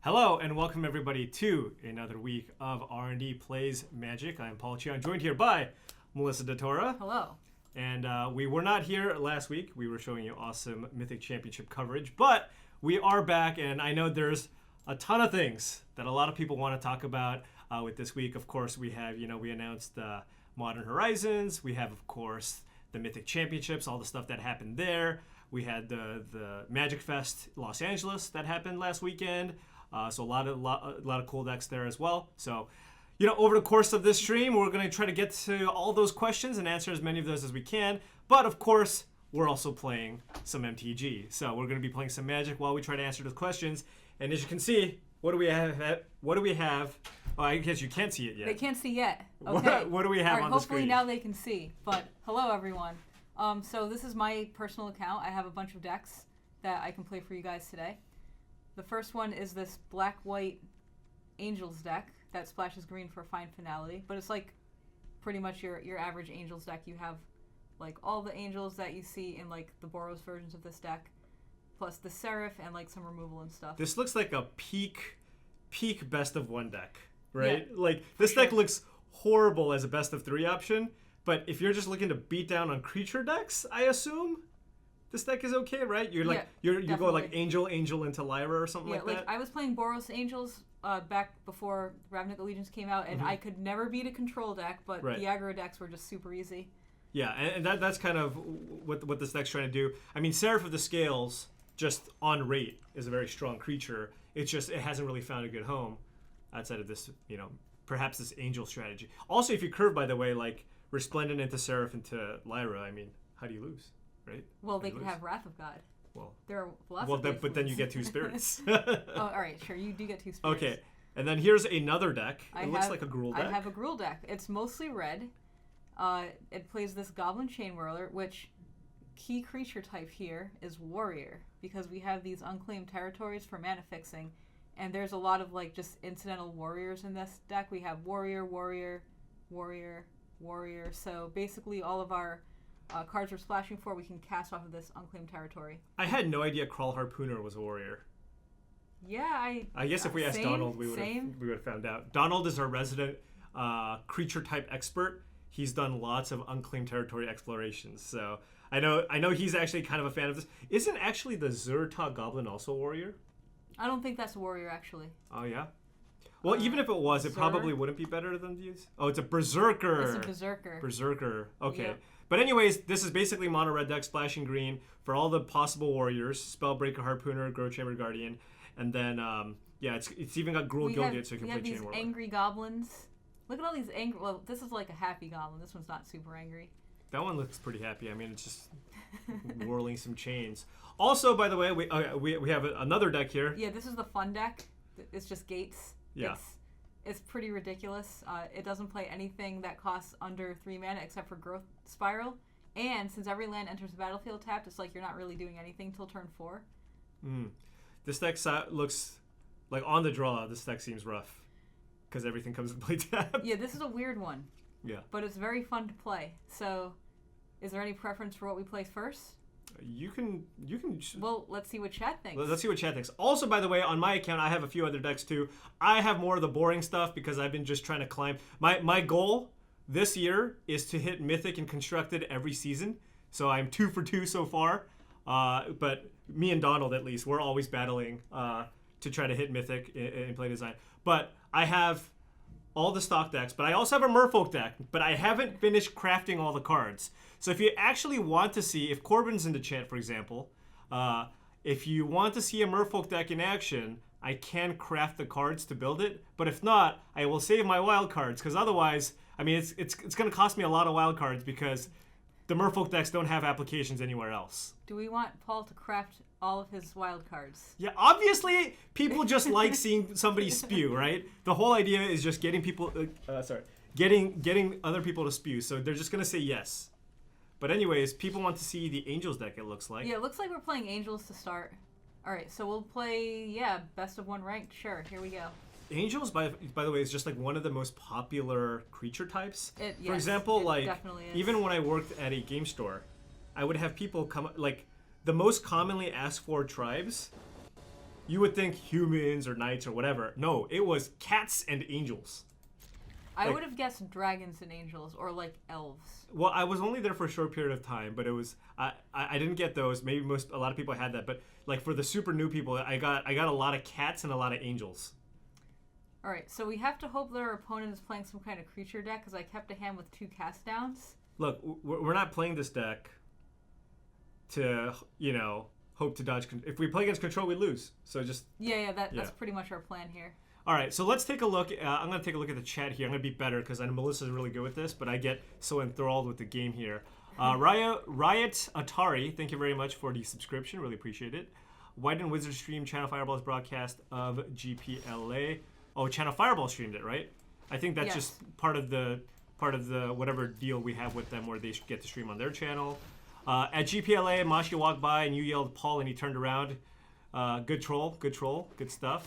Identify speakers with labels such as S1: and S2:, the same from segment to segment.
S1: Hello and welcome everybody to another week of R&D Plays Magic. I am Paul Cheon, joined here by Melissa DeTora.
S2: Hello.
S1: And we were not here last week. We were showing you awesome Mythic Championship coverage, but we are back, and I know there's a ton of things that a lot of people want to talk about with this week. Of course, we have, we announced Modern Horizons. We have, of course, the Mythic Championships, all the stuff that happened there. We had the Magic Fest Los Angeles that happened last weekend. So a lot of cool decks there as well. So, over the course of this stream, we're going to try to get to all those questions and answer as many of those as we can. But of course, we're also playing some MTG. So we're going to be playing some Magic while we try to answer those questions. And as you can see, what do we have? Oh, I guess you can't see it yet.
S2: They can't see yet. Okay.
S1: What do we have on the screen?
S2: Hopefully now they can see. But hello everyone. So this is my personal account. I have a bunch of decks that I can play for you guys today. The first one is this black-white Angels deck that splashes green for fine finality, but it's like pretty much your average Angels deck. You have like all the Angels that you see in like the Boros versions of this deck, plus the Seraph and like some removal and stuff.
S1: This looks like a peak best of one deck, right?
S2: Yeah,
S1: like this deck looks horrible as a best of three option, but if you're just looking to beat down on creature decks, I assume this deck is okay, right? You're like you go like Angel into Lyra or something like that.
S2: I was playing Boros Angels back before Ravnica Allegiance came out, and I could never beat a control deck, but the aggro decks were just super easy. Yeah,
S1: and that's kind of what this deck's trying to do. I mean, Seraph of the Scales, just on rate, is a very strong creature. It's just it hasn't really found a good home outside of this, perhaps this Angel strategy. Also, if you curve, by the way, like Resplendent into Seraph into Lyra, I mean, how do you lose? Right?
S2: Well, they could have Wrath of God.
S1: Well,
S2: there are lots of
S1: but then you get two spirits.
S2: Oh, all right, sure. You do get two spirits.
S1: Okay, and then here's another deck. Looks like a Gruul deck.
S2: I have a Gruul deck. It's mostly red. It plays this Goblin Chain Whirler, which key creature type here is Warrior, because we have these unclaimed territories for mana fixing, and there's a lot of like just incidental warriors in this deck. We have Warrior, Warrior, Warrior, Warrior. So basically, all of our cards we're splashing for, we can cast off of this unclaimed territory.
S1: I had no idea Crawl Harpooner was a warrior.
S2: Yeah,
S1: I guess if we asked Donald, we would have found out. Donald is our resident creature type expert. He's done lots of unclaimed territory explorations, so I know he's actually kind of a fan of this. Isn't actually the Zurta Goblin also a warrior?
S2: I don't think that's a warrior actually.
S1: Oh yeah. Well, even if it was, it probably wouldn't be better than these. Oh, it's a Berserker.
S2: It's a Berserker.
S1: Berserker. Okay.
S2: Yep.
S1: But anyways, this is basically mono red deck splashing green for all the possible warriors: Spellbreaker, Harpooner, Growth Chamber Guardian, and then it's even got Gruul Gilded, so you can play Chain Whirler.
S2: We have these angry goblins. Look at all these angry. Well, this is like a happy goblin. This one's not super angry.
S1: That one looks pretty happy. I mean, it's just whirling some chains. Also, by the way, we have another deck here.
S2: Yeah, this is the fun deck. It's just gates.
S1: Yeah.
S2: It's pretty ridiculous. It doesn't play anything that costs under 3 mana except for Growth Spiral. And since every land enters the battlefield tapped, it's like you're not really doing anything till turn 4.
S1: This deck looks like on the draw. This deck seems rough because everything comes to play tapped.
S2: Yeah, this is a weird one.
S1: Yeah.
S2: But it's very fun to play. So, is there any preference for what we play first?
S1: You can.
S2: Well, let's see what chat thinks.
S1: Let's see what chat thinks. Also, by the way, on my account, I have a few other decks too. I have more of the boring stuff because I've been just trying to climb. My goal this year is to hit Mythic and Constructed every season. So I'm 2 for 2 so far. But me and Donald, at least, we're always battling to try to hit Mythic in play design. But I have all the stock decks, but I also have a Merfolk deck, but I haven't finished crafting all the cards. So if you actually want to see, if Corbin's in the chat, for example, if you want to see a Merfolk deck in action, I can craft the cards to build it. But if not, I will save my wild cards, because otherwise, I mean, it's going to cost me a lot of wild cards because the Merfolk decks don't have applications anywhere else.
S2: Do we want Paul to craft all of his wild cards?
S1: Yeah, obviously, people just like seeing somebody spew, right? The whole idea is just getting people, getting other people to spew. So they're just going to say yes. But anyways, people want to see the Angels deck, it looks like.
S2: Yeah, it looks like we're playing Angels to start. All right, so we'll play, best of one ranked. Sure, here we go.
S1: Angels, by the way, is just like one of the most popular creature types.
S2: For
S1: example, like
S2: definitely is.
S1: Even when I worked at a game store, I would have people come, like the most commonly asked for tribes you would think humans or knights or whatever. No, it was cats and angels.
S2: I would have guessed dragons and angels, or like elves.
S1: Well, I was only there for a short period of time, but it was I didn't get those. Maybe a lot of people had that, but like for the super new people, I got a lot of cats and a lot of angels.
S2: All right, so we have to hope that our opponent is playing some kind of creature deck, because I kept a hand with 2 cast downs.
S1: Look, we're not playing this deck to hope to dodge. If we play against control, we lose. So just
S2: That's pretty much our plan here.
S1: All right, so let's take a look. I'm going to take a look at the chat here. I'm going to be better because I know Melissa's really good with this, but I get so enthralled with the game here. Riot Atari, thank you very much for the subscription. Really appreciate it. White and Wizard stream Channel Fireball's broadcast of GPLA. Oh, Channel Fireball streamed it, right? I think that's just part of the whatever deal we have with them where they get to stream on their channel. At GPLA, Mashi walked by and you yelled Paul and he turned around. Good troll, good stuff.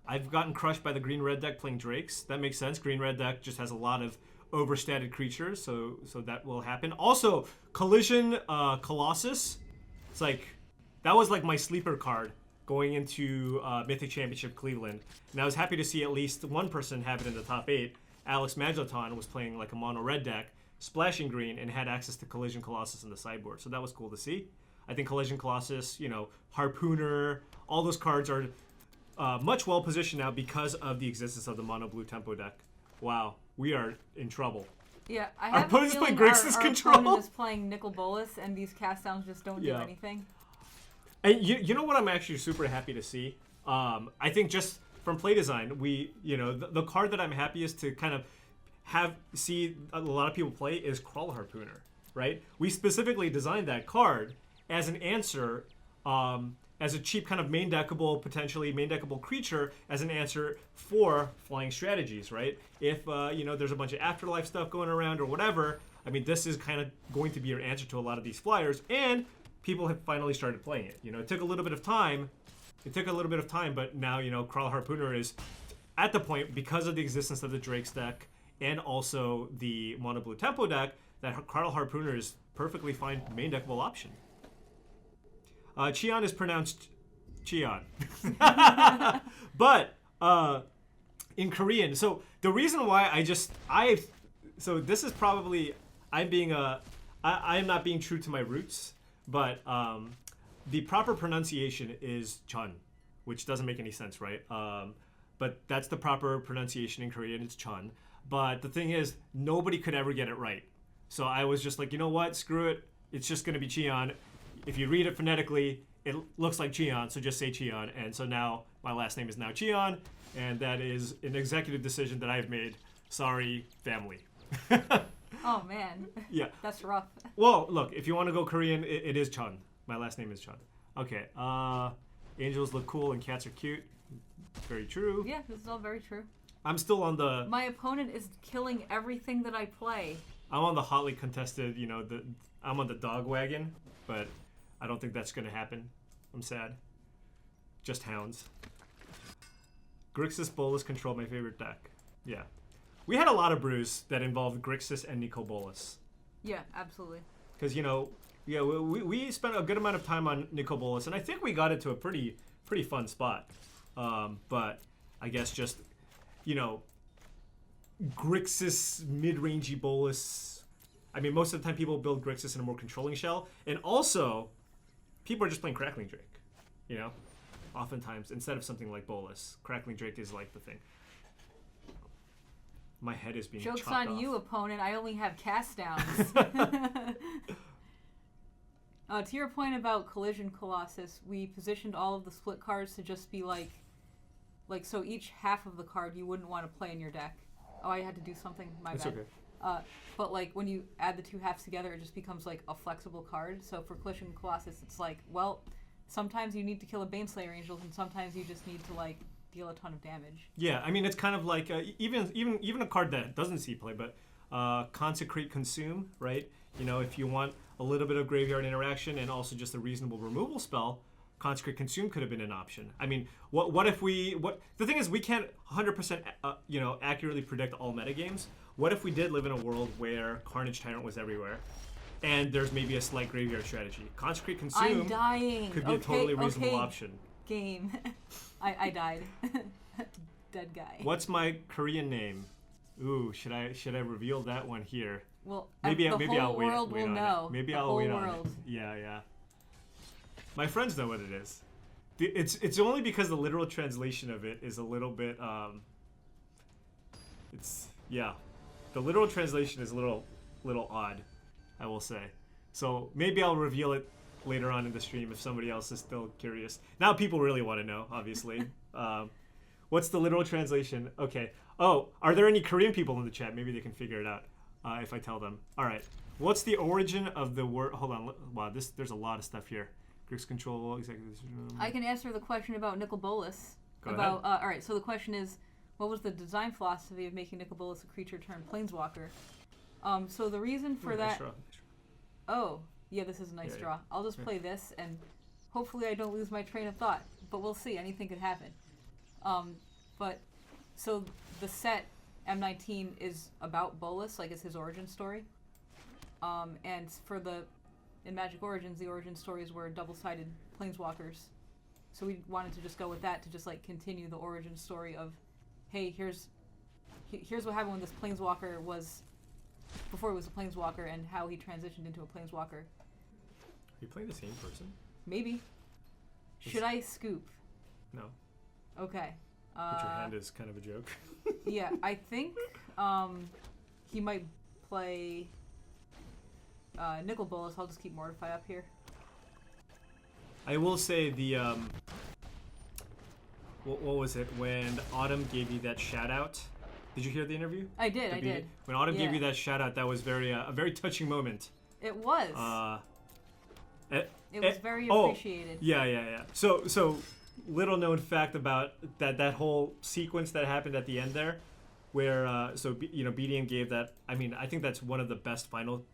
S1: I've gotten crushed by the green-red deck playing Drakes. That makes sense. Green-red deck just has a lot of overstated creatures, so that will happen. Also, Collision Colossus. It's like, that was like my sleeper card going into Mythic Championship Cleveland. And I was happy to see at least one person have it in the top 8. Alex Magleton was playing like a mono-red deck, splashing green, and had access to Collision Colossus in the sideboard. So that was cool to see. I think Collision Colossus, Harpooner, all those cards are much well positioned now because of the existence of the mono blue tempo deck. Wow, we are in trouble.
S2: Yeah, I
S1: our
S2: have
S1: opponent's
S2: a feeling
S1: playing Grixis
S2: our
S1: control.
S2: opponent is playing Nicol Bolas, and these cast downs just don't do anything.
S1: And you know what I'm actually super happy to see? I think just from play design, the card that I'm happiest to kind of see a lot of people play is Crawl Harpooner, right? We specifically designed that card as an answer, as a cheap kind of potentially main deckable creature as an answer for flying strategies, right? If, there's a bunch of afterlife stuff going around or whatever, I mean, this is kind of going to be your answer to a lot of these flyers, and people have finally started playing it. It took a little bit of time. But now, Crawl Harpooner is at the point, because of the existence of the Drake's deck and also the Mono Blue Tempo deck, that Crawl Harpooner is perfectly fine main deckable option. Cheon is pronounced Cheon. But in Korean, so the reason why so this is probably, I am not being true to my roots, but the proper pronunciation is Chun, which doesn't make any sense, right? But that's the proper pronunciation in Korean, it's Chun. But the thing is, nobody could ever get it right. So I was just like, you know what, screw it, it's just gonna be Cheon. If you read it phonetically, it looks like Cheon, so just say Cheon. And so now my last name is now Cheon, and that is an executive decision that I've made. Sorry, family.
S2: Oh man.
S1: Yeah.
S2: That's rough.
S1: Well, look, if you want to go Korean, it is Chun. My last name is Chun. Okay. Angels look cool and cats are cute. Very true.
S2: Yeah, this is all very true.
S1: I'm still on the...
S2: My opponent is killing everything that I play.
S1: I'm on the hotly contested, I'm on the dog wagon, but I don't think that's going to happen. I'm sad. Just hounds. Grixis Bolas control my favorite deck. Yeah. We had a lot of brews that involved Grixis and Nicol Bolas.
S2: Yeah, absolutely.
S1: Because, we spent a good amount of time on Nicol Bolas, and I think we got it to a pretty fun spot. But I guess just, Grixis mid-rangey Bolas. I mean, most of the time people build Grixis in a more controlling shell. And also, people are just playing Crackling Drake, Oftentimes, instead of something like Bolas. Crackling Drake is like the thing. My head is being chopped off.
S2: Joke's on you, opponent. I only have cast downs. To your point about Collision Colossus, we positioned all of the split cards to just be like so each half of the card you wouldn't want to play in your deck. Oh, I had to do something. My bad.
S1: It's okay.
S2: But when you add the two halves together, it just becomes like a flexible card. So for Collision Colossus, it's like, well, sometimes you need to kill a Baneslayer Angels, and sometimes you just need to deal a ton of damage.
S1: Yeah, I mean, it's kind of like even a card that doesn't see play, but Consecrate Consume, right? If you want a little bit of graveyard interaction and also just a reasonable removal spell, Consecrate Consume could have been an option. I mean, what if the thing is, we can't 100% accurately predict all metagames. What if we did live in a world where Carnage Tyrant was everywhere, and there's maybe a slight graveyard strategy. Consecrate Consume
S2: I'm dying.
S1: could be a totally reasonable option.
S2: Game. I died. Dead guy.
S1: What's my Korean name? Ooh, should I reveal that one here?
S2: Well,
S1: maybe
S2: the whole
S1: I'll wait
S2: world will
S1: on
S2: know.
S1: it. Maybe
S2: the
S1: I'll
S2: whole
S1: wait on
S2: world.
S1: it. Yeah. My friends know what it is. It's only because the literal translation of it is a little bit the literal translation is a little odd, I will say. So maybe I'll reveal it later on in the stream if somebody else is still curious. Now people really want to know, obviously. What's the literal translation? Okay. Oh, are there any Korean people in the chat? Maybe they can figure it out if I tell them. All right. What's the origin of the word? Hold on. Wow, there's a lot of stuff here. Grix control, executive.
S2: I can answer the question about Nicol Bolas.
S1: Go ahead.
S2: All right. So the question is, what was the design philosophy of making Nicol Bolas a creature turned planeswalker? So the reason for that.
S1: Nice draw.
S2: Oh, yeah, this is a nice draw. I'll just play this, and hopefully I don't lose my train of thought. But we'll see. Anything could happen. But so the set M19 is about Bolas, like it's his origin story. And in Magic Origins, the origin stories were double-sided planeswalkers. So we wanted to just go with that to just like continue the origin story of, hey, here's what happened when this planeswalker was, before he was a planeswalker, and how he transitioned into a planeswalker.
S1: Are you playing the same person?
S2: Maybe. Should I scoop?
S1: No.
S2: Okay.
S1: But your hand is kind of a joke.
S2: Yeah, I think he might play Nicol Bolas. I'll just keep Mortify up here.
S1: I will say the what was it when Autumn gave you that shout out? Did you hear the interview?
S2: I did.
S1: When Autumn gave you that shout out, that was a very touching moment.
S2: It was. It was very appreciated.
S1: Yeah. So little known fact about that whole sequence that happened at the end there, where BDM gave that. I mean, I think that's one of the best final,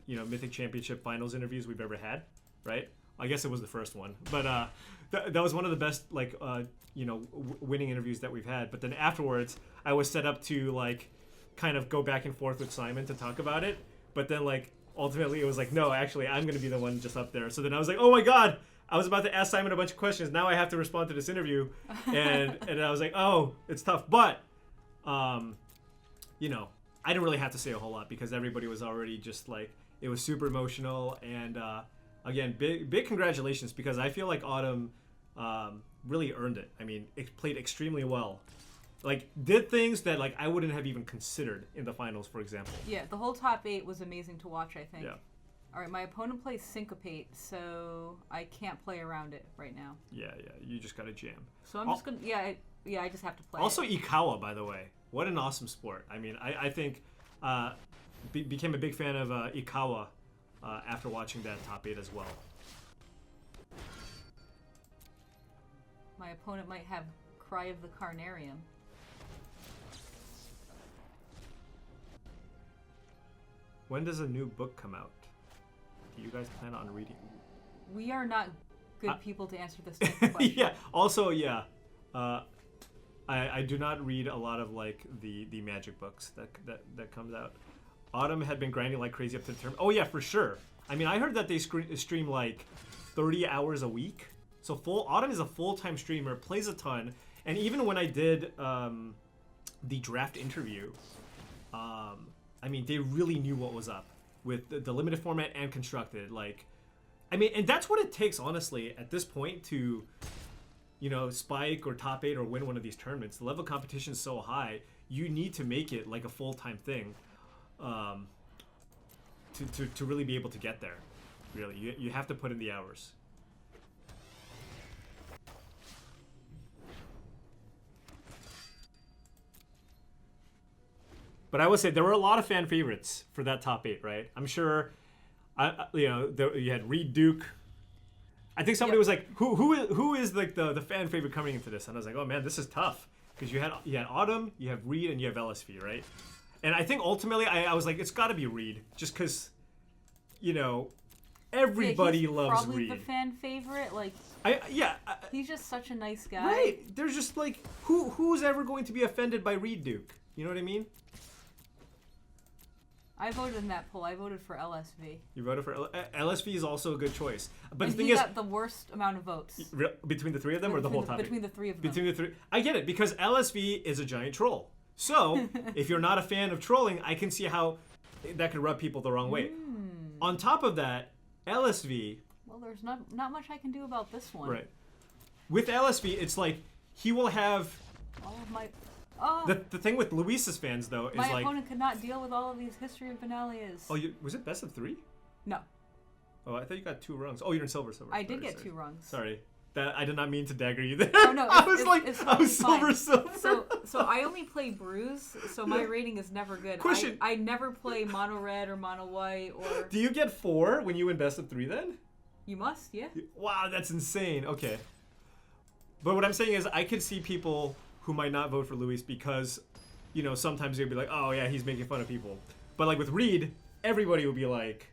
S1: Mythic Championship finals interviews we've ever had, right? I guess it was the first one, but that was one of the best winning interviews that we've had. But then afterwards, I was set up to kind of go back and forth with Simon to talk about it. But then ultimately it was no, actually I'm going to be the one just up there. So then I was like, oh my god, I was about to ask Simon a bunch of questions. Now I have to respond to this interview, and I was like, oh, it's tough. But I didn't really have to say a whole lot because everybody was already just it was super emotional. And again, big congratulations, because I feel like Autumn really earned it. I mean, it played extremely well. Did things that I wouldn't have even considered in the finals, for example.
S2: Yeah, the whole top 8 was amazing to watch, I think.
S1: Yeah.
S2: All right, my opponent plays Syncopate, so I can't play around it right now.
S1: Yeah, you just gotta jam.
S2: So I'm just gonna, I just have to play.
S1: Also, Ikawa, by the way, what an awesome sport. I mean, I think became a big fan of Ikawa after watching that top 8 as well.
S2: My opponent might have Cry of the Carnarium.
S1: When does a new book come out? Do you guys plan on reading?
S2: We are not good people to answer this type of question.
S1: Yeah. Also, yeah. I do not read a lot of the Magic books that comes out. Autumn had been grinding like crazy up to the term. Oh yeah, for sure. I mean, I heard that they stream 30 hours a week. So Autumn is a full-time streamer, plays a ton, and even when I did the draft interview, I mean, they really knew what was up with the limited format and constructed. And that's what it takes, honestly, at this point to, spike or top 8 or win one of these tournaments. The level of competition is so high, you need to make it a full-time thing to really be able to get there. Really, you have to put in the hours. But I would say there were a lot of fan favorites for that top 8, right? I'm sure, you had Reed Duke. I think somebody was like, who is the fan favorite coming into this? And I was like, oh man, this is tough, because you had Autumn, you have Reed, and you have LSV, right? And I think ultimately I was like, it's got to be Reed, just because, everybody loves
S2: probably
S1: Reed.
S2: The fan favorite, he's just such a nice guy.
S1: Right? There's just who's ever going to be offended by Reed Duke? You know what I mean?
S2: I voted in that poll. I voted for LSV.
S1: You voted for LSV is also a good choice. But
S2: And
S1: the thing
S2: he
S1: is,
S2: got the worst amount of votes.
S1: between the three of them or the whole topic?
S2: Between the three of them.
S1: Between the three. I get it, because LSV is a giant troll. So, if you're not a fan of trolling, I can see how that could rub people the wrong way. On top of that, LSV...
S2: Well, there's not much I can do about this one.
S1: Right. With LSV, it's like, he will have...
S2: All of my... Oh,
S1: The thing with Luis's fans, though, is
S2: my
S1: like...
S2: opponent could not deal with all of these History of Benalias.
S1: Oh, was it best of 3?
S2: No.
S1: Oh, I thought you got 2 rungs. Oh, you're in silver.
S2: I did get 2 rungs.
S1: Sorry. I did not mean to dagger you there.
S2: Oh, no,
S1: I was
S2: totally
S1: silver.
S2: So I only play Bruise, so my rating is never good.
S1: Question.
S2: I never play Mono Red or Mono White or...
S1: Do you get 4 when you win best of 3 then?
S2: You must, yeah.
S1: Wow, that's insane. Okay. But what I'm saying is I could see people who might not vote for Luis because, you know, sometimes they'd be like, oh yeah, he's making fun of people. But like with Reed, everybody will be like,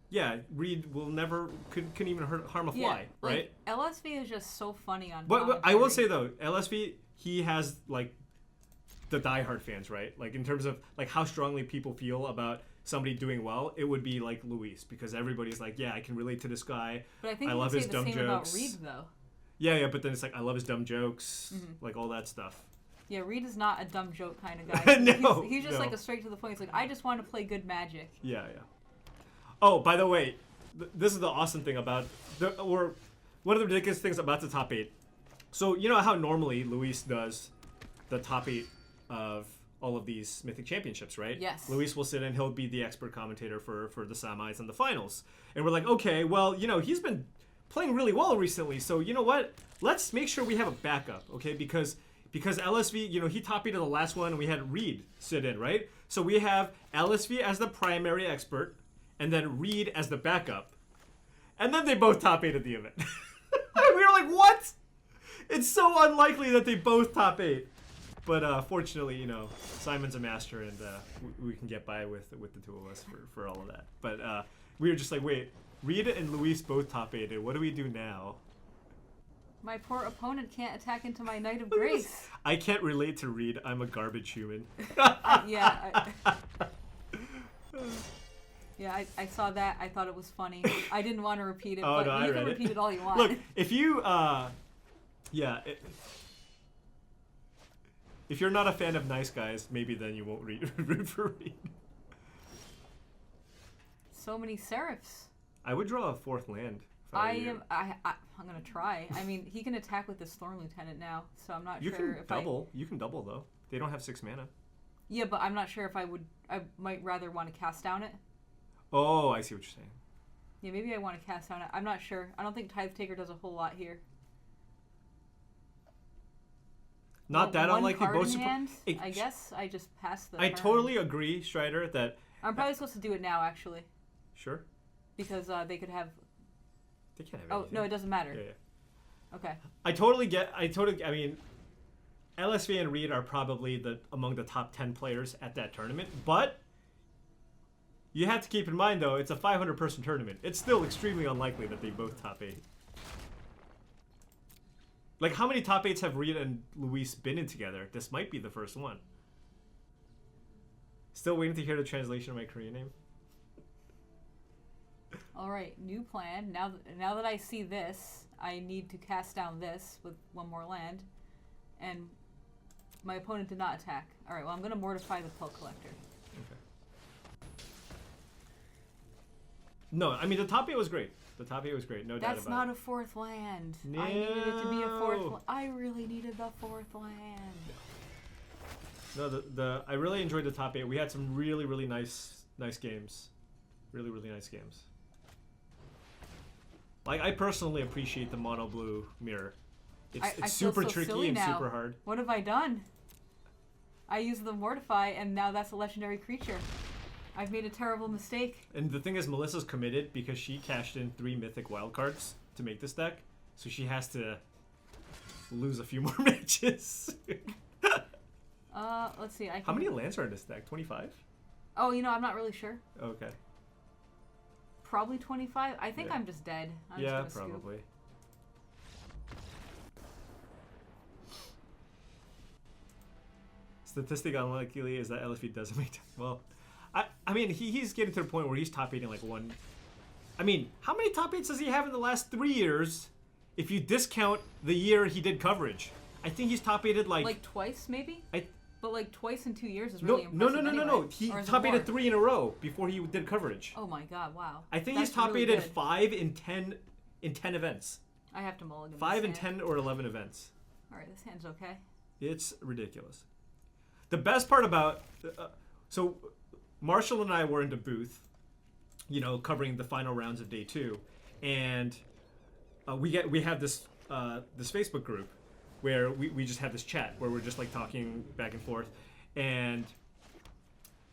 S1: yeah, Reed will never, couldn't even harm a fly, right?
S2: Like, LSV is just so funny on
S1: But I will say though, LSV, he has like the diehard fans, right? Like in terms of like how strongly people feel about somebody doing well, it would be like Luis, because everybody's like, yeah, I can relate to this guy.
S2: But I think
S1: I
S2: you
S1: love
S2: could
S1: his
S2: say
S1: dumb
S2: the same
S1: jokes.
S2: about Reed, though.
S1: Yeah, but then it's like, I love his dumb jokes, like all that stuff.
S2: Yeah, Reed is not a dumb joke kind of guy.
S1: No,
S2: he's just
S1: no.
S2: like a straight to the point. He's like, I just want to play good Magic.
S1: Yeah. Oh, by the way, this is the awesome thing about, or one of the ridiculous things about the top 8. So, you know how normally Luis does the top 8 of all of these Mythic Championships, right?
S2: Yes.
S1: Luis will sit in, he'll be the expert commentator for the semis and the finals. And we're like, okay, well, you know, he's been playing really well recently, so you know what? Let's make sure we have a backup, okay? Because LSV, you know, he top 8 of the last one, and we had Reed sit in, right? So we have LSV as the primary expert, and then Reed as the backup. And then they both top 8 at the event. We were like, what? It's so unlikely that they both top 8. But fortunately, you know, Simon's a master, and we can get by with the two of us for all of that. But we were just like, wait, Reed and Luis both top 8. What do we do now?
S2: My poor opponent can't attack into my Knight of Grace.
S1: I can't relate to Reed. I'm a garbage human.
S2: Yeah. Yeah, I saw that. I thought it was funny. I didn't want to repeat it, but
S1: no,
S2: you can repeat it all you want.
S1: Look, if you, if you're not a fan of nice guys, maybe then you won't root for Reed.
S2: So many Seraphs.
S1: I would draw a 4th land.
S2: I'm gonna try. I mean, he can attack with this Thorn Lieutenant now, so I'm not
S1: you
S2: sure
S1: can
S2: if
S1: double. You can double though. They don't have 6 mana.
S2: Yeah, but I'm not sure if I might rather want to cast down it.
S1: Oh, I see what you're saying.
S2: Yeah, maybe I want to cast down it. I'm not sure. I don't think Tithe Taker does a whole lot here.
S1: Not that unlikely. Both
S2: hand, I guess I just passed the
S1: I
S2: turn.
S1: totally agree, Strider, that...
S2: I'm probably supposed to do it now, actually.
S1: Sure.
S2: Because they could have...
S1: They can't have
S2: Oh,
S1: anything.
S2: no, it doesn't matter.
S1: Yeah.
S2: Okay.
S1: I mean, LSV and Reed are probably among the top 10 players at that tournament, but you have to keep in mind, though, it's a 500-person tournament. It's still extremely unlikely that they both top 8. Like, how many top 8s have Reed and Luis been in together? This might be the first one. Still waiting to hear the translation of my Korean name.
S2: All right, new plan. Now that I see this, I need to cast down this with 1 more land, and my opponent did not attack. All right, well, I'm going to mortify the Pill Collector.
S1: Okay. No, I mean, the top 8 was great. The top 8 was great, no doubt about it.
S2: That's not a 4th land.
S1: No.
S2: I needed it to be a 4th. I really needed the 4th land.
S1: No, I really enjoyed the top 8. We had some really, really nice games. Really, really nice games. Like, I personally appreciate the mono blue mirror. It's super tricky and super hard.
S2: What have I done? I used the Mortify, and now that's a legendary creature. I've made a terrible mistake.
S1: And the thing is, Melissa's committed because she cashed in 3 Mythic wildcards to make this deck, so she has to lose a few more matches.
S2: Let's see.
S1: How many lands are in this deck? 25?
S2: Oh, you know, I'm not really sure.
S1: Okay.
S2: Probably 25. I think
S1: Yeah.
S2: I'm just dead. I'm
S1: Yeah,
S2: just gonna
S1: probably. Statistic unlikely is that LSV doesn't make well, I mean, he's getting to the point where he's top 8 in like one. I mean, how many top 8s does he have in the last 3 years? If you discount the year he did coverage, I think he's top 8'd
S2: like twice maybe. But like twice in 2 years is
S1: no,
S2: really
S1: no,
S2: impressive.
S1: no. He top 8'd 3 in a row before he did coverage.
S2: Oh my god! Wow.
S1: I think
S2: That's
S1: he's top
S2: really
S1: 8'd
S2: good.
S1: 5 in 10 events.
S2: I have to mulligan.
S1: 5
S2: this
S1: in
S2: hand.
S1: 10 or 11 events.
S2: All right, this hand's okay.
S1: It's ridiculous. The best part about so Marshall and I were in the booth, covering the final rounds of day 2, and we have this Facebook group where we just have this chat where we're just like talking back and forth, and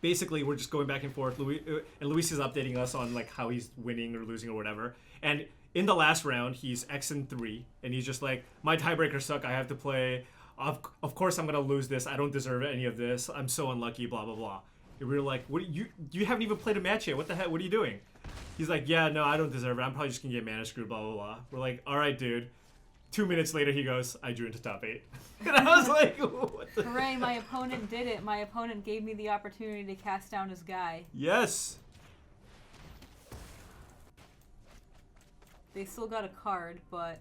S1: basically we're just going back and forth. Luis is updating us on like how he's winning or losing or whatever, and in the last round he's X3 and he's just like, my tiebreakers suck, I have to play, of course I'm gonna lose this, I don't deserve any of this, I'm so unlucky, blah blah blah. And we were like, what, you haven't even played a match yet, what the heck, what are you doing? He's like, yeah, no, I don't deserve it, I'm probably just gonna get mana screwed, blah blah blah. We're like, alright dude. 2 minutes later he goes, I drew into top 8. And I was like, what the
S2: Hooray, my opponent did it. My opponent gave me the opportunity to cast down his guy.
S1: Yes.
S2: They still got a card, but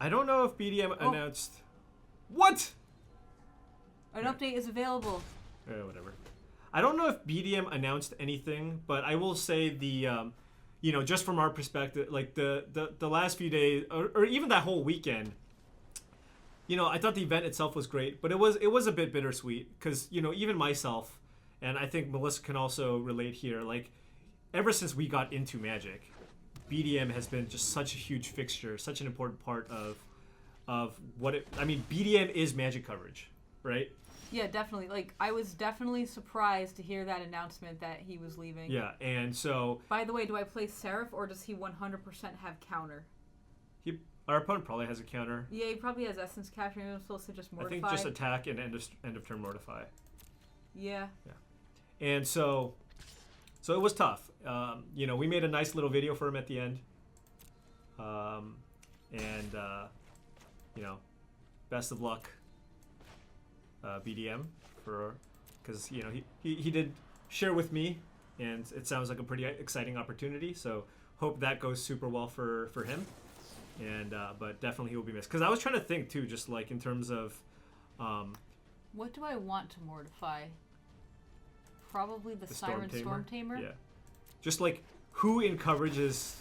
S1: I don't know if BDM announced. What?
S2: an update is available.
S1: Whatever. I don't know if BDM announced anything, but I will say the, just from our perspective, like the last few days, or even that whole weekend, I thought the event itself was great, but it was a bit bittersweet because, even myself, and I think Melissa can also relate here, like, ever since we got into Magic, BDM has been just such a huge fixture, such an important part of what it. I mean, BDM is Magic coverage, right?
S2: Yeah, definitely. Like, I was definitely surprised to hear that announcement that he was leaving.
S1: Yeah, and so.
S2: By the way, do I play Seraph or does he 100% have counter?
S1: Our opponent probably has a counter.
S2: Yeah, he probably has Essence Capture. Maybe I'm supposed to just Mortify.
S1: I think just attack and end of turn Mortify.
S2: Yeah.
S1: Yeah, and so it was tough. We made a nice little video for him at the end. Best of luck, BDM, because he did share with me, and it sounds like a pretty exciting opportunity. So hope that goes super well for him, and but definitely he will be missed. Because I was trying to think too, just like in terms of,
S2: what do I want to Mortify? Probably the Siren Storm Tamer.
S1: Yeah, just like who in coverage is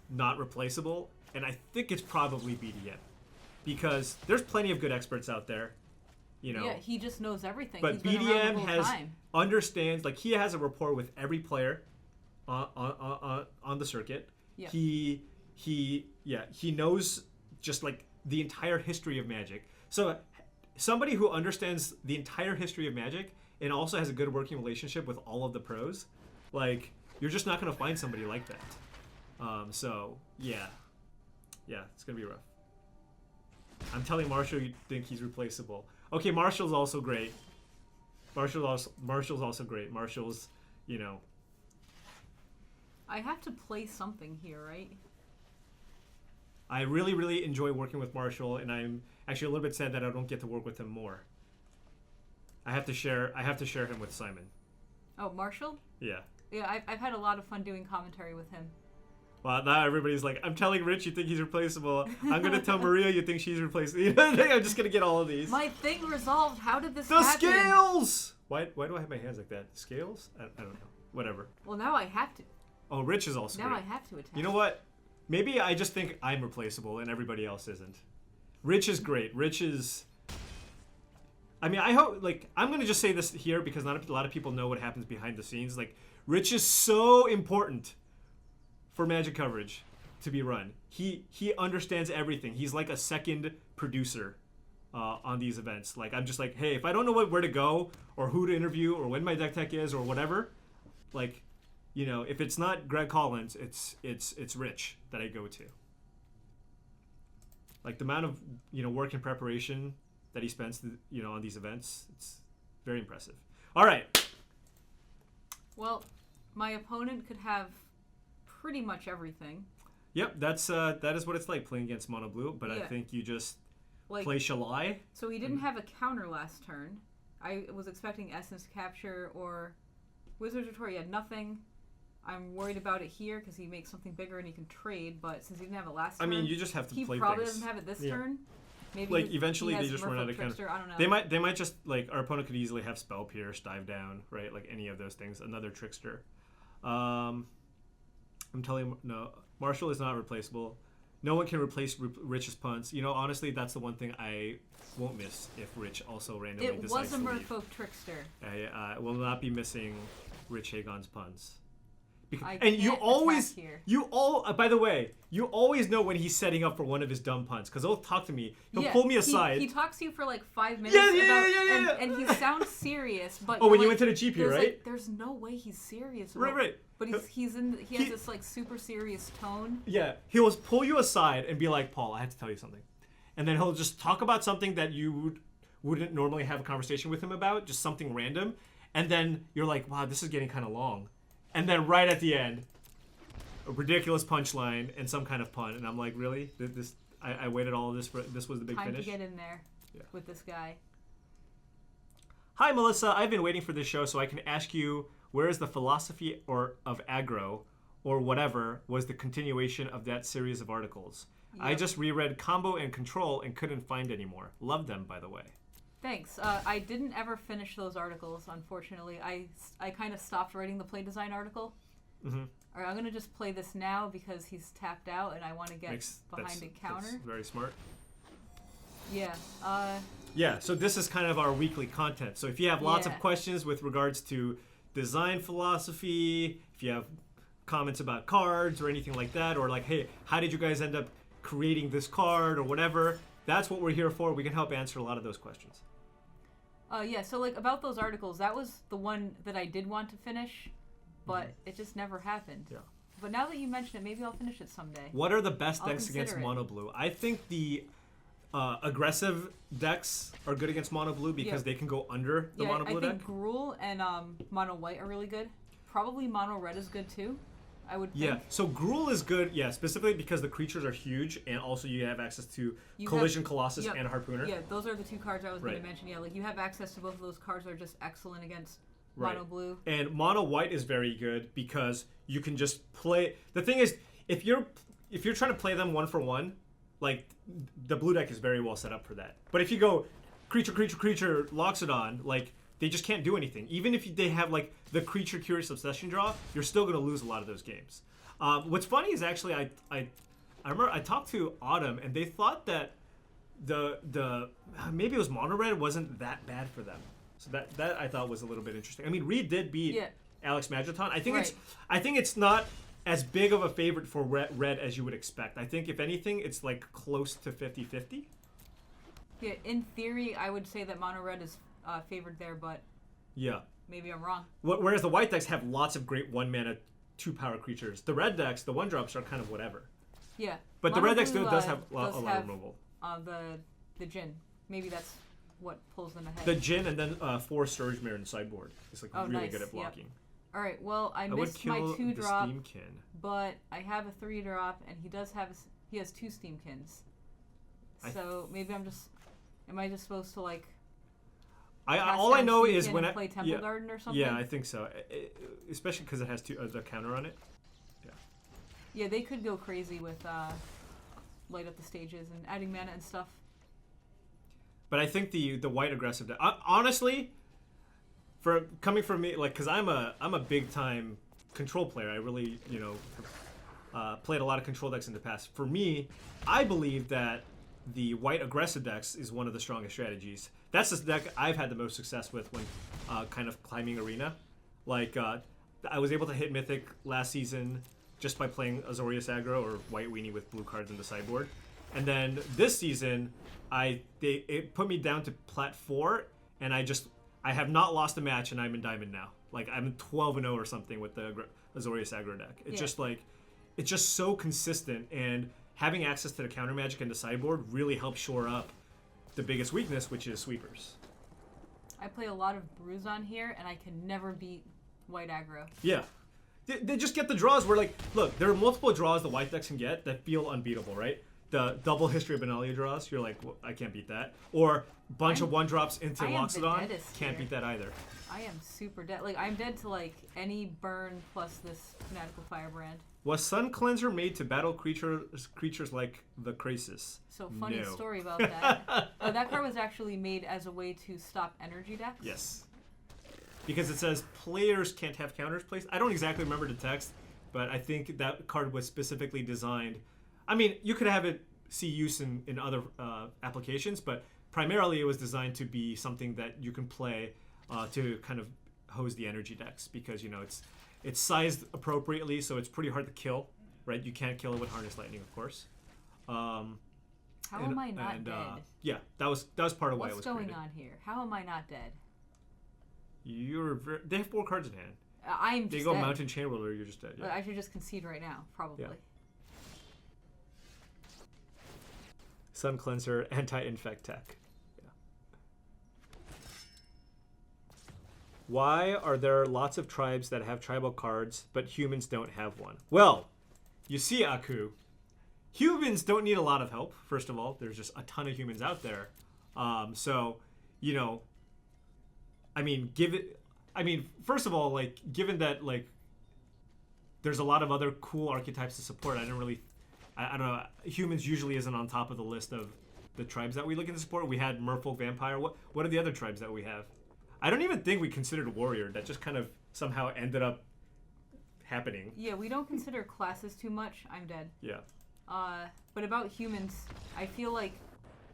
S1: not replaceable, and I think it's probably BDM. Because there's plenty of good experts out there,
S2: Yeah, he just knows everything.
S1: But
S2: He's been around the
S1: BDM
S2: whole time.
S1: understands, like he has a rapport with every player on the circuit.
S2: Yeah.
S1: He knows just like the entire history of Magic. So somebody who understands the entire history of Magic and also has a good working relationship with all of the pros, like you're just not going to find somebody like that. So yeah, it's gonna be rough. I'm telling Marshall you think he's replaceable. Okay, Marshall's also great. Marshall's also great. Marshall's,
S2: I have to play something here, right?
S1: I really, really enjoy working with Marshall, and I'm actually a little bit sad that I don't get to work with him more. I have to share him with Simon.
S2: Oh, Marshall?
S1: Yeah.
S2: Yeah, I've had a lot of fun doing commentary with him.
S1: Well, now everybody's like, I'm telling Rich you think he's replaceable. I'm going to tell Maria you think she's replaceable. I'm just going to get all of these.
S2: My thing resolved. How did this
S1: the
S2: happen?
S1: scales! Why do I have my hands like that? Scales? I don't know. Whatever.
S2: Well, now I have to.
S1: Oh, Rich is also
S2: Now
S1: great.
S2: I have to attack.
S1: You know what? Maybe I just think I'm replaceable and everybody else isn't. Rich is great. Rich is... I mean, I hope... Like, I'm going to just say this here because not a lot of people know what happens behind the scenes. Like, Rich is so important for Magic coverage to be run. He understands everything. He's like a second producer on these events. Like, I'm just like, hey, if I don't know where to go or who to interview or when my deck tech is or whatever, like, if it's not Greg Collins, it's Rich that I go to. Like the amount of work and preparation that he spends on these events, it's very impressive. All right.
S2: Well, my opponent could have pretty much everything.
S1: Yep, that is what it's like playing against Mono Blue, but yeah. I think you just play Shalai.
S2: So he didn't have a counter last turn. I was expecting Essence Capture or Wizard's Retort. He had nothing. I'm worried about it here because he makes something bigger and he can trade, but since he didn't have it last turn,
S1: I mean, you just have to
S2: he
S1: play
S2: probably
S1: things.
S2: doesn't have it this turn. Maybe
S1: like eventually they just run out of
S2: counter. I don't know.
S1: They might just like our opponent could easily have Spell Pierce, Dive Down, right? Like any of those things. Another Trickster. I'm telling you, no, Marshall is not replaceable. No one can replace Rich's punts. You know, honestly, that's the one thing I won't miss if Rich also randomly decides to leave.
S2: It was a Merfolk Trickster.
S1: I will not be missing Rich Hagon's punts.
S2: And
S1: you always, by the way, you always know when he's setting up for one of his dumb punts because he'll talk to me. He'll pull me aside.
S2: He talks to you for like 5 minutes. And he sounds serious, but
S1: when you went to the GP, right?
S2: Like, there's no way he's serious.
S1: Right.
S2: But he has this like super serious tone.
S1: Yeah, he'll pull you aside and be like, Paul, I have to tell you something, and then he'll just talk about something that you wouldn't normally have a conversation with him about, just something random, and then you're like, wow, this is getting kind of long. And then right at the end, a ridiculous punchline and some kind of pun, and I'm like, really? I waited all of this for this was the big
S2: Time
S1: finish.
S2: To get in there with this guy.
S1: Hi Melissa, I've been waiting for this show so I can ask you, where is the philosophy of aggro or whatever was the continuation of that series of articles? Yep. I just reread Combo and Control and couldn't find any more. Love them, by the way.
S2: Thanks. I didn't ever finish those articles, unfortunately. I kind of stopped writing the play design article. Mm-hmm. All right, I'm going to just play this now because he's tapped out and I want to get behind a counter.
S1: That's very smart.
S2: Yeah.
S1: Yeah, so this is kind of our weekly content. So if you have lots of questions with regards to design philosophy, if you have comments about cards or anything like that, or like, hey, how did you guys end up creating this card or whatever, that's what we're here for. We can help answer a lot of those questions.
S2: Yeah, so like about those articles, that was the one that I did want to finish, but it just never happened. Yeah. But now that you mention it, maybe I'll finish it someday.
S1: What are the best decks against mono blue? I think the aggressive decks are good against mono blue because they can go under the mono blue deck.
S2: I think Gruul and mono white are really good. Probably mono red is good too, I would think.
S1: Yeah, so Gruul is good, specifically because the creatures are huge and also you have access to Collision Colossus and Harpooner.
S2: Yeah, those are the two cards I was going to mention. Yeah, like you have access to both of those cards are just excellent against mono blue.
S1: And mono white is very good because you can just play. The thing is, if you're trying to play them one for one, like the blue deck is very well set up for that. But if you go creature, Loxodon, like they just can't do anything. Even if they have like the creature Curious Obsession draw, you're still going to lose a lot of those games. What's funny is actually I remember I talked to Autumn and they thought that the maybe it was mono red wasn't that bad for them. So that I thought was a little bit interesting. I mean, Reed did beat Alex Magiton. I think it's not as big of a favorite for red as you would expect. I think if anything, it's like close to 50-50.
S2: Yeah, in theory, I would say that mono red is favored there, but maybe I'm wrong.
S1: Whereas the white decks have lots of great 1-mana 2-power creatures. The red decks, the 1-drops are kind of whatever.
S2: Yeah.
S1: But the red deck still does have a lot of removal.
S2: The Djinn. Maybe that's what pulls them ahead.
S1: The Djinn and then 4 Storage Mirror in the sideboard. It's like really good at blocking.
S2: Yep. All right. Well, I missed my 2-drop, but I have a 3-drop, and he has 2 Steamkins. So maybe am I just supposed to like?
S1: All I know is when I
S2: play Temple Garden or something.
S1: Yeah, I think so. Especially because it has the counter on it. Yeah.
S2: Yeah, they could go crazy with light up the stages and adding mana and stuff.
S1: But I think the white aggressive deck, honestly, coming from me, like, because I'm a big time control player. I really played a lot of control decks in the past. For me, I believe that the white aggressive decks is one of the strongest strategies. That's the deck I've had the most success with when kind of climbing arena. Like I was able to hit Mythic last season just by playing Azorius aggro or white weenie with blue cards in the sideboard. And then this season, it put me down to plat 4, and I have not lost a match, and I'm in Diamond now. Like I'm 12-0 or something with the Azorius aggro deck. It's just like, it's just so consistent, and having access to the counter magic and the sideboard really helps shore up the biggest weakness, which is sweepers.
S2: I play a lot of Bruise on here, and I can never beat white aggro.
S1: Yeah. They just get the draws where, like, look, there are multiple draws the white decks can get that feel unbeatable, right? the double History of Benalia draws, you're like, well, I can't beat that. Or bunch of 1-drops into
S2: I am the
S1: Loxodon,
S2: deadest
S1: can't
S2: here.
S1: beat that either.
S2: I am super dead. Like, I'm dead to, like, any burn plus this Fanatical Firebrand.
S1: Was Sun Cleanser made to battle creatures like the Krasis?
S2: So, funny
S1: No.
S2: story about that. That card was actually made as a way to stop energy decks.
S1: Yes. Because it says players can't have counters placed. I don't exactly remember the text, but I think that card was specifically designed. I mean, you could have it see use in other applications, but primarily it was designed to be something that you can play to kind of hose the energy decks, because, you know, it's sized appropriately, so it's pretty hard to kill, right? You can't kill it with Harness Lightning, of course.
S2: How am I not dead?
S1: Yeah, that was part of why it was
S2: What's going
S1: created.
S2: on here? How am I not dead?
S1: They have 4 cards in hand.
S2: I'm just
S1: They go
S2: dead.
S1: Mountain Chain Whirler, you're just dead. Yeah.
S2: I should just concede right now, probably.
S1: Yeah. Sun Cleanser, Anti-Infect Tech. Yeah. Why are there lots of tribes that have tribal cards, but humans don't have one? Well, you see, Aku, humans don't need a lot of help, first of all. There's just a ton of humans out there. So, you know, I mean, first of all, like, given that, like, there's a lot of other cool archetypes to support, I don't know, humans usually isn't on top of the list of the tribes that we look into support. We had Merfolk Vampire. What are the other tribes that we have? I don't even think we considered Warrior. That just kind of somehow ended up happening.
S2: Yeah, we don't consider classes too much. I'm dead.
S1: Yeah.
S2: But about humans, I feel like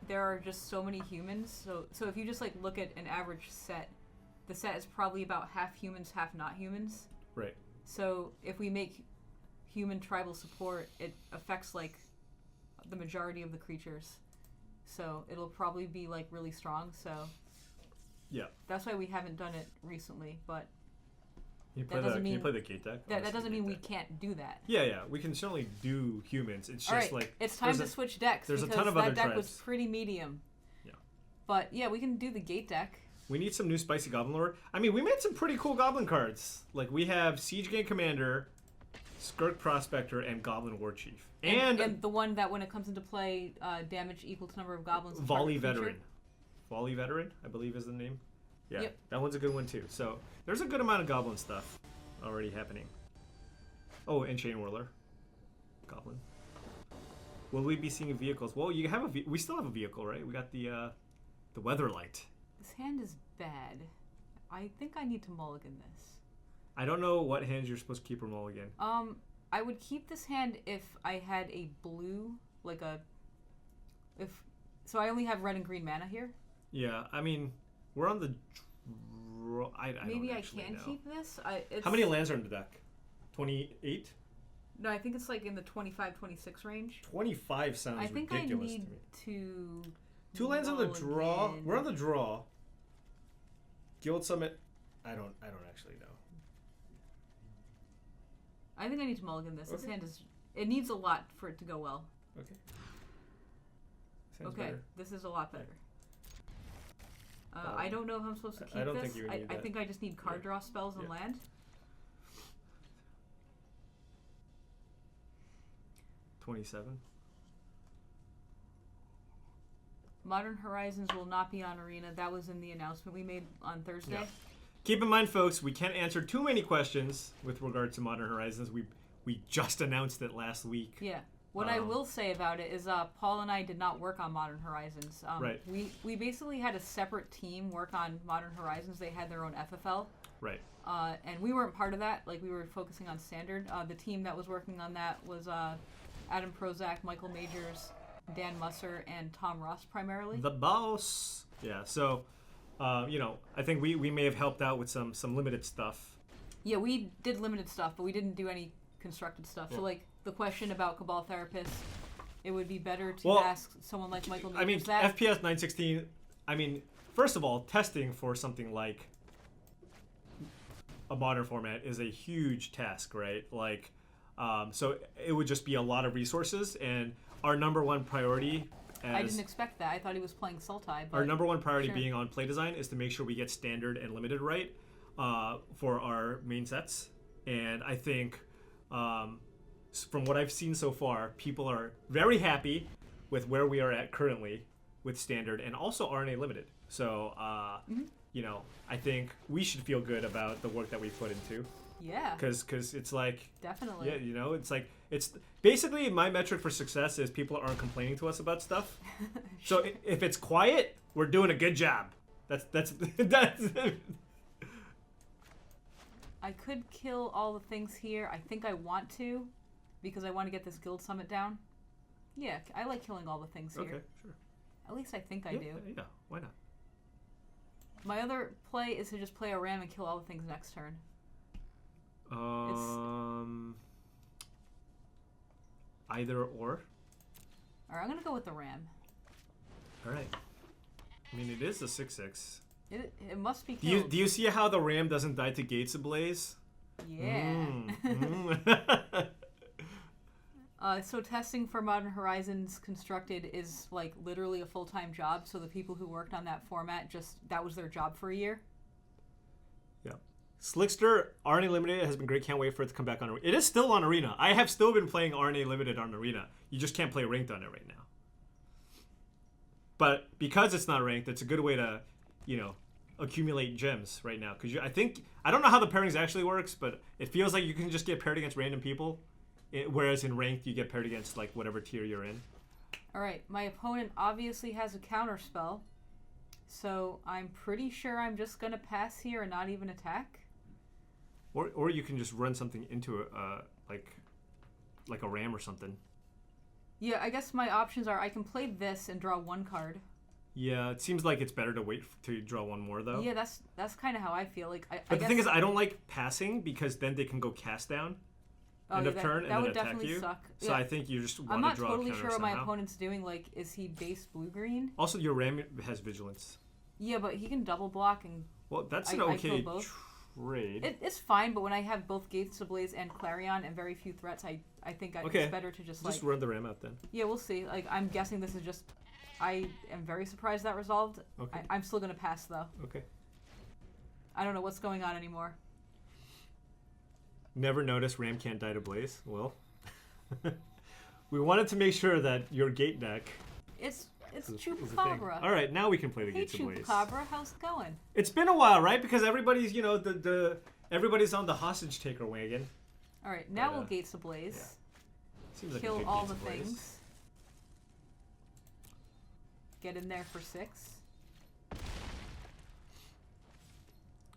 S2: there are just so many humans. So if you just, like, look at an average set, the set is probably about half humans, half not humans.
S1: Right.
S2: So if we make human tribal support, it affects, like, the majority of the creatures. So it'll probably be, like, really strong. So
S1: Yeah.
S2: that's why we haven't done it recently. But
S1: You
S2: That doesn't
S1: you
S2: mean-
S1: play the gate deck?
S2: that doesn't mean we can't do that.
S1: Yeah. We can certainly do humans. It's just
S2: All right,
S1: like
S2: it's time to
S1: there's
S2: switch decks
S1: there's a
S2: because
S1: ton of
S2: that
S1: other
S2: deck was
S1: tribes.
S2: pretty medium.
S1: Yeah.
S2: But yeah, we can do the gate deck.
S1: We need some new spicy Goblin Lore. I mean, we made some pretty cool Goblin cards. Like, we have Siege Gang Commander, Skirk Prospector, and Goblin War Chief.
S2: And the one that when it comes into play, damage equal to number of goblins. of
S1: Volley
S2: target creature.
S1: Veteran. Volley Veteran, I believe is the name. Yeah,
S2: Yep.
S1: that one's a good one too. So there's a good amount of Goblin stuff already happening. Oh, and Chain Whirler. Goblin. Will we be seeing vehicles? Well, you have we still have a vehicle, right? We got the Weatherlight.
S2: This hand is bad. I think I need to mulligan this.
S1: I don't know what hands you're supposed to keep or mulligan.
S2: I would keep this hand if I had a blue, like a. So I only have red and green mana here.
S1: Yeah, I mean, we're on the draw. I
S2: Maybe
S1: don't
S2: I
S1: actually
S2: can
S1: know.
S2: keep this.
S1: How many lands are in the deck? 28?
S2: No, I think it's like in the 25-26 range.
S1: 25 sounds
S2: I think
S1: ridiculous
S2: I need
S1: to me.
S2: to.
S1: 2 lands on the draw.
S2: mulligan.
S1: We're on the draw. Guild Summit. I don't actually know.
S2: I think I need to mulligan this. This
S1: Okay.
S2: hand is. It needs a lot for it to go well.
S1: Okay. Sounds
S2: Okay,
S1: better.
S2: this is a lot better. I don't know if I'm supposed to keep
S1: I don't
S2: this.
S1: think you would need
S2: I
S1: that.
S2: think I just need card
S1: Yeah.
S2: draw spells and
S1: Yeah.
S2: land.
S1: 27.
S2: Modern Horizons will not be on Arena. That was in the announcement we made on Thursday.
S1: Yeah. Keep in mind, folks, we can't answer too many questions with regard to Modern Horizons. We just announced it last week.
S2: Yeah. What I will say about it is Paul and I did not work on Modern Horizons.
S1: Right.
S2: We basically had a separate team work on Modern Horizons. They had their own FFL.
S1: Right.
S2: And we weren't part of that. Like, we were focusing on Standard. The team that was working on that was Adam Prozac, Michael Majors, Dan Musser, and Tom Ross primarily.
S1: The boss. Yeah, so, you know, I think we may have helped out with some limited stuff.
S2: Yeah, we did limited stuff, but we didn't do any constructed stuff. So, like, the question about Cabal Therapists, it would be better to ask someone like Michael Majors
S1: I mean,
S2: that.
S1: FPS 916, I mean, first of all, testing for something like a modern format is a huge task, right? Like, so it would just be a lot of resources, and our number one priority
S2: I didn't expect that. I thought he was playing Sultai. But
S1: our number one priority
S2: sure.
S1: being on play design is to make sure we get standard and limited right for our main sets. And I think from what I've seen so far, people are very happy with where we are at currently with standard and also R&A limited. So, you know, I think we should feel good about the work that we put into.
S2: Yeah.
S1: Because it's like...
S2: Definitely.
S1: Yeah, you know, it's like... It's basically my metric for success is people aren't complaining to us about stuff. So if it's quiet, we're doing a good job. That's
S2: I could kill all the things here. I think I want to, because I want to get this guild summit down. Yeah, I like killing all the things here.
S1: Okay, sure.
S2: At least I think I do.
S1: Yeah, why not?
S2: My other play is to just play a ram and kill all the things next turn.
S1: Either or.
S2: Alright, I'm gonna go with the ram.
S1: Alright. I mean, it is a 6/6.
S2: It must be
S1: Do
S2: killed.
S1: you see how the ram doesn't die to Gates Ablaze?
S2: Yeah. So testing for Modern Horizons Constructed is like literally a full-time job. So the people who worked on that format, that was their job for a year.
S1: Yeah. Slickster, R&A Limited has been great. Can't wait for it to come back on. It is still on Arena. I have still been playing R&A Limited on Arena. You just can't play ranked on it right now. But because it's not ranked, it's a good way to, you know, accumulate gems right now. Because I don't know how the pairings actually works, but it feels like you can just get paired against random people. Whereas in ranked, you get paired against like whatever tier you're in.
S2: All right, my opponent obviously has a counter spell, so I'm pretty sure I'm just gonna pass here and not even attack.
S1: Or you can just run something into like a ram or something.
S2: Yeah, I guess my options are I can play this and draw one card.
S1: Yeah, it seems like it's better to wait to draw one more though.
S2: Yeah, that's kind of how I feel. Like,
S1: but the thing is, I don't like passing because then they can go cast down. End of turn and then
S2: would
S1: attack
S2: definitely
S1: you.
S2: suck.
S1: So
S2: yeah.
S1: I think you just want to
S2: I'm not
S1: draw
S2: totally
S1: a counter
S2: sure what my
S1: somehow.
S2: opponent's doing. Like, is he base blue-green?
S1: Also, your ram has vigilance.
S2: Yeah, but he can double block and...
S1: Well, that's an
S2: I
S1: okay
S2: kill both.
S1: trade.
S2: It's fine, but when I have both Gates Ablaze and Clarion and very few threats, I think it's better to just
S1: run the ram out then.
S2: Yeah, we'll see. Like, I'm guessing this is just... I am very surprised that resolved.
S1: Okay.
S2: I'm still going to pass, though.
S1: Okay.
S2: I don't know what's going on anymore.
S1: Never noticed ram can't die to blaze. Well, we wanted to make sure that your gate deck...
S2: It's Chupacabra.
S1: All right, now we can play the Gates
S2: Hey,
S1: Ablaze.
S2: Chupacabra, how's it going?
S1: It's been a while, right? Because everybody's, you know, everybody's on the hostage taker wagon.
S2: All right, now we'll Gates Ablaze.
S1: Yeah. Seems like
S2: Kill
S1: a good
S2: all
S1: Gates
S2: the
S1: Ablaze.
S2: things. Get in there for 6.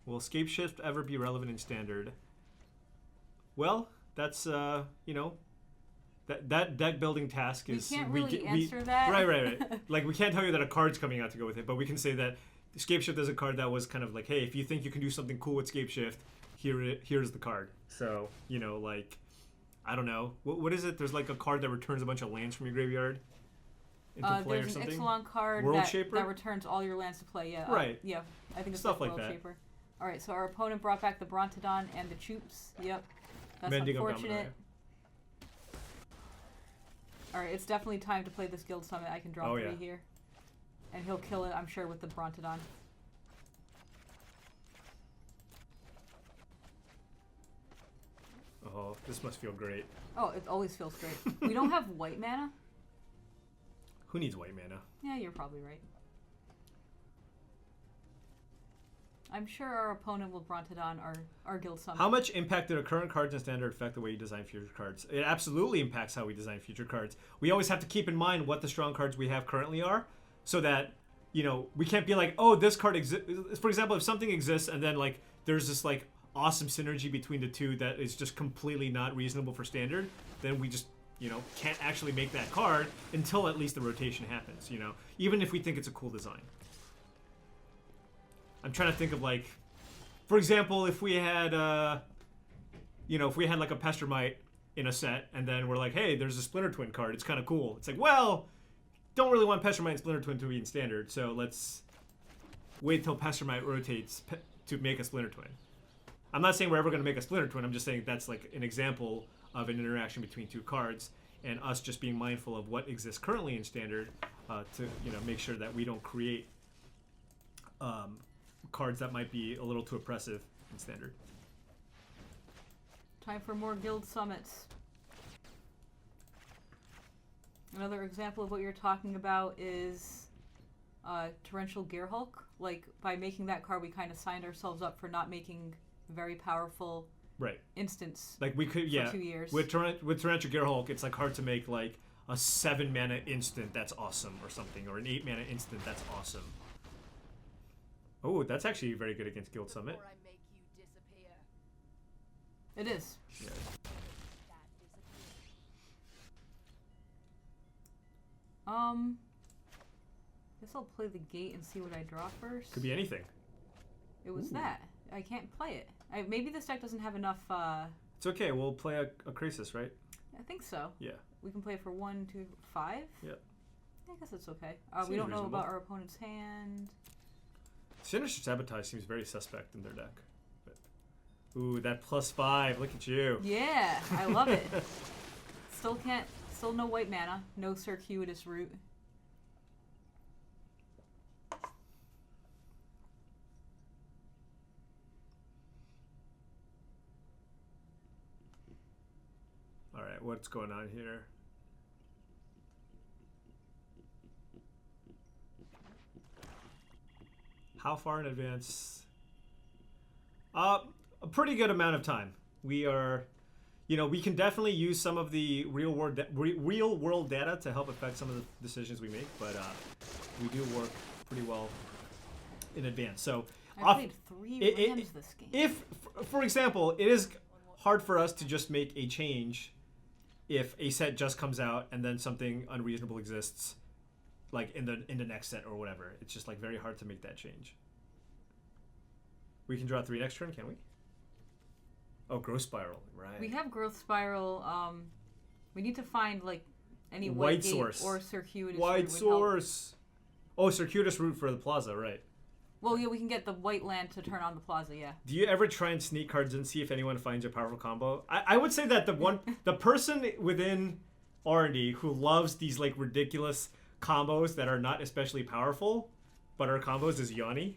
S1: Will Escape Shift ever be relevant in Standard? Well, that's, you know, that deck building task is...
S2: We can't really answer that.
S1: Right. Like, we can't tell you that a card's coming out to go with it, but we can say that Escape Shift is a card that was kind of like, hey, if you think you can do something cool with Escape Shift, here's the card. So, you know, like, I don't know. What is it? There's like a card that returns a bunch of lands from your graveyard into play or something?
S2: There's an Ixalan card that returns all your lands to play, yeah.
S1: Right.
S2: Yeah, I think it's
S1: Stuff
S2: like
S1: like
S2: World
S1: that.
S2: Shaper. Alright, so our opponent brought back the Brontodon and the Choops. Yep. That's
S1: Mendigo
S2: unfortunate.
S1: Dominator.
S2: Alright, it's definitely time to play this Guild Summit. I can draw 3 here. And he'll kill it, I'm sure, with the Brontodon.
S1: Oh, this must feel great.
S2: Oh, it always feels great. We don't have white mana?
S1: Who needs white mana?
S2: Yeah, you're probably right. I'm sure our opponent will Brontodon our Guild Summit.
S1: How much impact did our current cards in Standard affect the way you design future cards? It absolutely impacts how we design future cards. We always have to keep in mind what the strong cards we have currently are, so that, you know, we can't be like, oh, this card exists. For example, if something exists and then, like, there's this, like, awesome synergy between the two that is just completely not reasonable for Standard, then we just, you know, can't actually make that card until at least the rotation happens, you know, even if we think it's a cool design. I'm trying to think of, like, for example, if we had, you know, if we had like a Pestermite in a set, and then we're like, hey, there's a Splinter Twin card, it's kind of cool. It's like, well, don't really want Pestermite and Splinter Twin to be in Standard, so let's wait till Pestermite rotates to make a Splinter Twin. I'm not saying we're ever going to make a Splinter Twin, I'm just saying that's like an example of an interaction between two cards, and us just being mindful of what exists currently in Standard to, you know, make sure that we don't create cards that might be a little too oppressive in Standard.
S2: Time for more Guild Summits. Another example of what you're talking about is Torrential Gearhulk. Like, by making that card, we kind of signed ourselves up for not making very powerful instants.
S1: Like, we could,
S2: for 2 years.
S1: With Torrential Gearhulk, it's like hard to make like a 7 mana instant that's awesome or something, or an 8 mana instant that's awesome. Oh, that's actually very good against Guild Summit.
S2: It is.
S1: Yeah.
S2: Guess I'll play the gate and see what I draw first.
S1: Could be anything.
S2: It was that. I can't play it. Maybe this deck doesn't have enough.
S1: It's okay. We'll play a Crisis, right?
S2: I think so.
S1: Yeah.
S2: We can play it for 1, 2, 5.
S1: Yeah.
S2: I guess it's okay. We don't know about our opponent's hand.
S1: Sinister Sabotage seems very suspect in their deck. But, ooh, that +5. Look at you.
S2: Yeah, I love it. Still no white mana. No Circuitous Route.
S1: Alright, what's going on here? How far in advance? A pretty good amount of time. We are, we can definitely use some of the real world data to help affect some of the decisions we make, but we do work pretty well in advance. So
S2: I played 3 lands this game.
S1: If, for example, it is hard for us to just make a change if a set just comes out and then something unreasonable exists, like in the next set or whatever. It's just like very hard to make that change. We can draw 3 next turn, can we? Oh, Growth Spiral, right.
S2: We have Growth Spiral. We need to find like any
S1: White
S2: gate
S1: Source
S2: or Circuitous Route.
S1: White Source. Oh, Circuitous Route for the Plaza, right.
S2: Well, yeah, we can get the white land to turn on the Plaza, yeah.
S1: Do you ever try and sneak cards and see if anyone finds your powerful combo? I would say that the person within R&D who loves these like ridiculous combos that are not especially powerful, but are combos, is Yanni.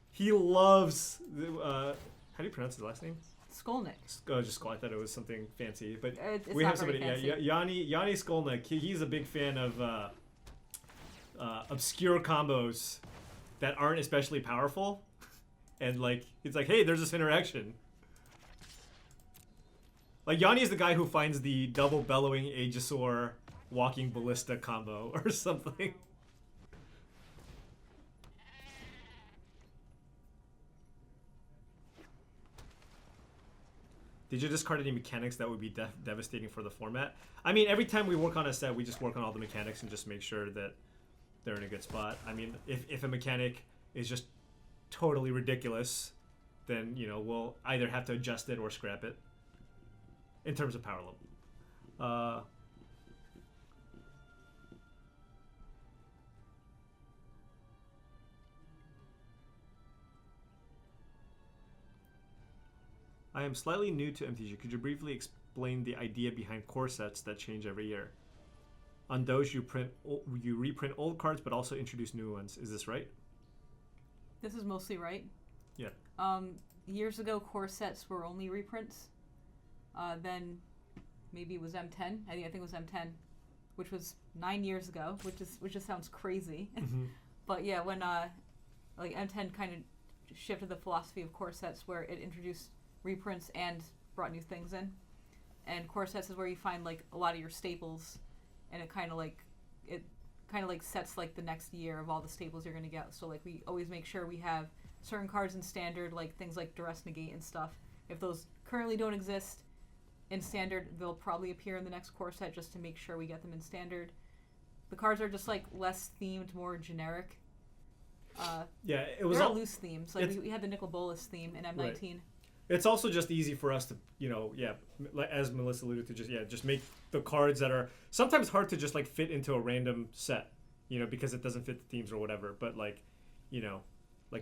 S1: He loves how do you pronounce his last name?
S2: Skolnick.
S1: Oh, just Skull. I thought it was something fancy, but
S2: it's
S1: we
S2: not
S1: have somebody.
S2: very fancy.
S1: Yeah, Yanni Skolnick. He's a big fan of obscure combos that aren't especially powerful, and like it's like, hey, there's this interaction. Like Yanni is the guy who finds the double bellowing Aegisaur walking ballista combo or something. Did you discard any mechanics that would be devastating for the format? I mean, every time we work on a set, we just work on all the mechanics and just make sure that they're in a good spot. I mean, if a mechanic is just totally ridiculous, then, we'll either have to adjust it or scrap it in terms of power level. I am slightly new to MTG. Could you briefly explain the idea behind core sets that change every year? On those, you reprint old cards, but also introduce new ones. Is this right?
S2: This is mostly right.
S1: Yeah.
S2: Years ago, core sets were only reprints. Then maybe it was M10. I think it was M10, which was 9 years ago, which just sounds crazy.
S1: Mm-hmm.
S2: But yeah, when like M10 kind of shifted the philosophy of core sets, where it introduced reprints and brought new things in. And core sets is where you find like a lot of your staples, and it kind of like sets like the next year of all the staples you're going to get. So like we always make sure we have certain cards in standard, like things like Duress Negate and stuff. If those currently don't exist in standard, they'll probably appear in the next core set just to make sure we get them in standard. The cards are just like less themed, more generic.
S1: Yeah, it was
S2: all loose themes. Like we had the Nicol Bolas theme in M19.
S1: Right. It's also just easy for us to, as Melissa alluded to, just make the cards that are sometimes hard to just like fit into a random set, because it doesn't fit the themes or whatever. But like you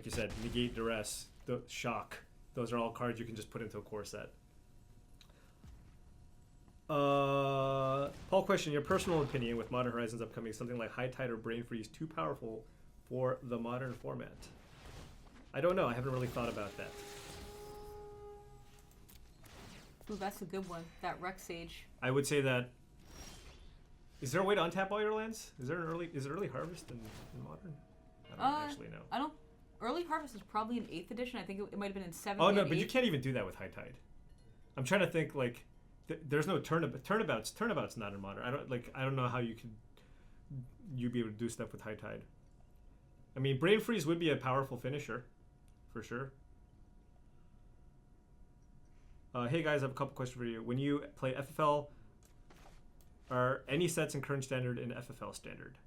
S1: said, Negate, Duress, the Shock, those are all cards you can just put into a core set. Paul question, your personal opinion with Modern Horizons upcoming, something like High Tide or Brain Freeze too powerful for the modern format? I don't know. I haven't really thought about that.
S2: Ooh, that's a good one. That Rex Sage.
S1: I would say that Is there a way to untap all your lands? Is there is it early harvest in Modern? I don't actually know.
S2: I don't. Early harvest is probably in 8th edition. I think it might have been in 7th.
S1: Oh no, but you can't even do that with High Tide. I'm trying to think like there's no turnabouts. Turnabout's not in Modern. I don't know how you'd be able to do stuff with High Tide. I mean, Brain Freeze would be a powerful finisher, for sure. Hey guys, I have a couple questions for you. When you play FFL, are any sets in current standard in FFL standard?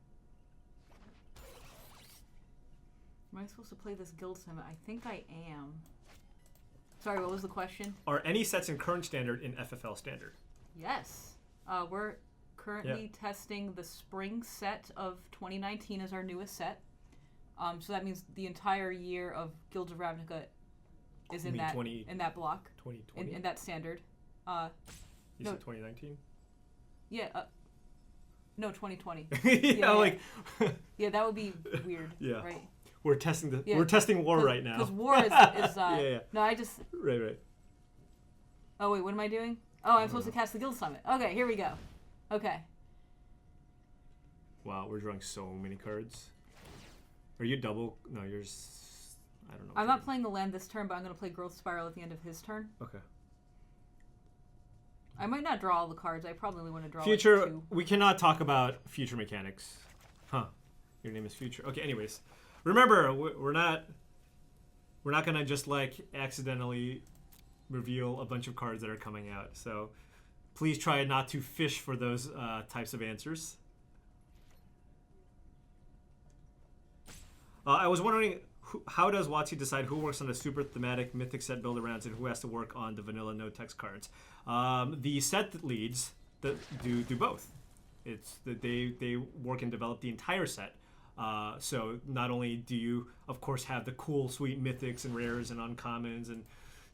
S2: Am I supposed to play this Guild Summit? I think I am. Sorry, what was the question?
S1: Are any sets in current standard in FFL standard?
S2: Yes. We're currently testing the spring set of 2019 as our newest set. So that means the entire year of Guilds of Ravnica is in that block.
S1: 2020?
S2: In that standard.
S1: You said 2019?
S2: Yeah. No, 2020.
S1: Yeah.
S2: Yeah, that would be weird.
S1: Yeah.
S2: Right.
S1: We're testing war right now.
S2: Because war is
S1: yeah.
S2: No, I just.
S1: Right.
S2: Oh wait, what am I doing? Oh, I'm supposed to cast the Guild Summit. Okay, here we go. Okay.
S1: Wow, we're drawing so many cards. Are you double? No, yours. I don't know.
S2: I'm not playing the land this turn, but I'm going to play Growth Spiral at the end of his turn.
S1: Okay.
S2: I might not draw all the cards. I probably only want to draw
S1: Future.
S2: like 2.
S1: We cannot talk about future mechanics. Huh. Your name is Future. Okay. Anyways, remember we're not gonna just like accidentally reveal a bunch of cards that are coming out. So please try not to fish for those types of answers. I was wondering, how does WotC decide who works on the super thematic Mythic set build arounds and who has to work on the vanilla no text cards? The set leads that do both. It's that they work and develop the entire set. So not only do you, of course, have the cool, sweet mythics and rares and uncommons and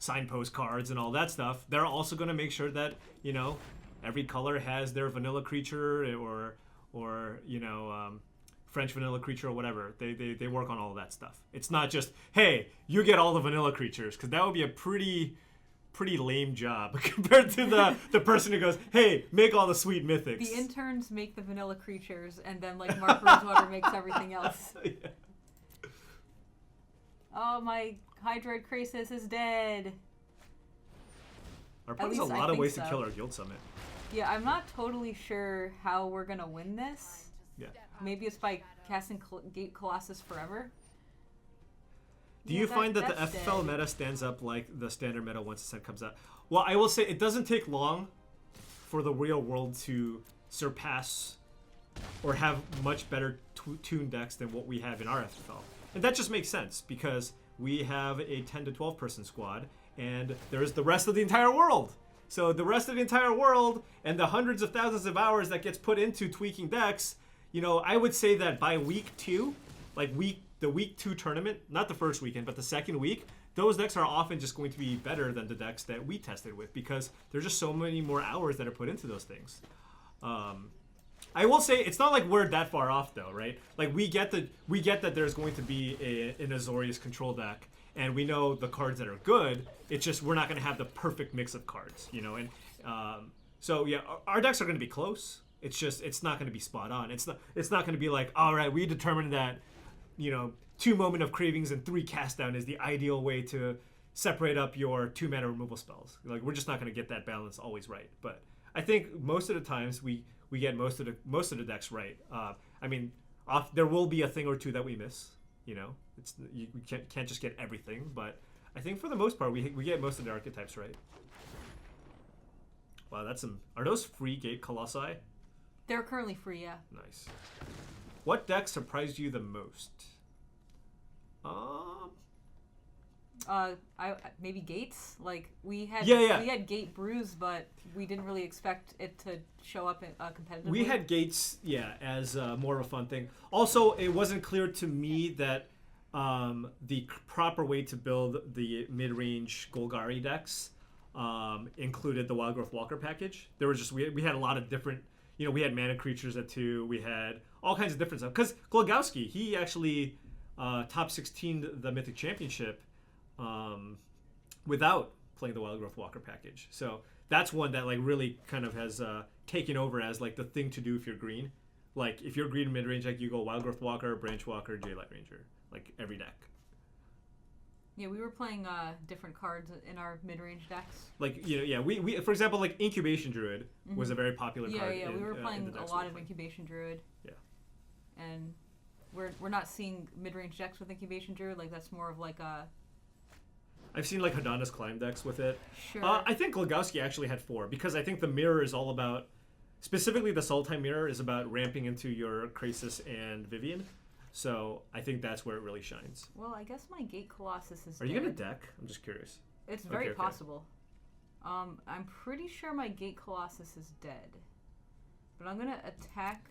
S1: signpost cards and all that stuff, they're also going to make sure that, you know, every color has their vanilla creature or you know, French vanilla creature or whatever. They work on all of that stuff. It's not just, hey, you get all the vanilla creatures, because that would be a pretty lame job compared to the person who goes, hey, make all the sweet mythics.
S2: The interns make the vanilla creatures, and then like Mark Rosewater makes everything else.
S1: Yeah.
S2: Oh, my Hydroid Krasis is dead.
S1: Our opponent has a lot of ways to kill our Guild Summit.
S2: Yeah, I'm not totally sure how we're gonna win this.
S1: Yeah.
S2: Maybe it's by casting Gate Colossus forever.
S1: Do you find that the FFL meta stands up like the standard meta once the set comes out? Well, I will say it doesn't take long for the real world to surpass or have much better tuned decks than what we have in our FFL. And that just makes sense because we have a 10 to 12 person squad and there's the rest of the entire world. So the rest of the entire world and the hundreds of thousands of hours that gets put into tweaking decks, you know, I would say that by week 2, like the week 2 tournament, not the first weekend, but the second week, those decks are often just going to be better than the decks that we tested with because there's just so many more hours that are put into those things. I will say it's not like we're that far off though, right? Like we get that there's going to be an Azorius control deck, and we know the cards that are good. It's just we're not going to have the perfect mix of cards, you know. And so yeah, our decks are going to be close. It's just it's not going to be spot on. It's not going to be like, all right, we determined that, you know, 2 Moment of Cravings and 3 Cast Down is the ideal way to separate up your 2 mana removal spells. Like we're just not going to get that balance always right. But I think most of the times we get most of the decks right. I mean, there will be a thing or two that we miss. You know, we can't just get everything. But I think for the most part we get most of the archetypes right. Wow, that's some. Are those free Gate Colossi?
S2: They're currently free, yeah.
S1: Nice. What deck surprised you the most?
S2: Maybe Gates. Like we had Gate Brews, but we didn't really expect it to show up in competitively.
S1: We had Gates, as more of a fun thing. Also, it wasn't clear to me that the proper way to build the mid-range Golgari decks included the Wild Growth Walker package. There was just we had a lot of different. You know, we had mana creatures at 2. We had all kinds of different stuff. Because Glogowski, he actually top 16 the Mythic Championship without playing the Wild Growth Walker package. So that's one that like really kind of has taken over as like the thing to do if you're green. Like if you're green mid-range deck, you go Wild Growth Walker, Branch Walker, Daylight Ranger, like every deck.
S2: Yeah, we were playing different cards in our mid-range decks.
S1: Like we for example, like Incubation Druid was a very popular card.
S2: Yeah, we were playing a lot of
S1: playing.
S2: Incubation Druid.
S1: Yeah.
S2: And we're not seeing mid-range decks with Incubation Druid. Like that's more of like a.
S1: I've seen like Hadana's Climb decks with it.
S2: Sure.
S1: I think Legowski actually had 4 because I think the mirror is all about, specifically the Sultai mirror is about ramping into your Krasis and Vivian. So I think that's where it really shines.
S2: Well, I guess my Gate Colossus is.
S1: Are you gonna deck? I'm just curious.
S2: It's very possible. I'm pretty sure my Gate Colossus is dead, but I'm gonna attack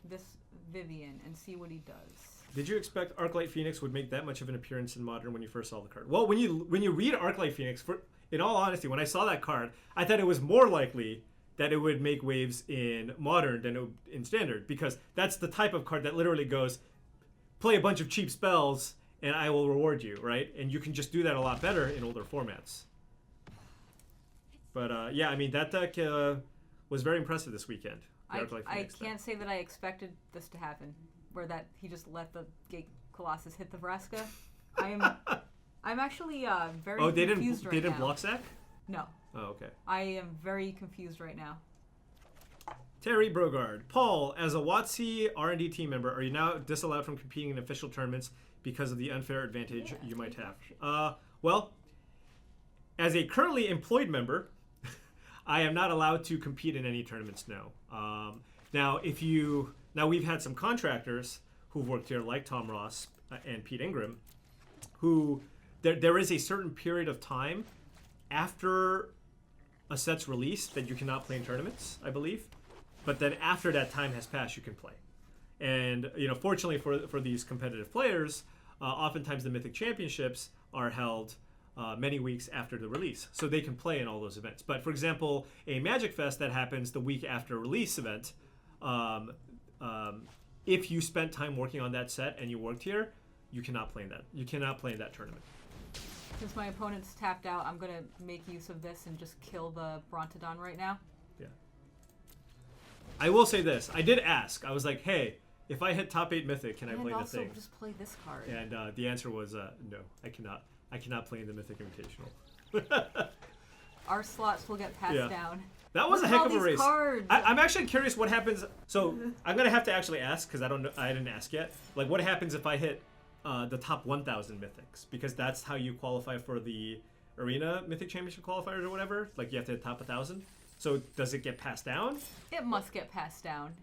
S2: this Vivian and see what he does.
S1: Did you expect Arclight Phoenix would make that much of an appearance in Modern when you first saw the card? Well, when you read Arclight Phoenix, in all honesty, when I saw that card, I thought it was more likely that it would make waves in Modern than it would in Standard, because that's the type of card that literally goes, play a bunch of cheap spells and I will reward you, right? And you can just do that a lot better in older formats. But yeah, I mean, that deck was very impressive this weekend.
S2: I can't say that I expected this to happen, where that he just let the Gate Colossus hit the Vraska. I'm actually very confused right now.
S1: They didn't block sack?
S2: No.
S1: Oh, okay.
S2: I am very confused right now.
S1: Terry Brogard. Paul, as a WotC R&D team member, are you now disallowed from competing in official tournaments because of the unfair advantage you might have? Well, as a currently employed member, I am not allowed to compete in any tournaments now. Now we've had some contractors who've worked here, like Tom Ross and Pete Ingram, who there is a certain period of time after a set's released that you cannot play in tournaments, I believe. But then after that time has passed, you can play. And fortunately for these competitive players, oftentimes the Mythic Championships are held many weeks after the release, so they can play in all those events. But for example, a Magic Fest that happens the week after a release event, if you spent time working on that set and you worked here, you cannot play in that. You cannot play in that tournament.
S2: Since my opponent's tapped out, I'm gonna make use of this and just kill the Brontodon right now.
S1: Yeah. I will say this: I did ask. I was like, "Hey, if I hit top 8 Mythic, can I play the thing?"
S2: And also just play this card.
S1: And the answer was no. I cannot. I cannot play in the Mythic Invitational.
S2: Our slots will get passed down.
S1: That was a heck of a race.
S2: Cards.
S1: I'm actually curious what happens. So I'm gonna have to actually ask because I don't know. I didn't ask yet. Like, what happens if I hit the top 1,000 Mythics? Because that's how you qualify for the Arena Mythic Championship qualifiers or whatever. Like, you have to hit top 1,000. So does it get passed down?
S2: It must get passed down.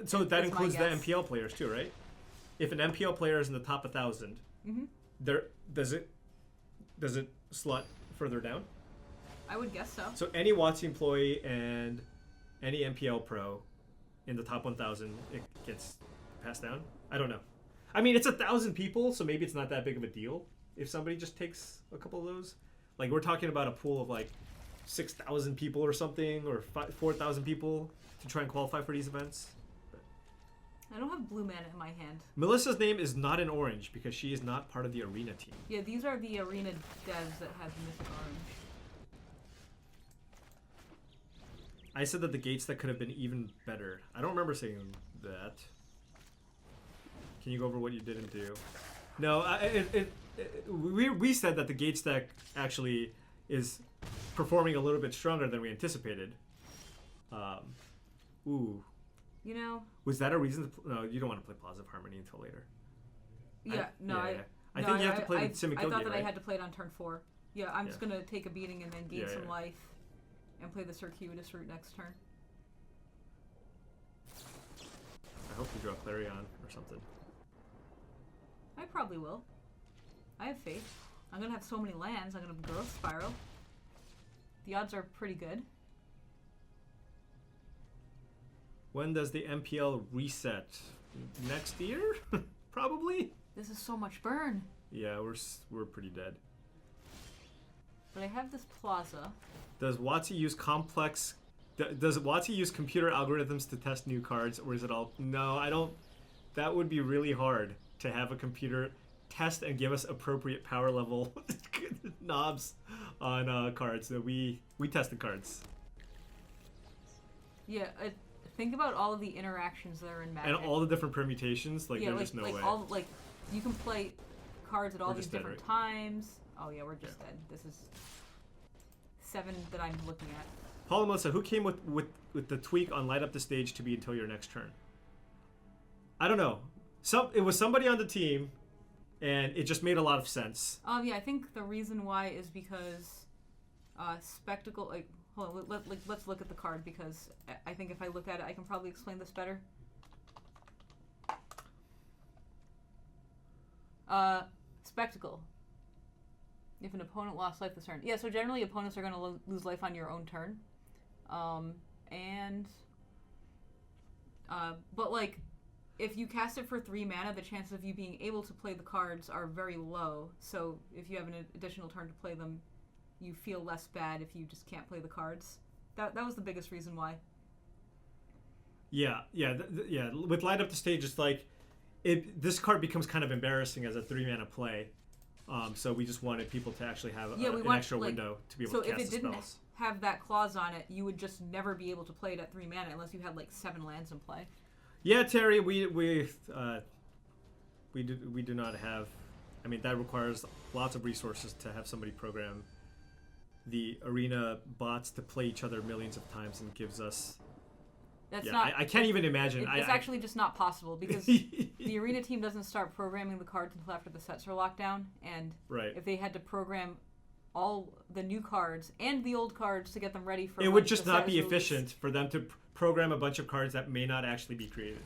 S1: So that includes the MPL players too, right? If an MPL player is in the top 1,000, does it slot further down?
S2: I would guess so.
S1: So any WotC employee and any MPL pro in the top 1,000, it gets passed down? I don't know. I mean, it's 1,000 people, so maybe it's not that big of a deal if somebody just takes a couple of those. Like, we're talking about a pool of like 6,000 people or something, or 4,000 people to try and qualify for these events.
S2: I don't have blue mana in my hand.
S1: Melissa's name is not in orange because she is not part of the Arena team.
S2: Yeah, these are the Arena devs that have Mythic Orange.
S1: I said that the gates that could have been even better. I don't remember saying that. Can you go over what you didn't do? No, we said that the gates deck actually is performing a little bit stronger than we anticipated. Ooh.
S2: You know.
S1: Was that a reason? No, you don't want to play Positive Harmony until later.
S2: Yeah,
S1: I think you have to play the Simicogi,
S2: I thought that
S1: right?
S2: I had to play it on turn 4. Yeah, I'm just going to take a beating and then gain some life and play the Circuitous Route next turn.
S1: I hope you draw Clarion or something.
S2: I probably will. I have faith. I'm going to have so many lands. I'm going to Growth Spiral. The odds are pretty good.
S1: When does the MPL reset? Next year? Probably?
S2: This is so much burn.
S1: Yeah, we're pretty dead.
S2: But I have this Plaza.
S1: Does WotC use complex... Does WotC use computer algorithms to test new cards, or is it all... No, I don't... That would be really hard to have a computer test and give us appropriate power level knobs on cards. So we tested cards.
S2: Yeah, think about all of the interactions that are in Magic.
S1: And all the different permutations. Like, there's just no way.
S2: All, like, you can play cards at all these
S1: dead,
S2: different
S1: right?
S2: times. Oh, yeah, we're just dead. This is 7 that I'm looking at.
S1: Paul Melissa, who came with the tweak on light up the stage to be until your next turn? I don't know. It was somebody on the team, and it just made a lot of sense.
S2: Yeah, I think the reason why is because Spectacle. Like, hold on, let's look at the card, because I think if I look at it, I can probably explain this better. Spectacle. If an opponent lost life this turn. Yeah, so generally opponents are going to lose life on your own turn. But like, if you cast it for 3 mana, the chances of you being able to play the cards are very low. So if you have an additional turn to play them, you feel less bad if you just can't play the cards. That was the biggest reason why.
S1: Yeah. With light up the stage, it's like this card becomes kind of embarrassing as a 3 mana play. So we just wanted people to actually have an extra window to be able to cast the spells. So if it didn't
S2: have that clause on it, you would just never be able to play it at 3 mana unless you had like 7 lands in play.
S1: Yeah, Terry, we do not have. I mean, that requires lots of resources to have somebody program the arena bots to play each other millions of times, and gives us. I can't even imagine.
S2: It's actually just not possible, because the arena team doesn't start programming the cards until after the sets are locked down, and if they had to program all the new cards and the old cards to get them ready for,
S1: it would just not be efficient for them to program a bunch of cards that may not actually be created,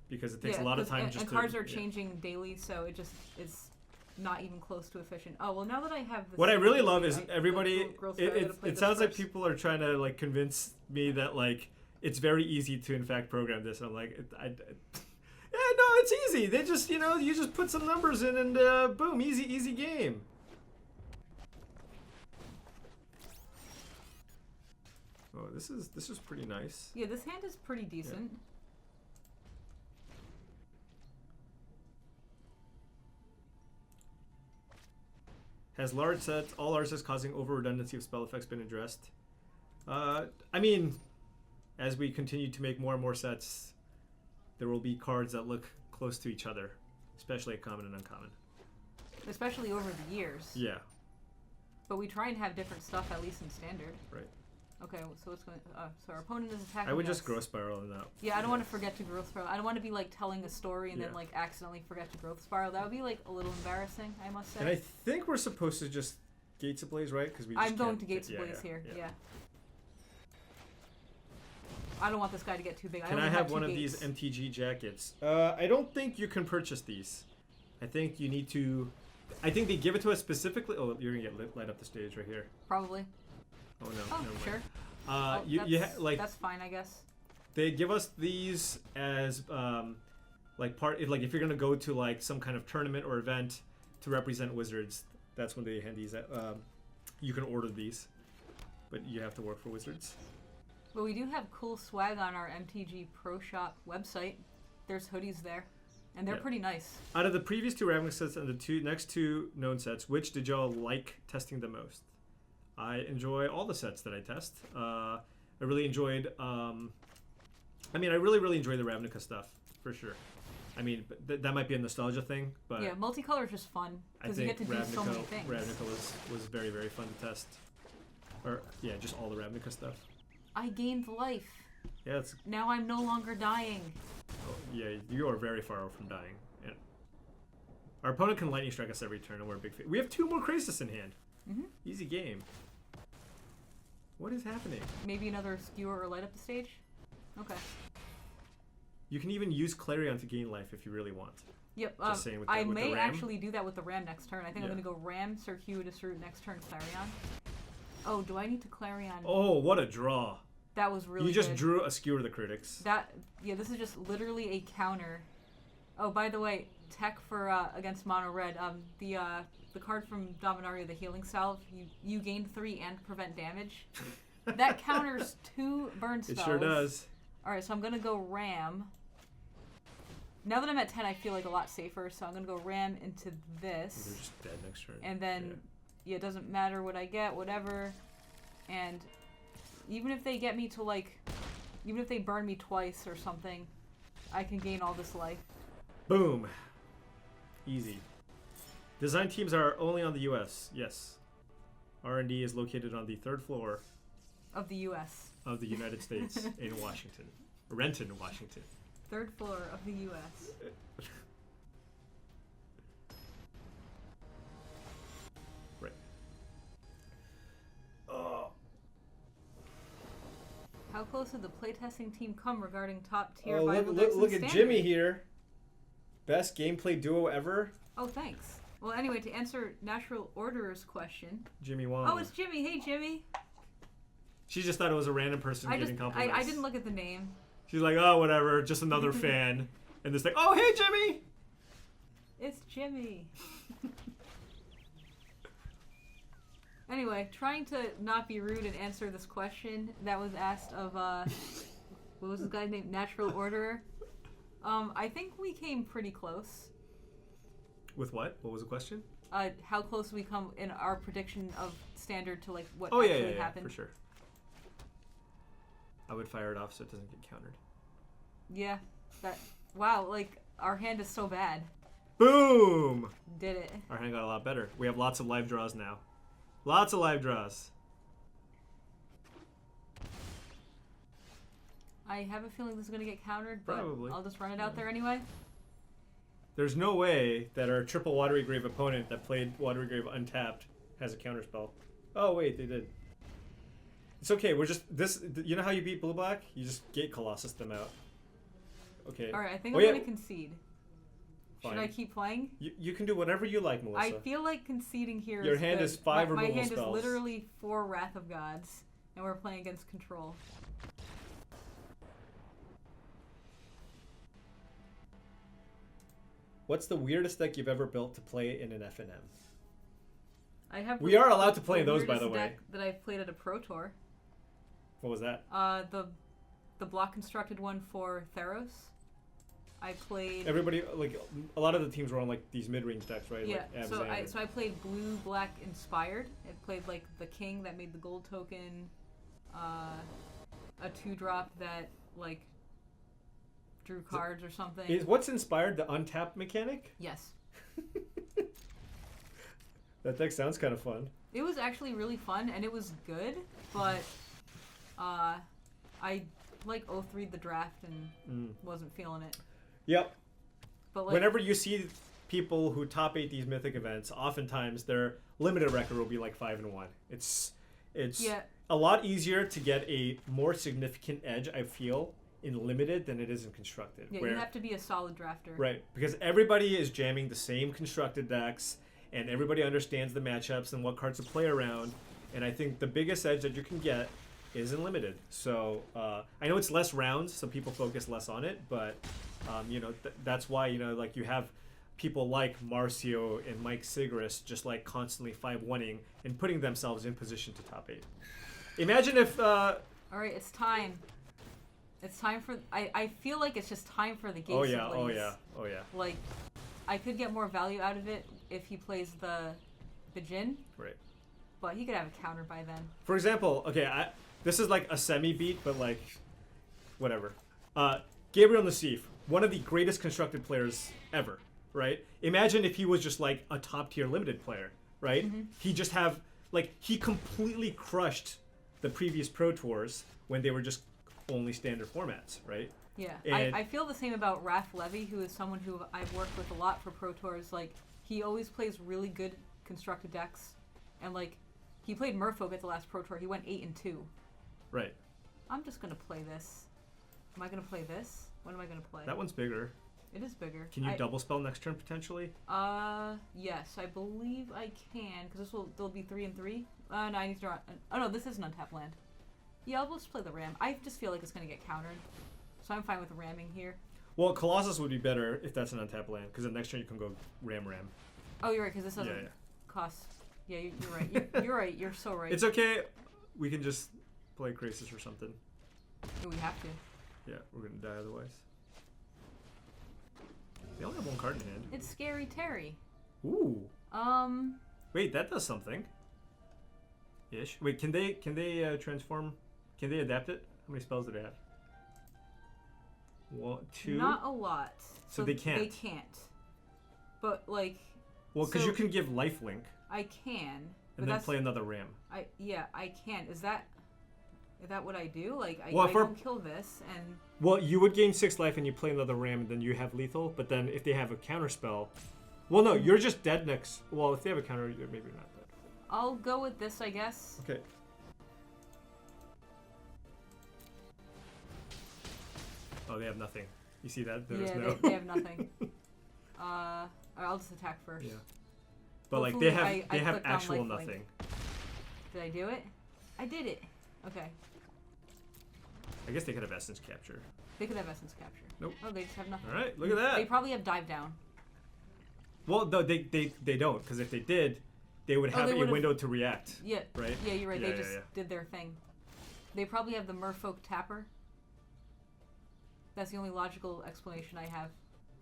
S1: because it takes a lot of time.
S2: And cards are changing daily, so it just is not even close to efficient. Oh well, now that I have this,
S1: what I really love is everybody. It sounds like people are trying to like convince me that like it's very easy to in fact program this. I'm like, yeah, no, it's easy. They just you just put some numbers in and boom, easy game. Oh, this is pretty nice.
S2: Yeah, this hand is pretty decent. Yeah.
S1: Has all large sets causing over redundancy of spell effects been addressed? I mean, as we continue to make more and more sets, there will be cards that look close to each other, especially at common and uncommon.
S2: Especially over the years.
S1: Yeah.
S2: But we try and have different stuff, at least in standard.
S1: Right.
S2: Okay, so it's going. So our opponent is attacking.
S1: I would
S2: us.
S1: just growth spiral on that.
S2: Yeah, I don't want to forget to growth spiral. I don't want to be like telling a story and then like accidentally forget to growth spiral. That would be like a little embarrassing, I must say.
S1: And I think we're supposed to just Gates Ablaze, right? Because
S2: I'm going to Gates Ablaze here. Yeah. I don't want this guy to get too big.
S1: Can I have one of these MTG jackets? I don't think you can purchase these. I think you need to. I think they give it to us specifically. Oh, you're gonna get light up the stage right here.
S2: Probably.
S1: Oh no!
S2: Oh, sure.
S1: That's
S2: fine, I guess.
S1: They give us these as like if you're gonna go to like some kind of tournament or event to represent Wizards, that's when they hand these out. You can order these, but you have to work for Wizards.
S2: But we do have cool swag on our MTG Pro Shop website. There's hoodies there, and they're pretty nice.
S1: Out of the previous 2 Ravnica sets and the next 2 known sets, which did y'all like testing the most? I enjoy all the sets that I test. I really enjoyed. I really enjoy the Ravnica stuff for sure. I mean, that might be a nostalgia thing, but
S2: yeah, multicolor is just fun because you get to do so many things.
S1: Ravnica was very, very fun to test. Or yeah, just all the Ravnica stuff.
S2: I gained life.
S1: Yeah,
S2: now I'm no longer dying.
S1: Oh, yeah, you are very far from dying. Yeah. Our opponent can lightning strike us every turn, and we're a big fan. We have 2 more Krasis in hand.
S2: Mm-hmm.
S1: Easy game. What is happening?
S2: Maybe another skewer or light up the stage? Okay.
S1: You can even use Clarion to gain life if you really want.
S2: Yep.
S1: Just saying with
S2: I
S1: with
S2: may
S1: the Ram.
S2: actually do that with the Ram next turn. I think I'm going to go Ram, Circuitous Root, next turn Clarion. Oh, do I need to Clarion?
S1: Oh, what a draw.
S2: That was really
S1: You just
S2: good.
S1: drew a Skewer the Critics.
S2: This is just literally a counter. Oh, by the way, tech for against Mono Red. The card from Dominaria, the Healing Salve, you gain 3 and prevent damage. That counters 2 burn spells.
S1: It sure does.
S2: Alright, so I'm going to go Ram. Now that I'm at 10, I feel like a lot safer, so I'm going to go Ram into this.
S1: They're just dead next turn.
S2: And then, it doesn't matter what I get, whatever. And even if they get me to, like, Even if they burn me twice or something, I can gain all this life.
S1: Boom. Easy. Design teams are only on the U.S. Yes. R&D is located on the 3rd floor
S2: Of the U.S.
S1: of the United States in Washington. Renton, Washington.
S2: 3rd floor of the U.S.
S1: Right. Oh.
S2: How close did the playtesting team come regarding top tier
S1: Oh,
S2: Bible
S1: look,
S2: decks
S1: look
S2: and
S1: at
S2: standard?
S1: Jimmy here. Best gameplay duo ever.
S2: Oh, thanks. Well, anyway, to answer Natural Orderer's question.
S1: Jimmy Wong.
S2: Oh, it's Jimmy. Hey, Jimmy.
S1: She just thought it was a random person getting compliments.
S2: I didn't look at the name.
S1: She's like, oh, whatever, just another fan. And this like, oh, hey, Jimmy.
S2: It's Jimmy. Anyway, trying to not be rude and answer this question that was asked of, what was this guy's name? Natural Orderer. I think we came pretty close.
S1: With what? What was the question?
S2: How close we come in our prediction of standard to like what
S1: Oh,
S2: actually
S1: yeah,
S2: happened.
S1: for sure. I would fire it off so it doesn't get countered.
S2: Yeah. Wow, like, our hand is so bad.
S1: Boom!
S2: Did it.
S1: Our hand got a lot better. We have lots of live draws now. Lots of live draws.
S2: I have a feeling this is going to get countered, but
S1: Probably.
S2: I'll just run it out there anyway.
S1: There's no way that our triple Watery Grave opponent that played Watery Grave untapped has a counterspell. Oh, wait, they did. It's okay, we're just... You know how you beat blue-black? You just Gate Colossus them out. Okay.
S2: Alright, I think I'm going to concede.
S1: Fine.
S2: Should I keep playing?
S1: You can do whatever you like, Melissa.
S2: I feel like conceding here
S1: Your
S2: is
S1: hand
S2: good.
S1: is 5
S2: my
S1: removal
S2: hand
S1: spells.
S2: is literally 4 Wrath of Gods, and we're playing against control.
S1: What's the weirdest deck you've ever built to play in an FNM?
S2: We
S1: are allowed to play those, by the way.
S2: Deck that I've played at a Pro Tour.
S1: What was that?
S2: The block constructed one for Theros. I played.
S1: Everybody, like, a lot of the teams were on like these mid-range decks, right?
S2: Yeah.
S1: Like
S2: So I played blue black inspired. It played like the king that made the gold token, a 2-drop that like drew cards or something.
S1: Is what's inspired the untap mechanic?
S2: Yes.
S1: That deck sounds kind of fun.
S2: It was actually really fun and it was good, but I like 0-3'd the draft and wasn't feeling it.
S1: Yep.
S2: But like,
S1: whenever you see people who top 8 these mythic events, oftentimes their limited record will be like 5-1. It's a lot easier to get a more significant edge, I feel, in limited than it is in constructed.
S2: Yeah, you have to be a solid drafter.
S1: Right, because everybody is jamming the same constructed decks, and everybody understands the matchups and what cards to play around. And I think the biggest edge that you can get is in limited. So I know it's less rounds, so people focus less on it, but that's why like you have people like Marcio and Mike Sigris just like constantly 5-1ing and putting themselves in position to top 8. Imagine if
S2: all right, it's time. It's time for I feel like it's just time for the Gate
S1: oh yeah
S2: siblings.
S1: oh yeah
S2: Like I could get more value out of it if he plays the Jhin.
S1: Right.
S2: But he could have a counter by then.
S1: For example, okay, this is like a semi-beat, but like, whatever. Gabriel Nassif, one of the greatest constructed players ever, right? Imagine if he was just like a top-tier limited player, right?
S2: Mm-hmm.
S1: He just he completely crushed the previous Pro Tours when they were just only standard formats, right?
S2: Yeah, I feel the same about Raph Levy, who is someone who I've worked with a lot for Pro Tours. Like, he always plays really good constructed decks, and like, he played Merfolk at the last Pro Tour. He went 8-2.
S1: Right.
S2: I'm just gonna play this. Am I gonna play this? What am I gonna play?
S1: That one's bigger.
S2: It is bigger.
S1: Can you double spell next turn potentially?
S2: Yes, I believe I can, because there'll be 3 and 3. No, I need to draw. Oh no, this is an untapped land. Yeah, I'll just play the ram. I just feel like it's gonna get countered, so I'm fine with ramming here.
S1: Well, Colossus would be better if that's an untapped land, because the next turn you can go ram.
S2: Oh, you're right, because this doesn't cost. Yeah, you're right. You're right. You're so right.
S1: It's okay. We can just play Crisis or something.
S2: Yeah, we have to.
S1: Yeah, we're gonna die otherwise. They only have one card in hand.
S2: It's Scary Terry.
S1: Ooh.
S2: Wait,
S1: that does something. Ish. Wait, can they transform? Can they adapt it? How many spells do they have? 1, 2.
S2: Not a lot.
S1: So they can't.
S2: They can't. But like.
S1: Well, because you can give lifelink.
S2: I can.
S1: And then play another ram.
S2: I can. Is that what I do? Like I
S1: well,
S2: don't kill this and.
S1: Well, you would gain 6 life and you play another ram, and then you have lethal. But then if they have a counter spell, well, no, you're just dead next. Well, if they have a counter, you're maybe not dead.
S2: I'll go with this, I guess.
S1: Okay. Oh, they have nothing. You see that? There's no.
S2: They have nothing. I'll just attack first.
S1: Yeah. But
S2: hopefully
S1: like they have
S2: clicked on
S1: actual
S2: lifelink.
S1: nothing.
S2: Did I do it? I did it. Okay.
S1: I guess they could have essence capture.
S2: They could have essence capture.
S1: Nope.
S2: Oh, they just have nothing.
S1: All right, look at that.
S2: They probably have dive down.
S1: Well, no, they don't, because if they did, they would have a window to react.
S2: Yeah.
S1: Right.
S2: Yeah, you're right.
S1: Yeah,
S2: They just did their thing. They probably have the Merfolk tapper. That's the only logical explanation I have.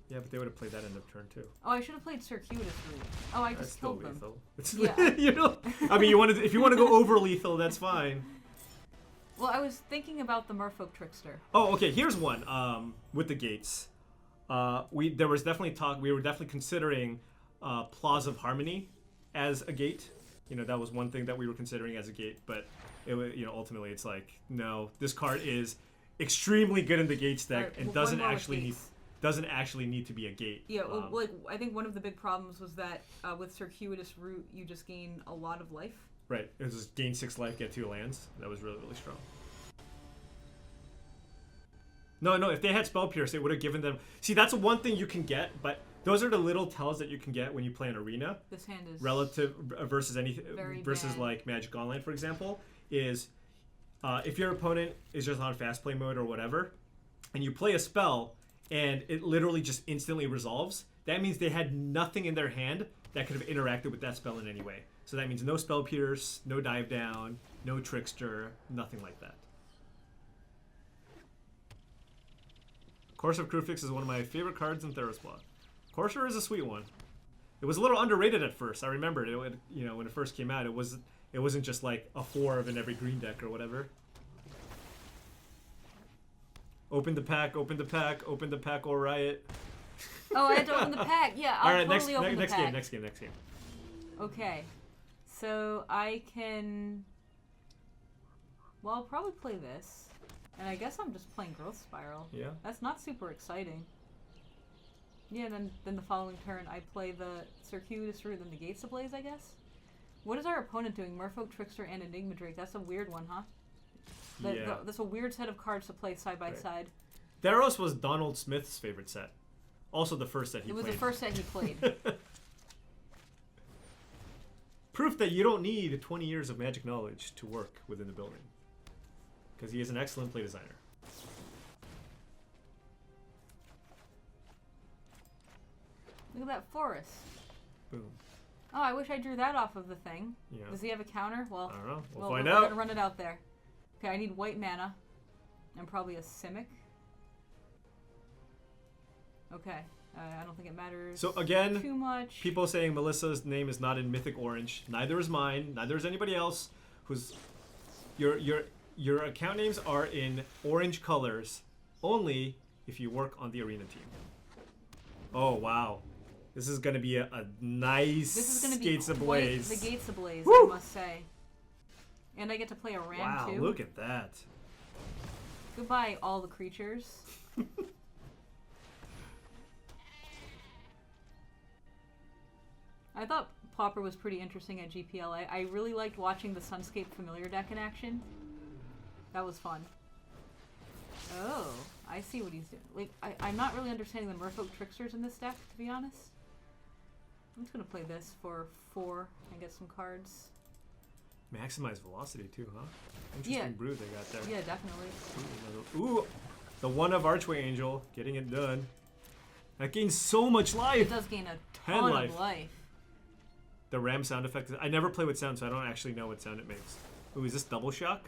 S1: Yeah, but they would have played that end of turn too.
S2: Oh, I should have played Circuitous Route. Oh, I just killed them.
S1: It's
S2: Yeah.
S1: you know, I mean, if you want to go over lethal, that's fine.
S2: Well, I was thinking about the Merfolk Trickster.
S1: Oh, okay. Here's one. With the gates, there was definitely talk. We were definitely considering Plaza of Harmony as a gate. You know, that was one thing that we were considering as a gate. But it was, ultimately, it's like, no, this card is extremely good in the gates deck and doesn't actually need to be a gate.
S2: Yeah, well, I think one of the big problems was that with Circuitous Route, you just gain a lot of life.
S1: Right. It was just gain 6 life, get 2 lands. That was really, really strong. No, if they had Spell Pierce, it would have given them... See, that's one thing you can get, but those are the little tells that you can get when you play an arena.
S2: This hand is...
S1: Relative versus anything... Versus,
S2: bad.
S1: like, Magic Online, for example, is... if your opponent is just on fast play mode or whatever, and you play a spell, and it literally just instantly resolves, that means they had nothing in their hand that could have interacted with that spell in any way. So that means no Spell Pierce, no Dive Down, no Trickster, nothing like that. Course of Krufix is one of my favorite cards in Theros-Blood. Courser is a sweet one. It was a little underrated at first. I remember it. When it first came out, it wasn't just like a 4 of in every green deck or whatever. Open the pack, or riot.
S2: Oh, I had to open the pack. Yeah, I'll totally open the pack.
S1: Next game.
S2: Okay. So I can... Well, I'll probably play this. And I guess I'm just playing Growth Spiral.
S1: Yeah.
S2: That's not super exciting. Yeah, then the following turn I play the Circuitous Route and the Gates Ablaze, I guess? What is our opponent doing? Merfolk, Trickster, and Enigma Drake. That's a weird one, huh? That's a weird set of cards to play side by side.
S1: Theros was Donald Smith's favorite set. Also the first set he played.
S2: It was the first set he played.
S1: Proof that you don't need 20 years of Magic knowledge to work within the building. Because he is an excellent play designer.
S2: Look at that forest.
S1: Boom.
S2: Oh, I wish I drew that off of the thing.
S1: Yeah.
S2: Does he have a counter? Well,
S1: I don't know. We'll find
S2: we're
S1: out.
S2: We're gonna run it out there. Okay, I need white mana. And probably a Simic. Okay. I don't think it matters
S1: So again,
S2: too much.
S1: People saying Melissa's name is not in Mythic Orange. Neither is mine. Neither is anybody else. Who's your account names are in orange colors only if you work on the arena team. Oh wow, this is gonna be a nice. This is gonna be Gates Ablaze.
S2: The Gates Ablaze,
S1: Woo!
S2: I must say. And I get to play a ram too.
S1: Wow, look at that.
S2: Goodbye, all the creatures. I thought Pauper was pretty interesting at GPLA. I really liked watching the Sunscape Familiar deck in action. That was fun. Oh, I see what he's doing. Like, I'm not really understanding the Merfolk Tricksters in this deck, to be honest. I'm just going to play this for 4 and get some cards.
S1: Maximize velocity too, huh? Interesting brew they got there.
S2: Yeah, definitely.
S1: Ooh, the one of Archway Angel getting it done. That gains so much life.
S2: It does gain a ton of life.
S1: The ram sound effect. I never play with sound, so I don't actually know what sound it makes. Ooh, is this double shock?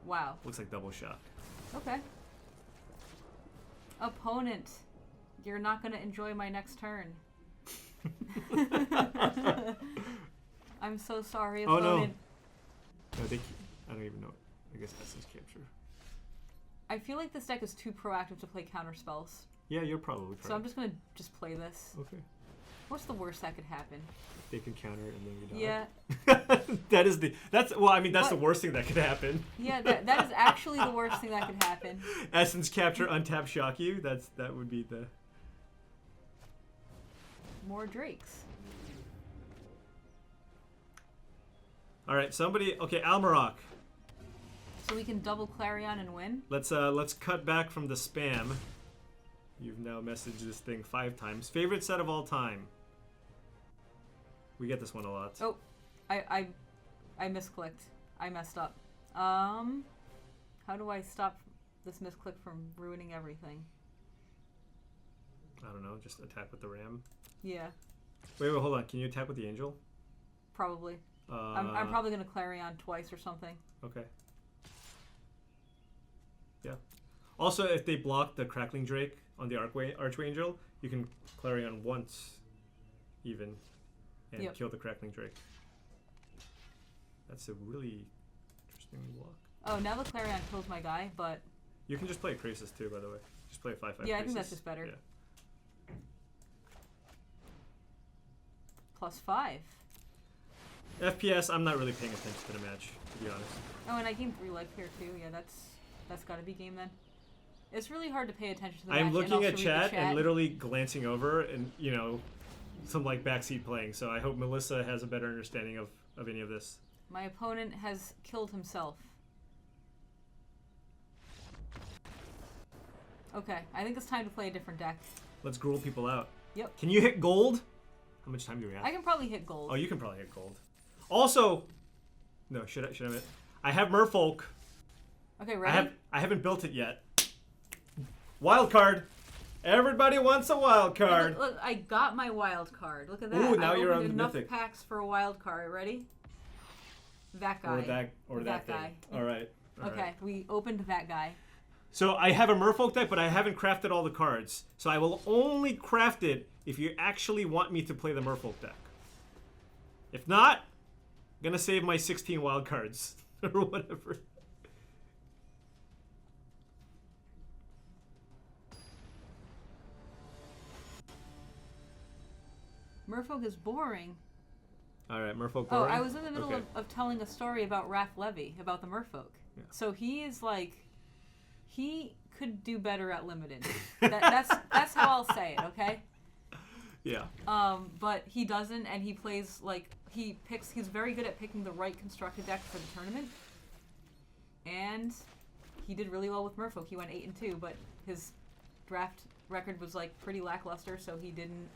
S2: Wow.
S1: Looks like double shock.
S2: Okay. Opponent, you're not going to enjoy my next turn. I'm so sorry, opponent.
S1: Oh no. I don't even know. I guess Essence Capture.
S2: I feel like this deck is too proactive to play counter spells.
S1: Yeah, you're probably correct.
S2: So I'm just gonna play this.
S1: Okay.
S2: What's the worst that could happen?
S1: They can counter it and then we die.
S2: Yeah.
S1: That's the worst thing that could happen.
S2: Yeah, that is actually the worst thing that could happen.
S1: Essence capture, untap, shock you. That would be the.
S2: More drakes.
S1: All right, somebody. Okay, Almarok.
S2: So we can double Clarion and win.
S1: Let's cut back from the spam. You've now messaged this thing 5 times. Favorite set of all time. We get this one a lot.
S2: Oh, I misclicked. I messed up. How do I stop this misclick from ruining everything?
S1: I don't know. Just attack with the ram.
S2: Yeah.
S1: Wait, hold on. Can you attack with the angel?
S2: Probably. I'm probably gonna Clarion twice or something.
S1: Okay. Yeah. Also, if they block the Crackling Drake on the Archangel, you can Clarion once, even, and kill the Crackling Drake. That's a really interesting block.
S2: Oh, now the Clarion kills my guy, but...
S1: You can just play Krasis too, by the way. Just play a 5/5
S2: Yeah,
S1: Krasis.
S2: I think that's just better.
S1: Yeah.
S2: +5.
S1: FPS, I'm not really paying attention to the match, to be honest.
S2: Oh, and I gained 3 life here too. Yeah, that's got to be game then. It's really hard to pay attention to the match.
S1: I'm looking at
S2: chat
S1: and literally glancing over and, some backseat playing. So I hope Melissa has a better understanding of any of this.
S2: My opponent has killed himself. Okay, I think it's time to play a different deck.
S1: Let's gruel people out.
S2: Yep.
S1: Can you hit gold? How much time do we have?
S2: I can probably hit gold.
S1: Oh, you can probably hit gold. Also, no, should I have Merfolk.
S2: Okay, ready?
S1: I haven't built it yet. Wild card. Everybody wants a wild card.
S2: Look, I got my wild card. Look at that.
S1: Ooh, now
S2: I
S1: you're on
S2: opened enough
S1: Mythic.
S2: packs for a wild card. Ready? That guy.
S1: Or that thing.
S2: guy.
S1: All right.
S2: Okay, we opened that guy.
S1: So I have a Merfolk deck, but I haven't crafted all the cards. So I will only craft it if you actually want me to play the Merfolk deck. If not, I'm gonna save my 16 wild cards or whatever.
S2: Merfolk is boring.
S1: All right, Merfolk boring.
S2: Oh, I was in the middle of telling a story about Raph Levy, about the Merfolk.
S1: Yeah.
S2: So he is like, he could do better at limited. That's how I'll say it, okay?
S1: Yeah.
S2: But he doesn't, and he plays like he's very good at picking the right constructed deck for the tournament. And he did really well with Merfolk. He went 8-2, but his draft record was like pretty lackluster, so he didn't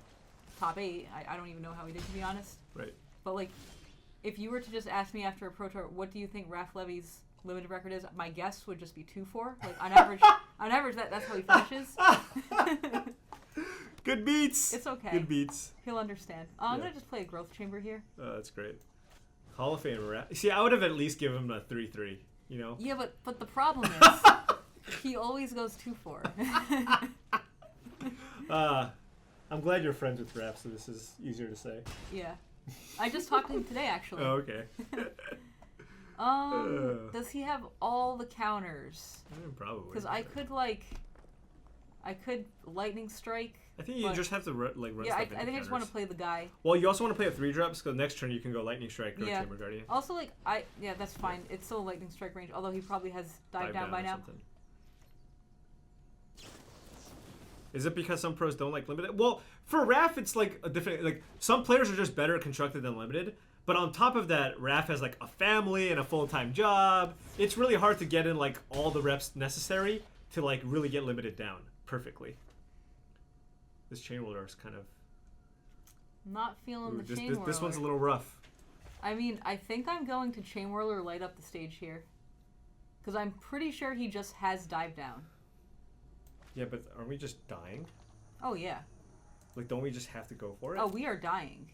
S2: top 8. I don't even know how he did, to be honest.
S1: Right.
S2: But like, if you were to just ask me after a Pro Tour, what do you think Raph Levy's limited record is? My guess would just be 2-4. Like on average, that's how he finishes.
S1: Good beats.
S2: It's okay.
S1: Good beats.
S2: He'll understand. I'm gonna just play a growth chamber here.
S1: Oh, that's great. Hall of Famer. See, I would have at least given him a 3-3.
S2: Yeah, but the problem is he always goes 2-4.
S1: I'm glad you're friends with Raph, so this is easier to say.
S2: Yeah. I just talked to him today, actually.
S1: Oh, okay.
S2: Does he have all the counters?
S1: Probably.
S2: Because I could lightning strike.
S1: I think you just have to run
S2: Yeah, I
S1: stuff into
S2: think I just want to play the guy.
S1: Well, you also want to play a 3-drop, so next turn you can go lightning strike, Growth Chamber Guardian.
S2: Also, that's fine. It's still lightning strike range, although he probably has dive down by now.
S1: Something. Is it because some pros don't like limited? Well, for Raph, it's like a different. Like some players are just better constructed than limited. But on top of that, Raph has like a family and a full-time job. It's really hard to get in like all the reps necessary to like really get limited down perfectly. This chain roller is kind of
S2: not feeling the chain whirler.
S1: This one's a little rough.
S2: I mean, I think I'm going to chain whirler light up the stage here, because I'm pretty sure he just has dive down.
S1: Yeah, but aren't we just dying?
S2: Oh yeah.
S1: Like, don't we just have to go for it?
S2: Oh, we are dying.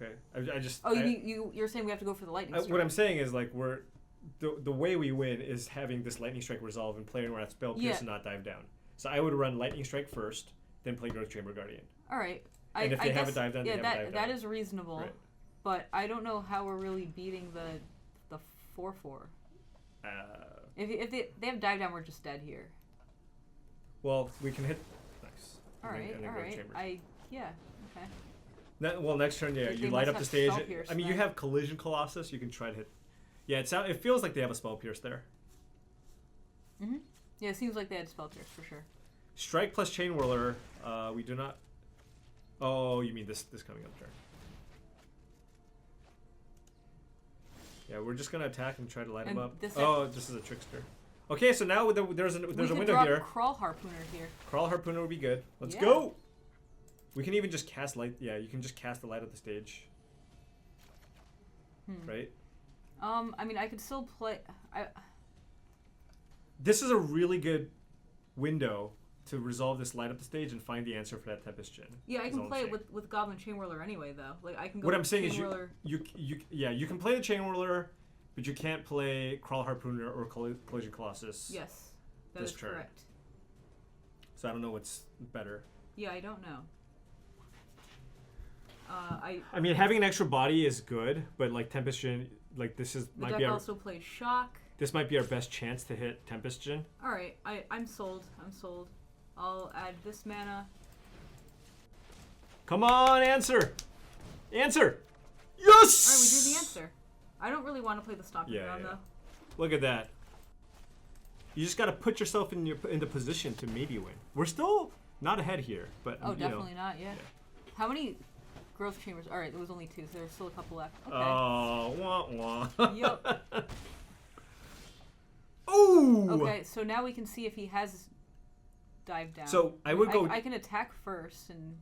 S1: Okay, I just.
S2: Oh, you're saying we have to go for the lightning strike?
S1: What I'm saying is like the way we win is having this lightning strike resolve and playing where that spell pierce and not dive down. So I would run lightning strike first, then play Growth Chamber Guardian.
S2: All right.
S1: And if they have a dive down,
S2: yeah,
S1: they have a dive down.
S2: that is reasonable.
S1: Right.
S2: But I don't know how we're really beating the 4/4. If they have dive down, we're just dead here.
S1: Well, we can hit. Nice.
S2: All right.
S1: And then
S2: All
S1: go to
S2: right.
S1: chambers.
S2: Yeah. Okay.
S1: Well, next turn, yeah,
S2: They
S1: you
S2: must
S1: light up
S2: have
S1: the stage.
S2: Spell Pierce
S1: I mean,
S2: then.
S1: you have Collision Colossus. You can try to hit. Yeah, it feels like they have a Spell Pierce there.
S2: Mhm. Yeah, it seems like they had Spell Pierce for sure.
S1: Strike plus Chain Whirler. We do not. Oh, you mean this coming up turn? Yeah, we're just gonna attack and try to light him
S2: And
S1: up.
S2: this
S1: This is a trickster. Okay, so now there's a
S2: we
S1: window
S2: could drop
S1: here.
S2: Crawl Harpooner here.
S1: Crawl Harpooner would be good. Let's
S2: Yeah.
S1: go. We can even just cast light. Yeah, you can just cast the light at the stage. Right.
S2: I mean, I could still play.
S1: This is a really good window to resolve this light up the stage and find the answer for that Tempest Gen.
S2: Yeah, I
S1: is all
S2: can
S1: I'm
S2: play it
S1: saying.
S2: with Goblin Chain Whirler anyway, though. Like I can go.
S1: What I'm
S2: with
S1: saying
S2: Chain
S1: is
S2: Whirler.
S1: you can play the Chain Whirler, but you can't play Crawl Harpooner or Collision Colossus.
S2: Yes, that
S1: this
S2: is
S1: turn.
S2: correct.
S1: So I don't know what's better.
S2: Yeah, I don't know.
S1: I mean, having an extra body is good, but like Tempest Gen, like this is
S2: The deck also plays Shock.
S1: this might be our best chance to hit Tempest Gen.
S2: All right, I'm sold. I'm sold. I'll add this mana.
S1: Come on, answer! Answer! Yes!
S2: All right, we do the answer. I don't really want to play the Stomping Ground though.
S1: Look at that. You just got to put yourself in the position to maybe win. We're still not ahead here, but
S2: Oh,
S1: you know.
S2: definitely not. Yeah. How many growth chambers? All right, there was only 2, so there's still a couple left. Okay.
S1: Oh, wah.
S2: Yep.
S1: Ooh.
S2: Okay, so now we can see if he has dive down.
S1: So I would go.
S2: I can attack first and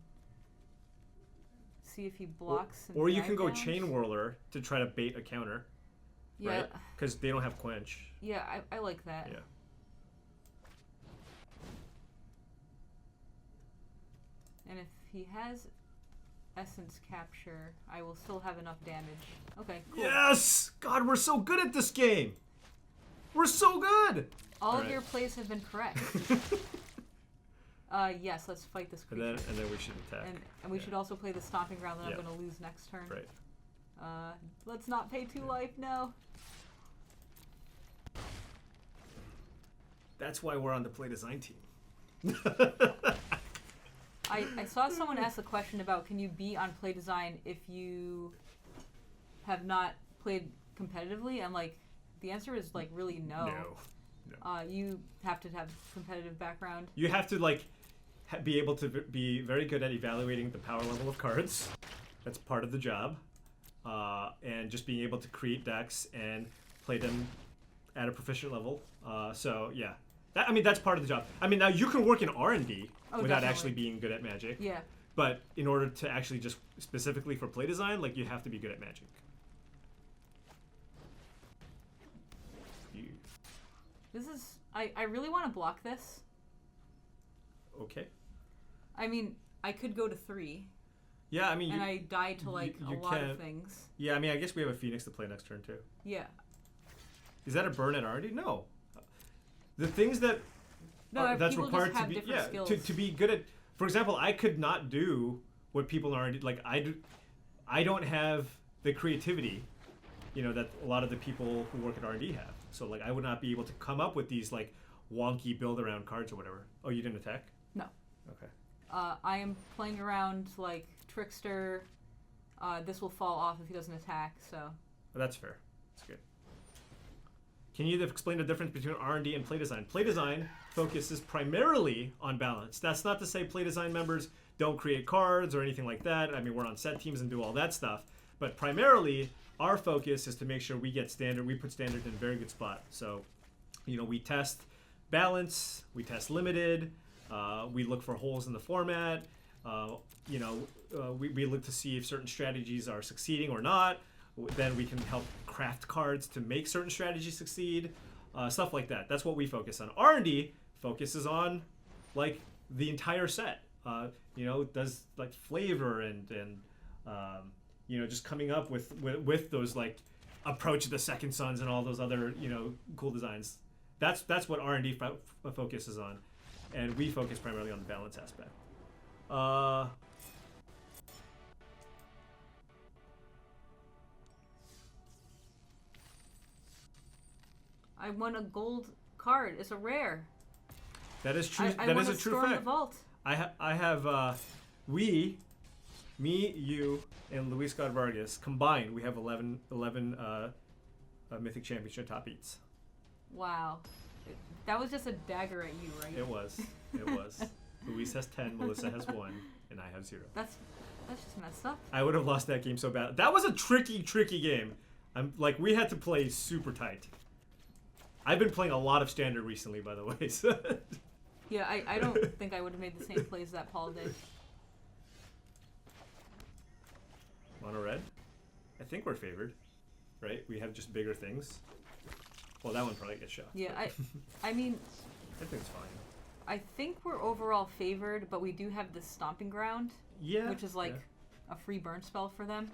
S2: see if he blocks.
S1: Or you
S2: dive
S1: can go
S2: downs.
S1: Chain Whirler to try to bait a counter.
S2: Yeah.
S1: Right? Because they don't have Quench.
S2: Yeah, I like that.
S1: Yeah.
S2: And if he has Essence Capture, I will still have enough damage. Okay, cool.
S1: Yes! God, we're so good at this game. We're so good.
S2: All of your plays have been correct. Yes, let's fight this creature.
S1: And then we should attack.
S2: And we should also play the Stomping Ground that I'm going to lose next turn.
S1: Right.
S2: Let's not pay 2 life, no.
S1: That's why we're on the play design team.
S2: I saw someone ask a question about can you be on play design if you have not played competitively, and like the answer is like really no. You have to have competitive background.
S1: You have to like be able to be very good at evaluating the power level of cards. That's part of the job. And just being able to create decks and play them at a proficient level. So yeah, I mean that's part of the job. I mean now you can work in R&D without
S2: definitely.
S1: actually being good at Magic.
S2: Yeah.
S1: But in order to actually just specifically for play design, like you have to be good at Magic.
S2: This is I really want to block this.
S1: Okay.
S2: I mean, I could go to 3.
S1: Yeah, I mean,
S2: and I died to like
S1: you
S2: a lot
S1: can.
S2: of things.
S1: Yeah, I mean, I guess we have a Phoenix to play next turn too.
S2: Yeah.
S1: Is that a burn at R&D? No. The things that that's
S2: people
S1: required
S2: just have
S1: to be
S2: different skills.
S1: to be good at. For example, I could not do what people in R&D like. I don't have the creativity, that a lot of the people who work at R&D have. So like, I would not be able to come up with these like wonky build around cards or whatever. Oh, you didn't attack?
S2: No.
S1: Okay.
S2: I am playing around like Trickster. This will fall off if he doesn't attack. So.
S1: Well, that's fair. That's good. Can you explain the difference between R&D and play design? Play design focuses primarily on balance. That's not to say play design members don't create cards or anything like that. I mean, we're on set teams and do all that stuff. But primarily, our focus is to make sure we get standard. We put standard in a very good spot. So, we test balance. We test limited. We look for holes in the format. We look to see if certain strategies are succeeding or not. Then we can help craft cards to make certain strategies succeed. Stuff like that. That's what we focus on. R&D focuses on like the entire set. Does like flavor and just coming up with those like approach the second sons and all those other cool designs. That's what R&D focuses on, and we focus primarily on the balance aspect.
S2: I won a gold card. It's a rare.
S1: That is true.
S2: I
S1: that
S2: wanna
S1: is a true
S2: storm
S1: fact.
S2: the vault.
S1: I have me, you, and Luis Scott Vargas combined. We have 11 Mythic Championship top eats.
S2: Wow. That was just a dagger at you, right?
S1: It was. It was. Luis has 10, Melissa has 1, and I have 0.
S2: That's just messed up.
S1: I would have lost that game so bad. That was a tricky game. We had to play super tight. I've been playing a lot of standard recently, by the way. So.
S2: Yeah, I don't think I would have made the same plays that Paul did.
S1: Mono red? I think we're favored, right? We have just bigger things. Well, that one probably gets shot.
S2: Yeah, I mean,
S1: I think it's fine.
S2: I think we're overall favored, but we do have the Stomping Ground,
S1: Yeah.
S2: which is like a free burn spell for them.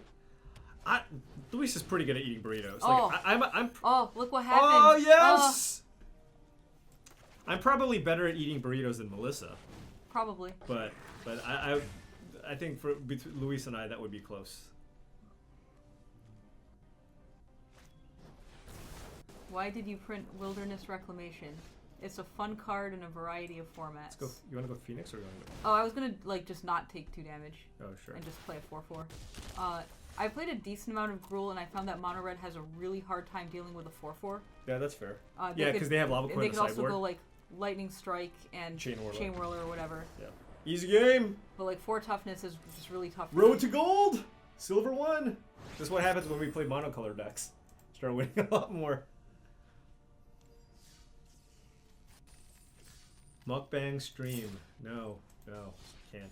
S1: Luis is pretty good at eating burritos.
S2: Oh.
S1: Like, I'm
S2: Oh, look what happened.
S1: Oh, yes! I'm probably better at eating burritos than Melissa,
S2: Probably.
S1: but I think for between Luis and I, that would be close.
S2: Why did you print Wilderness Reclamation? It's a fun card in a variety of formats.
S1: Let's go. You want to go Phoenix or you want to go?
S2: Oh, I was gonna like just not take 2 damage
S1: Oh, sure.
S2: and just play a 4/4. I played a decent amount of Gruul, and I found that Mono Red has a really hard time dealing with a 4/4.
S1: Yeah, that's fair.
S2: They
S1: Yeah, because they have Lava
S2: and
S1: Coin
S2: they
S1: on the
S2: could also
S1: sideboard.
S2: go like Lightning Strike and
S1: Chain Whirler.
S2: or whatever.
S1: Yeah. Easy game.
S2: But like 4 toughness is just really tough. for
S1: Road
S2: them.
S1: to gold. Silver 1. This is what happens when we play monocolor decks. Start winning a lot more. Mukbang stream. No, can't.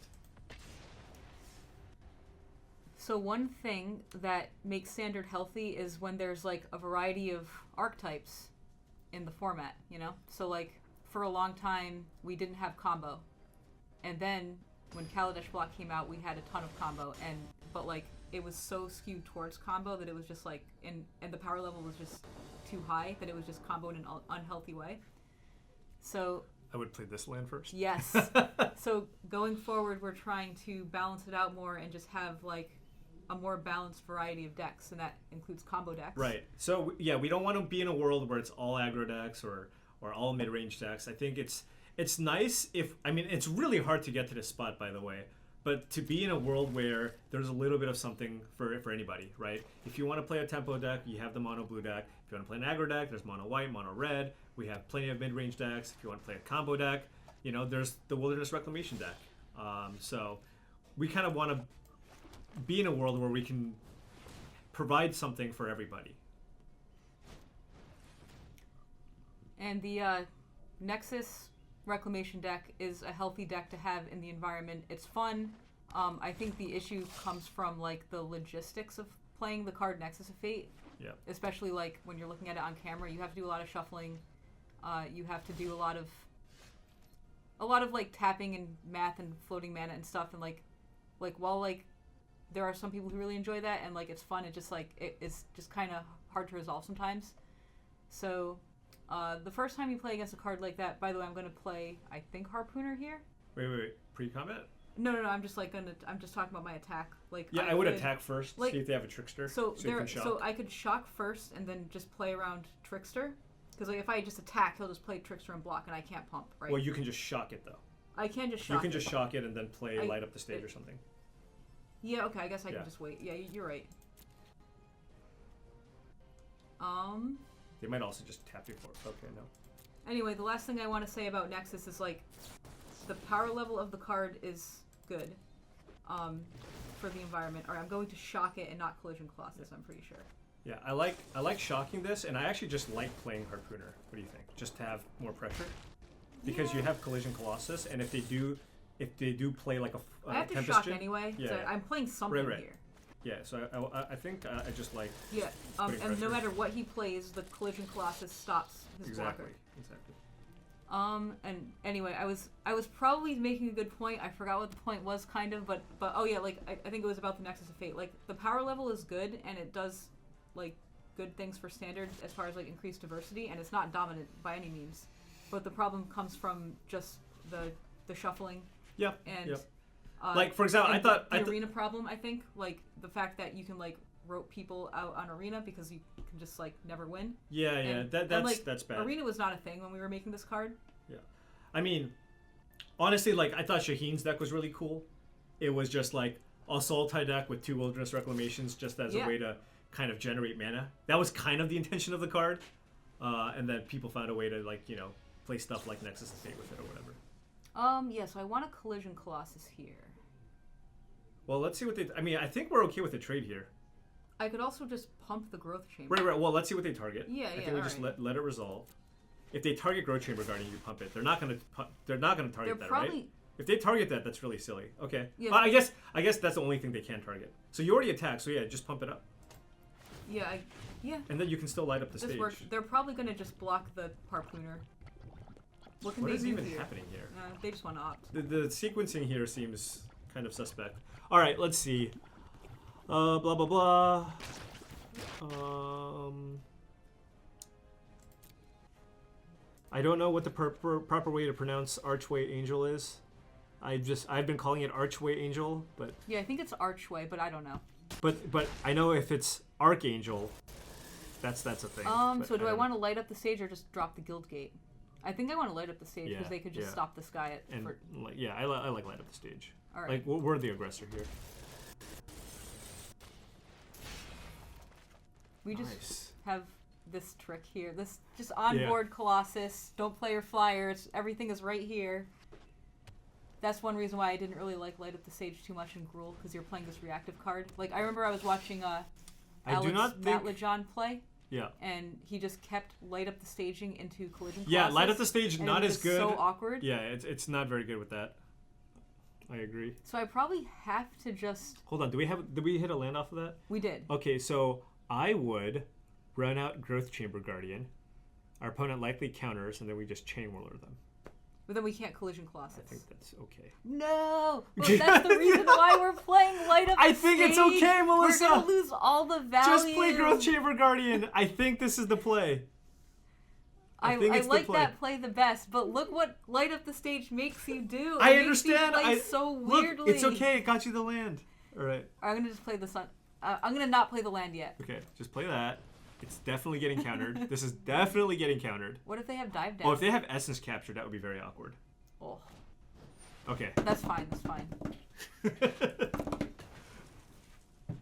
S2: So one thing that makes Standard healthy is when there's like a variety of archetypes in the format, you know? So like for a long time we didn't have combo. And then when Kaladesh Block came out, we had a ton of combo, but like it was so skewed towards combo that it was just like and the power level was just too high that it was just combo in an unhealthy way. So
S1: I would play this land first.
S2: yes. So going forward, we're trying to balance it out more and just have like a more balanced variety of decks, and that includes combo decks.
S1: Right. So yeah, we don't want to be in a world where it's all aggro decks or all mid-range decks. I think it's nice it's really hard to get to this spot, by the way. But to be in a world where there's a little bit of something for anybody, right? If you want to play a tempo deck, you have the mono blue deck. If you want to play an aggro deck, there's mono white, mono red. We have plenty of mid-range decks. If you want to play a combo deck, there's the Wilderness Reclamation deck. So we kind of want to be in a world where we can provide something for everybody.
S2: And the Nexus Reclamation deck is a healthy deck to have in the environment. It's fun. I think the issue comes from like the logistics of playing the card Nexus of Fate.
S1: Yeah.
S2: Especially like when you're looking at it on camera, you have to do a lot of shuffling. You have to do a lot of like tapping and math and floating mana and stuff, and like while like there are some people who really enjoy that and like it's fun, it just like it's just kind of hard to resolve sometimes. So the first time you play against a card like that, by the way, I'm going to play, I think, Harpooner here.
S1: Wait. Pre-combat?
S2: No. I'm just like I'm just talking about my attack. Like
S1: yeah, I would attack first.
S2: Like,
S1: see if they have a Trickster.
S2: So
S1: you can shock.
S2: so I could shock first and then just play around Trickster, because like if I just attack, he'll just play Trickster and block, and I can't pump. Right.
S1: Well, you can just shock it though.
S2: I can just shock.
S1: You can just shock it and then play light up the stage or something.
S2: Yeah. Okay. I guess I can just wait. Yeah, you're right.
S1: They might also just tap you for it. Okay, no.
S2: Anyway, the last thing I want to say about Nexus is like the power level of the card is good for the environment. Alright, I'm going to shock it and not Collision Colossus, I'm pretty sure.
S1: Yeah, I like shocking this, and I actually just like playing Harpooner. What do you think? Just to have more pressure? Because you have Collision Colossus, and if they do play like a
S2: I have to
S1: Tempest
S2: shock
S1: Gin,
S2: anyway,
S1: yeah,
S2: so I'm playing something
S1: right.
S2: here.
S1: Yeah, so I think I just like
S2: and
S1: pressure.
S2: no matter what he plays, the Collision Colossus stops his blocker.
S1: Exactly.
S2: And anyway, I was probably making a good point. I forgot what the point was, kind of, but oh yeah, like I think it was about the Nexus of Fate. Like the power level is good, and it does like good things for Standard as far as like increased diversity, and it's not dominant by any means. But the problem comes from just the shuffling.
S1: Yep.
S2: And
S1: like for example,
S2: and
S1: I thought
S2: the arena problem. I think like the fact that you can like rope people out on arena because you can just like never win.
S1: Yeah,
S2: and
S1: that's bad.
S2: Arena was not a thing when we were making this card.
S1: Yeah, I mean, honestly, like, I thought Shaheen's deck was really cool. It was just like a Sultai deck with 2 Wilderness Reclamations just as a way to kind of generate mana. That was kind of the intention of the card. And then people found a way to, like, you know, play stuff like Nexus Estate with it or whatever.
S2: Yeah, so I want a Collision Colossus here.
S1: Well, let's see what they... I mean, I think we're okay with the trade here.
S2: I could also just pump the Growth Chamber.
S1: Right. Well, let's see what they target.
S2: Yeah,
S1: I think we just let it resolve. If they target Growth Chamber Guardian, you pump it. They're not gonna target that, right? If they target that, that's really silly. Okay.
S2: Yeah.
S1: Well, I guess that's the only thing they can target. So you already attacked, so yeah, just pump it up.
S2: Yeah, yeah.
S1: And then you can still light up the stage.
S2: Works. They're probably gonna just block the Harpooner. What can they
S1: is
S2: do
S1: even
S2: here?
S1: happening here?
S2: They just want to opt.
S1: The sequencing here seems kind of suspect. All right, let's see. Blah blah blah. I don't know what the proper way to pronounce Archway Angel is. I've been calling it Archway Angel, but
S2: yeah, I think it's Archway, but I don't know.
S1: But I know if it's Archangel, that's a thing.
S2: So do I want to light up the stage or just drop the Guild Gate? I think I want to light up the stage because they could just stop this guy at.
S1: And yeah, I like light up the stage.
S2: All right.
S1: Like we're the aggressor here.
S2: We just have this trick here. This just onboard Colossus. Don't play your flyers. Everything is right here. That's one reason why I didn't really like light up the stage too much in Gruul, because you're playing this reactive card. Like, I remember I was watching Alex Matlajon play.
S1: Yeah.
S2: And he just kept light up the staging into Collision Colossus.
S1: Yeah, light up the stage not as good.
S2: So awkward.
S1: Yeah, it's not very good with that. I agree.
S2: So I probably have to just...
S1: Hold on, did we hit a land off of that?
S2: We did.
S1: Okay, so I would run out Growth Chamber Guardian. Our opponent likely counters, and then we just Chain Whirler them.
S2: But then we can't Collision Colossus.
S1: I think that's okay.
S2: No! But that's the reason why we're playing light up the
S1: I think
S2: stage.
S1: It's okay, Melissa!
S2: We're gonna lose all the value.
S1: Just play Growth Chamber Guardian. I think this is the play.
S2: I like that play the best, but look what light up the stage makes you do.
S1: I understand.
S2: You play so weirdly.
S1: Look, it's okay. It got you the land. All right.
S2: I'm gonna just play the sun. I'm gonna not play the land yet.
S1: Okay, just play that. It's definitely getting countered. This is definitely getting countered.
S2: What if they have dive down?
S1: Oh, if they have Essence Capture, that would be very awkward.
S2: Oh.
S1: Okay.
S2: That's fine. That's fine.
S1: All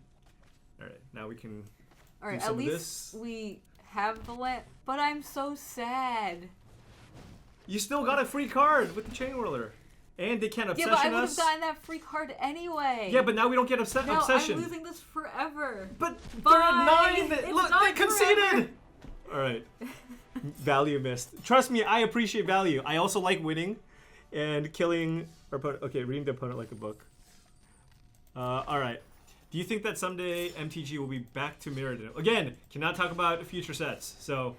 S1: right. Now we can.
S2: All right. At least we have the land. But I'm so sad.
S1: You still got a free card with the Chain Whirler. And they can't Obsession us.
S2: Yeah, but I would have gotten that free card anyway.
S1: Yeah, but now we don't get Obsession.
S2: I'm losing this forever.
S1: But they're at 9. Look, they conceded.
S2: Forever.
S1: All right. Value missed. Trust me, I appreciate value. I also like winning and killing our opponent. Okay, reading the opponent like a book. All right. Do you think that someday MTG will be back to Mirrodin? Again, cannot talk about future sets. So,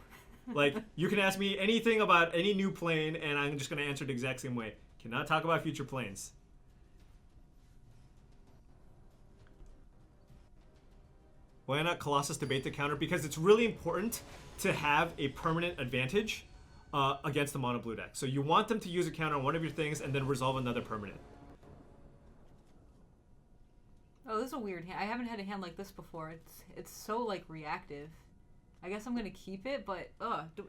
S1: like, you can ask me anything about any new plane, and I'm just going to answer the exact same way. Cannot talk about future planes. Why not Colossus debate the counter? Because it's really important to have a permanent advantage against the mono blue deck. So you want them to use a counter on one of your things and then resolve another permanent.
S2: Oh, this is a weird hand. I haven't had a hand like this before. It's so, like, reactive. I guess I'm going to keep it, but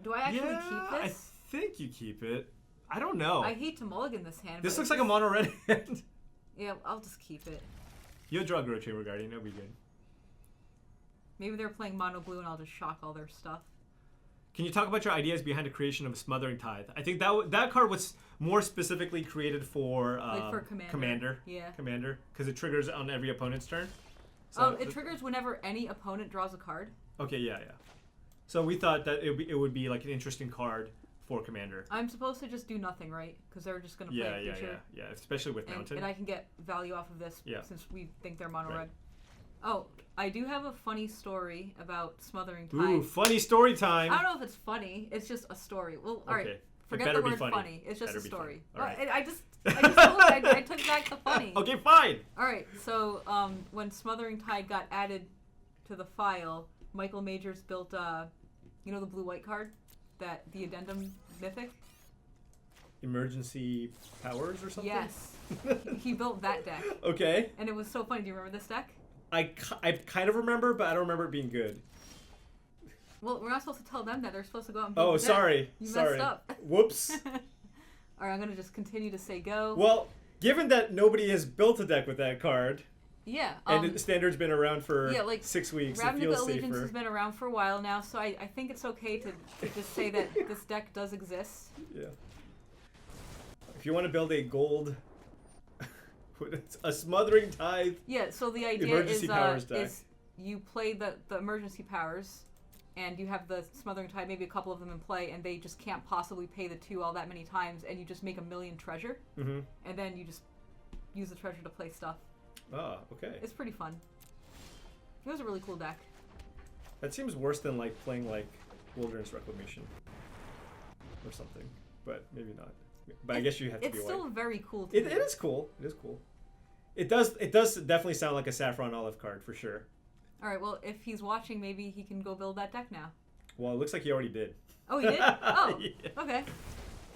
S2: do I actually keep this?
S1: I think you keep it. I don't know.
S2: I hate to mulligan this hand.
S1: This looks like a mono red hand.
S2: Yeah, I'll just keep it.
S1: You'll draw Growth Chamber Guardian. It'll be good.
S2: Maybe they're playing mono blue and I'll just shock all their stuff.
S1: Can you talk about your ideas behind the creation of Smothering Tithe? I think that card was more specifically created for,
S2: like for Commander. Yeah.
S1: Commander, because it triggers on every opponent's turn. So
S2: it triggers whenever any opponent draws a card.
S1: Okay, yeah. So we thought that it would be like an interesting card for Commander.
S2: I'm supposed to just do nothing, right? Because they're just going to play a creature.
S1: Yeah, especially with Mountain.
S2: And I can get value off of this since we think they're mono red. Oh, I do have a funny story about Smothering Tithe.
S1: Ooh, funny story time.
S2: I don't know if it's funny. It's just a story. Well, all right. Forget the word funny. It's just a story. I just I took back the funny.
S1: Okay, fine.
S2: All right. So when Smothering Tide got added to the file, Michael Majors built the blue-white card, the addendum Mythic.
S1: Emergency powers or something?
S2: Yes. he built that deck.
S1: Okay.
S2: And it was so funny. Do you remember this deck?
S1: I kind of remember, but I don't remember it being good.
S2: Well, we're not supposed to tell them that. They're supposed to go out and build
S1: Oh,
S2: the deck.
S1: sorry.
S2: You messed up.
S1: Whoops.
S2: All right, I'm gonna just continue to say go.
S1: Well, given that nobody has built a deck with that card,
S2: yeah,
S1: and the standard's been around for
S2: like
S1: 6 weeks, it
S2: Ravnica
S1: feels
S2: Allegiance
S1: safer.
S2: has been around for a while now, so I think it's okay to just say that this deck does exist.
S1: Yeah. If you want to build a gold, a Smothering Tithe.
S2: Yeah. So the idea
S1: Emergency powers deck.
S2: is you play the emergency powers, and you have the Smothering Tide, maybe a couple of them in play, and they just can't possibly pay the 2 all that many times, and you just make 1,000,000 treasure, and then you just use the treasure to play stuff.
S1: Ah, okay.
S2: It's pretty fun. It was a really cool deck.
S1: That seems worse than like playing like Wilderness Reclamation or something, but maybe not. But I guess you have to be
S2: It's
S1: white.
S2: still very cool.
S1: It is cool. It is cool. It does definitely sound like a Saffron Olive card for sure.
S2: All right. Well, if he's watching, maybe he can go build that deck now.
S1: Well, it looks like he already did.
S2: Oh, he did. Oh,
S1: Yeah.
S2: okay.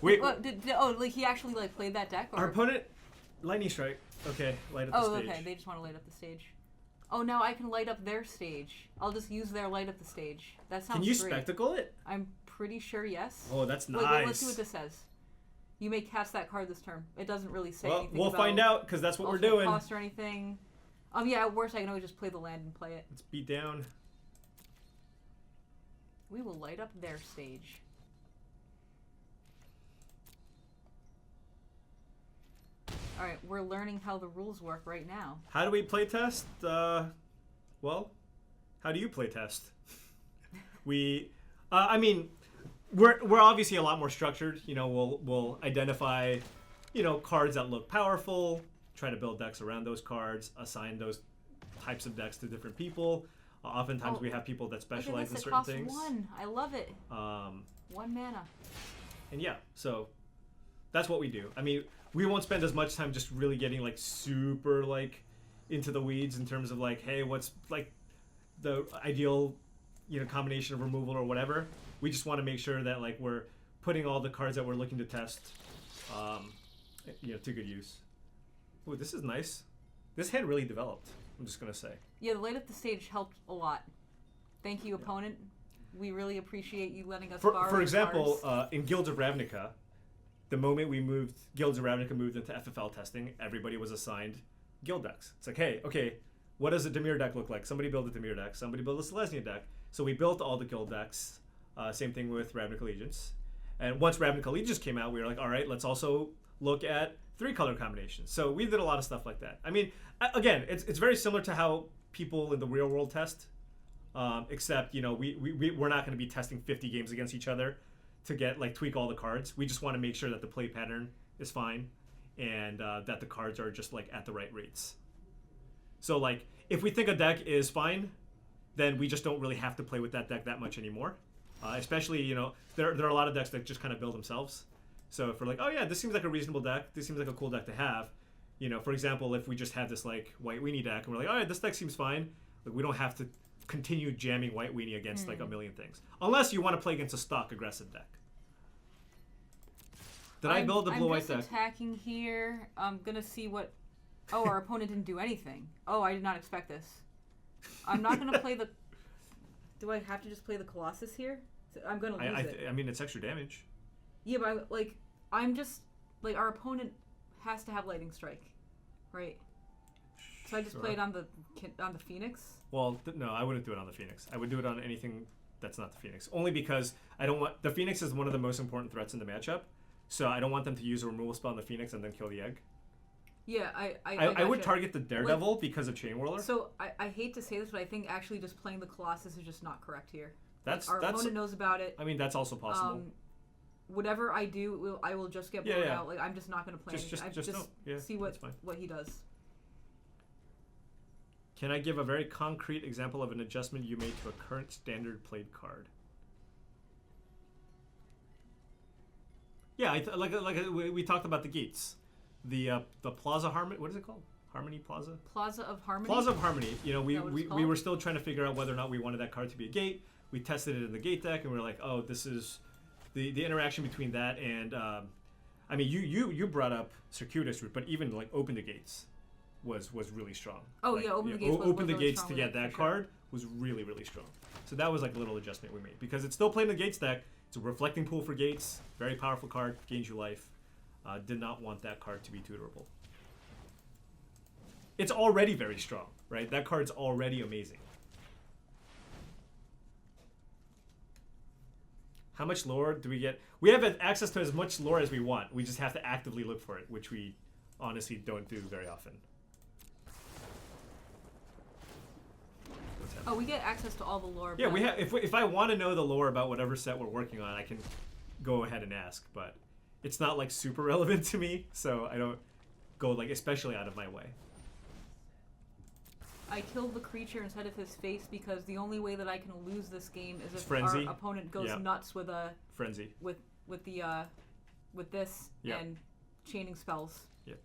S1: Wait.
S2: Like he actually like played that deck? Or?
S1: Our opponent, Lightning Strike. Okay, light up the stage.
S2: Okay. They just want to light up the stage. Oh, now I can light up their stage. I'll just use their light up the stage. That sounds
S1: Can you
S2: great.
S1: spectacle it?
S2: I'm pretty sure yes.
S1: Oh, that's nice.
S2: Wait, let's see what this says. You may cast that card this turn. It doesn't really say anything
S1: we'll
S2: about
S1: find out because that's what we're
S2: ultimate
S1: doing.
S2: cost or anything. Yeah, at worst I can always just play the land and play it.
S1: Let's beat down.
S2: We will light up their stage. Alright, we're learning how the rules work right now.
S1: How do we play test? Well, how do you play test? I mean, we're obviously a lot more structured. You know, we'll identify, cards that look powerful, try to build decks around those cards, assign those types of decks to different people. Oftentimes we have people that specialize in certain things.
S2: It costs 1. I love it. 1 mana.
S1: And yeah, so that's what we do. I mean, we won't spend as much time just really getting like super like into the weeds in terms of like, hey, what's like the ideal, combination of removal or whatever. We just want to make sure that like we're putting all the cards that we're looking to test, to good use. Ooh, this is nice. This hand really developed. I'm just gonna say.
S2: Yeah, the light up the stage helped a lot. Thank you, opponent. We really appreciate you letting us borrow
S1: For example,
S2: cards.
S1: in Guilds of Ravnica, the moment Guilds of Ravnica moved into FFL testing, everybody was assigned guild decks. It's like, hey, okay, what does a Dimir deck look like? Somebody build a Dimir deck. Somebody build a Selesnya deck. So we built all the guild decks. Same thing with Ravnica Allegiance. And once Ravnica Allegiance came out, we were like, all right, let's also look at 3-color combinations. So we did a lot of stuff like that. I mean, again, it's very similar to how people in the real world test, except, we're not going to be testing 50 games against each other to get tweak all the cards. We just want to make sure that the play pattern is fine and that the cards are just at the right rates. So if we think a deck is fine, then we just don't really have to play with that deck that much anymore. Especially, there are a lot of decks that just kind of build themselves. So if we're like, oh yeah, this seems like a reasonable deck, this seems like a cool deck to have. For example, if we just have this white weenie deck and we're like, all right, this deck seems fine, we don't have to continue jamming white weenie against a million things. Unless you want to play against a stock aggressive deck. Did I build the blue-white deck?
S2: I'm just attacking here. I'm going to see what... Oh, our opponent didn't do anything. Oh, I did not expect this. I'm not going to play the... Do I have to just play the Colossus here? I'm going to lose it.
S1: I mean, it's extra damage.
S2: Yeah, but I'm just... our opponent has to have Lightning Strike, right? So I just play it on the Phoenix?
S1: Well, no, I wouldn't do it on the Phoenix. I would do it on anything that's not the Phoenix. Only because I don't want... The Phoenix is one of the most important threats in the matchup. So I don't want them to use a removal spell on the Phoenix and then kill the egg.
S2: Yeah,
S1: I would target the Daredevil because of Chain Whirler.
S2: So I hate to say this, but I think actually just playing the Colossus is just not correct here.
S1: Our
S2: opponent knows about it.
S1: I mean, that's also possible.
S2: Whatever I do, I will just get blown out. I'm just not going to play anything. Just see what he does.
S1: Can I give a very concrete example of an adjustment you made to a current standard played card? Yeah, we talked about the gates, the Plaza Harmony. What is it called? Harmony Plaza.
S2: Plaza of Harmony.
S1: Plaza of Harmony. We were still trying to figure out whether or not we wanted that card to be a gate. We tested it in the gate deck, and we were like, oh, this is the interaction between that and I mean, you brought up Circuitous Route, but even Open the Gates was really strong.
S2: Oh yeah, Open the Gates.
S1: Open the Gates to get that card was really strong. So that was a little adjustment we made because it's still playing the Gates deck. It's a reflecting pool for Gates, very powerful card, gains you life. did not want that card to be tutorable. It's already very strong, right? That card's already amazing. How much lore do we get? We have access to as much lore as we want. We just have to actively look for it, which we honestly don't do very often.
S2: Oh, we get access to all the lore.
S1: Yeah, we have. If I want to know the lore about whatever set we're working on, I can go ahead and ask. But it's not like super relevant to me, so I don't go like especially out of my way.
S2: I killed the creature instead of his face because the only way that I can lose this game is if
S1: Frenzy.
S2: our opponent goes
S1: Yep.
S2: nuts with a
S1: Frenzy.
S2: with this
S1: Yep.
S2: and chaining spells.
S1: Yep.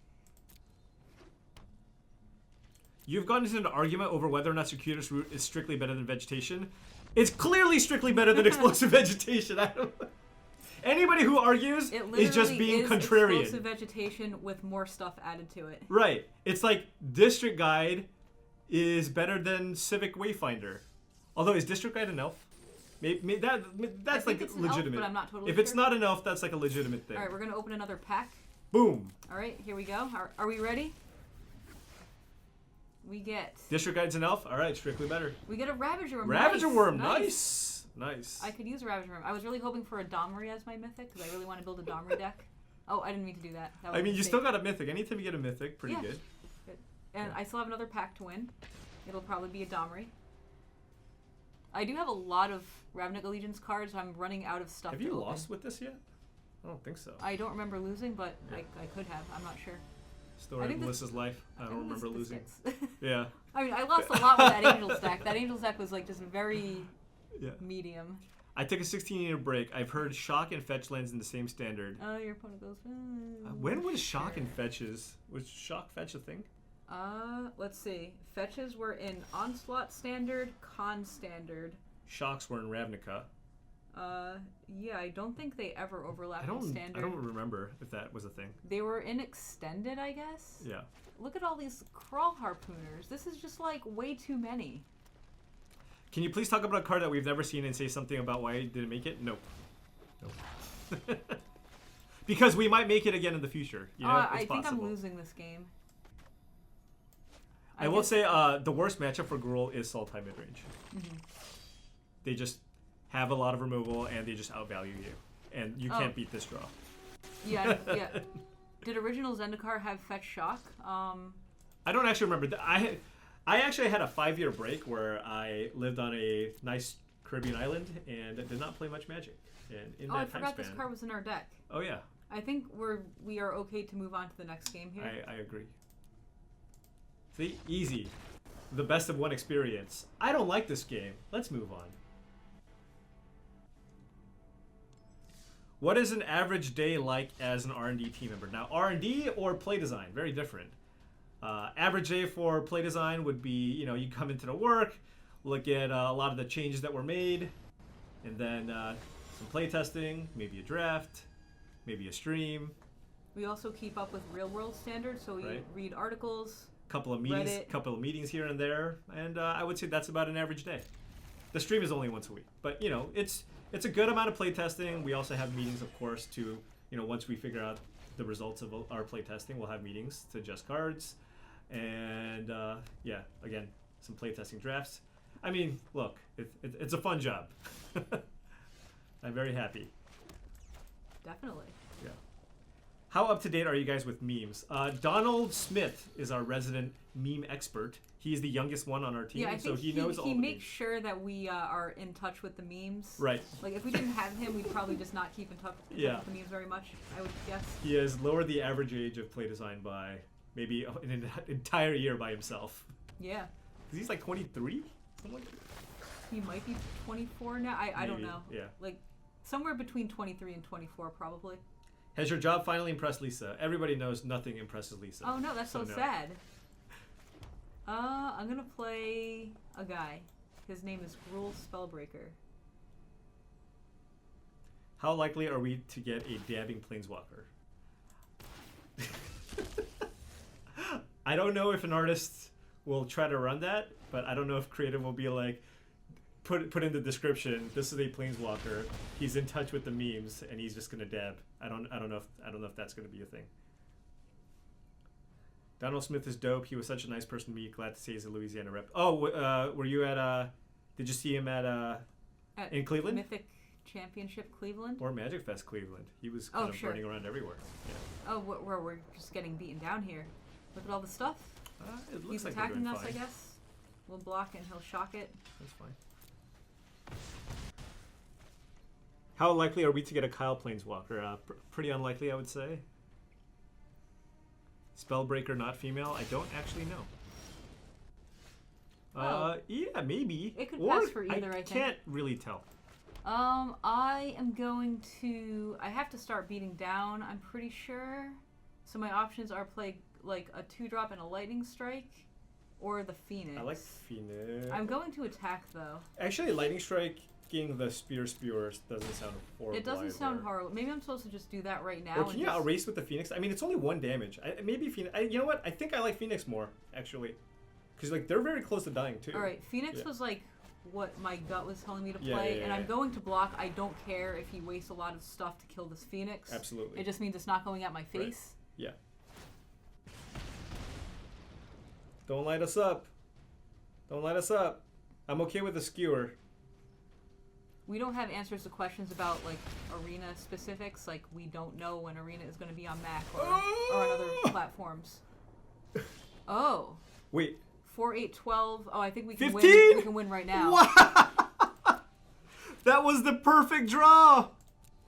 S1: You've gotten into an argument over whether or not circuitous route is strictly better than vegetation. It's clearly strictly better than explosive vegetation. I don't. Anybody who argues is just being contrarian.
S2: Explosive vegetation with more stuff added to it.
S1: Right. It's like District Guide is better than Civic Wayfinder. Although, is District Guide an elf? Maybe that's like
S2: it's an
S1: legitimate.
S2: elf, but I'm not totally
S1: if
S2: sure.
S1: it's not an elf, that's like a legitimate thing.
S2: All right, we're gonna open another pack.
S1: Boom.
S2: All right, here we go. Are we ready? We get
S1: District Guide's an elf. All right, strictly better.
S2: we get a Ravager Worm.
S1: Ravager
S2: Nice.
S1: Worm, nice.
S2: I could use a Ravager Worm. I was really hoping for a Domri as my Mythic because I really want to build a Domri deck. Oh, I didn't mean to do that. That was
S1: I
S2: a
S1: mean, you
S2: mistake.
S1: still got a Mythic. Anytime you get a Mythic, pretty
S2: Yeah.
S1: good.
S2: And
S1: Yeah.
S2: I still have another pack to win. It'll probably be a Domri. I do have a lot of Ravnica Allegiance cards. I'm running out of stuff.
S1: Have
S2: to
S1: you
S2: open.
S1: lost with this yet? I don't think so.
S2: I don't remember losing, but
S1: Yeah.
S2: I could have. I'm not sure.
S1: Story
S2: I
S1: of
S2: think
S1: Melissa's life. I don't remember losing. Yeah.
S2: I mean, I lost a lot with that Angels deck. That Angels deck was like just very
S1: Yeah.
S2: medium.
S1: I took a 16-year break. I've heard Shock and Fetch lands in the same standard.
S2: Oh, your opponent goes.
S1: When was Shock
S2: sure.
S1: and Fetches? Was Shock Fetch a thing?
S2: Let's see. Fetches were in Onslaught Standard, Con Standard.
S1: Shocks were in Ravnica.
S2: Yeah, I don't think they ever overlapped in Standard.
S1: I don't remember if that was a thing.
S2: They were in Extended, I guess.
S1: Yeah.
S2: Look at all these Crawl Harpooners. This is just like way too many.
S1: Can you please talk about a card that we've never seen and say something about why it didn't make it? Nope. Nope. Because we might make it again in the future. You know, it's
S2: I think
S1: possible.
S2: I'm losing this game.
S1: I will say the worst matchup for Gruul is Sultai midrange.
S2: Mm-hmm.
S1: They just have a lot of removal and they just outvalue you. And you can't beat this draw.
S2: Yeah, yeah. Did original Zendikar have Fetch Shock?
S1: I don't actually remember. I actually had a 5-year break where I lived on a nice Caribbean island and did not play much Magic. And in
S2: I
S1: that time
S2: forgot
S1: span,
S2: this card was in our deck.
S1: Oh yeah,
S2: I think we are okay to move on to the next game here.
S1: I agree. See, easy. The best of one experience. I don't like this game. Let's move on. What is an average day like as an R&D team member? Now, R&D or play design, very different. Average day for play design would be, you come into the work, look at a lot of the changes that were made, and then some play testing, maybe a draft, maybe a stream.
S2: We also keep up with real world standards, so we read articles.
S1: Couple of meetings here and there, and I would say that's about an average day. The stream is only once a week, but it's a good amount of play testing. We also have meetings, of course, to once we figure out the results of our play testing, we'll have meetings to adjust cards, and again, some play testing drafts. I mean, look, it's a fun job. I'm very happy.
S2: Definitely.
S1: Yeah. How up to date are you guys with memes? Donald Smith is our resident meme expert. He's the youngest one on our team,
S2: Yeah, I think
S1: so he knows all the
S2: He makes
S1: memes.
S2: sure that we are in touch with the memes.
S1: Right.
S2: Like, if we didn't have him, we'd probably just not keep in touch with the memes very much, I would guess.
S1: He has lowered the average age of play design by maybe an entire year by himself.
S2: Yeah.
S1: He's like 23? Something like that.
S2: He might be 24 now. I don't know.
S1: Yeah.
S2: Like, somewhere between 23 and 24, probably.
S1: Has your job finally impressed Lisa? Everybody knows nothing impresses Lisa.
S2: Oh, no, that's so
S1: no.
S2: sad. I'm gonna play a guy. His name is Gruul Spellbreaker.
S1: How likely are we to get a dabbing planeswalker? I don't know if an artist will try to run that, but I don't know if creative will be like, put in the description. This is a planeswalker. He's in touch with the memes, and he's just gonna dab. I don't know if that's gonna be a thing. Donald Smith is dope. He was such a nice person to meet. Glad to say he's a Louisiana rep. Oh, were you at? Did you see him at in Cleveland?
S2: Mythic Championship Cleveland?
S1: Or Magic Fest Cleveland. He was kind of running around everywhere. Yeah.
S2: Oh, we're just getting beaten down here. Look at all the stuff.
S1: It looks
S2: He's
S1: like
S2: attacking
S1: we're doing
S2: us,
S1: fine.
S2: I guess. We'll block and he'll shock it.
S1: That's fine. How likely are we to get a Kyle Planeswalker? Pretty unlikely, I would say. Spellbreaker, not female? I don't actually know. Yeah, maybe.
S2: It could pass for either, I think.
S1: Can't really tell.
S2: I am going to... I have to start beating down, I'm pretty sure. So my options are play like a 2-drop and a Lightning Strike, or the Phoenix.
S1: I like Phoenix.
S2: I'm going to attack, though.
S1: Actually, Lightning Striking the Spewer doesn't sound horrible.
S2: It doesn't sound horrible. Maybe I'm supposed to just do that right now.
S1: Or can you outrace with the Phoenix? I mean, it's only 1 damage. Maybe Phoenix... you know what? I think I like Phoenix more, actually. Because like they're very close to dying, too.
S2: Alright, Phoenix was like what my gut was telling me to play, and I'm going to block. I don't care if he wastes a lot of stuff to kill this Phoenix.
S1: Absolutely.
S2: It just means it's not going at my face.
S1: Right. Yeah. Don't light us up. Don't light us up. I'm okay with the skewer.
S2: We don't have answers to questions about like arena specifics. Like we don't know when arena is going to be on Mac or on other platforms. Oh.
S1: Wait.
S2: 4, 8, 12. Oh, I think we can
S1: 15?
S2: win. We can win right now.
S1: Wow. That was the perfect draw.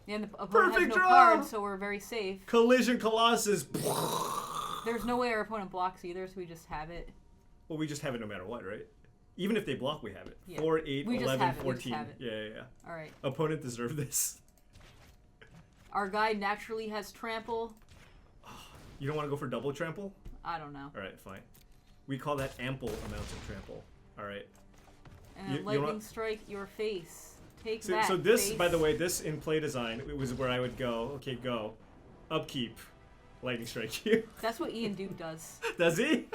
S2: And the opponent has no
S1: draw.
S2: cards, so we're very safe.
S1: Collision Colossus.
S2: There's no way our opponent blocks either, so we just have it.
S1: Well, we just have it no matter what, right? Even if they block, we have it.
S2: Yeah.
S1: 4, 8,
S2: we
S1: 11, 14.
S2: We just have it.
S1: Yeah.
S2: All right.
S1: Opponent deserved this.
S2: Our guy naturally has trample.
S1: You don't want to go for double trample?
S2: I don't know.
S1: All right, fine. We call that ample amounts of trample. All right.
S2: And then lightning strike your face. Take that.
S1: So this,
S2: face.
S1: by the way, this in play design, it was where I would go. Okay, go. Upkeep. Lightning strike you.
S2: That's what Ian Duke does.
S1: Does he?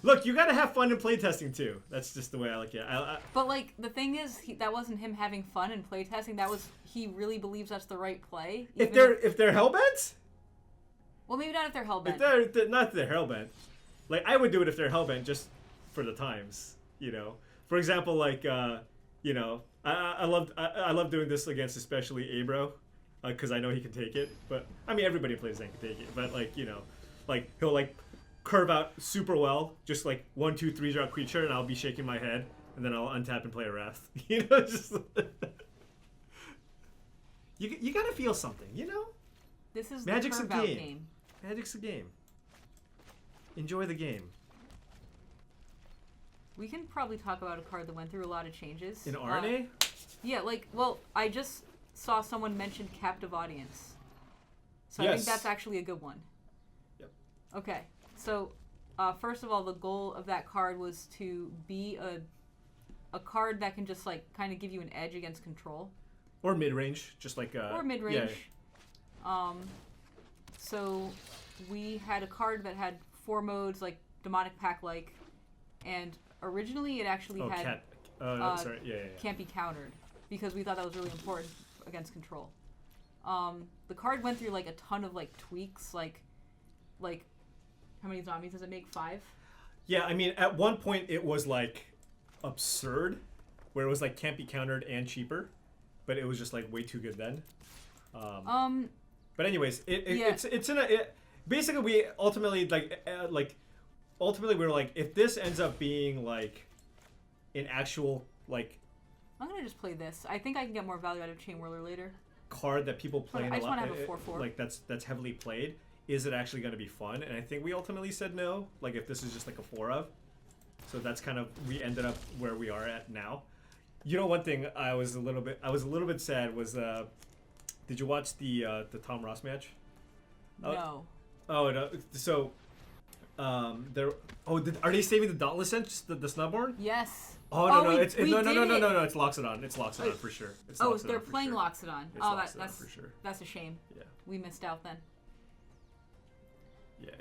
S1: Look, you gotta have fun in playtesting too. That's just the way I like it.
S2: But like the thing is, that wasn't him having fun in playtesting. That was he really believes that's the right play.
S1: If they're hellbent.
S2: Well, maybe not if they're hellbent.
S1: If they're not if they're hellbent. Like I would do it if they're hellbent, just for the times. You know. For example, like you know, I love doing this against especially Abro, because I know he can take it. But I mean, everybody in playtesting can take it. But like you know, like he'll like curve out super well, just like 1, 2, 3 draw creature, and I'll be shaking my head, and then I'll untap and play a Wrath. You know, just you gotta feel something, you know.
S2: This is
S1: Magic's
S2: the
S1: a
S2: game.
S1: Magic's a game. Enjoy the game.
S2: We can probably talk about a card that went through a lot of changes.
S1: In R&A?
S2: Yeah, like, well, I just saw someone mention Captive Audience. So
S1: yes.
S2: I think that's actually a good one.
S1: Yep.
S2: Okay, so first of all, the goal of that card was to be a card that can just, like, kind of give you an edge against control.
S1: Or mid-range, just like...
S2: or mid-range.
S1: Yeah.
S2: So we had a card that had 4 modes, like Demonic Pack-like, and originally it actually had
S1: sorry. Yeah.
S2: can't be countered, because we thought that was really important against control. The card went through like a ton of like tweaks, like how many zombies does it make? 5?
S1: Yeah, I mean at one point it was like absurd, where it was like can't be countered and cheaper, but it was just like way too good then. But anyways, it's in a basically we ultimately ultimately we were like, if this ends up being like an actual like
S2: I'm gonna just play this. I think I can get more value out of Chain Whirler later.
S1: Card that people play in
S2: I
S1: a
S2: just
S1: lot,
S2: want to have a 4/4.
S1: like that's heavily played. Is it actually going to be fun? And I think we ultimately said no. Like if this is just like a 4 of, so that's kind of we ended up where we are at now. You know, one thing I was a little bit sad was did you watch the Tom Ross match?
S2: No.
S1: Oh no. So are they saving the Dauntless Sense, the Snubborn?
S2: Yes.
S1: Oh no, no, it's Loxodon. It's Loxodon for sure. It's
S2: oh,
S1: Loxodon
S2: they're
S1: for
S2: playing
S1: sure.
S2: Loxodon.
S1: It's
S2: Oh,
S1: Loxodon
S2: that's
S1: for sure.
S2: That's a shame.
S1: Yeah.
S2: We missed out then.
S1: Yeah.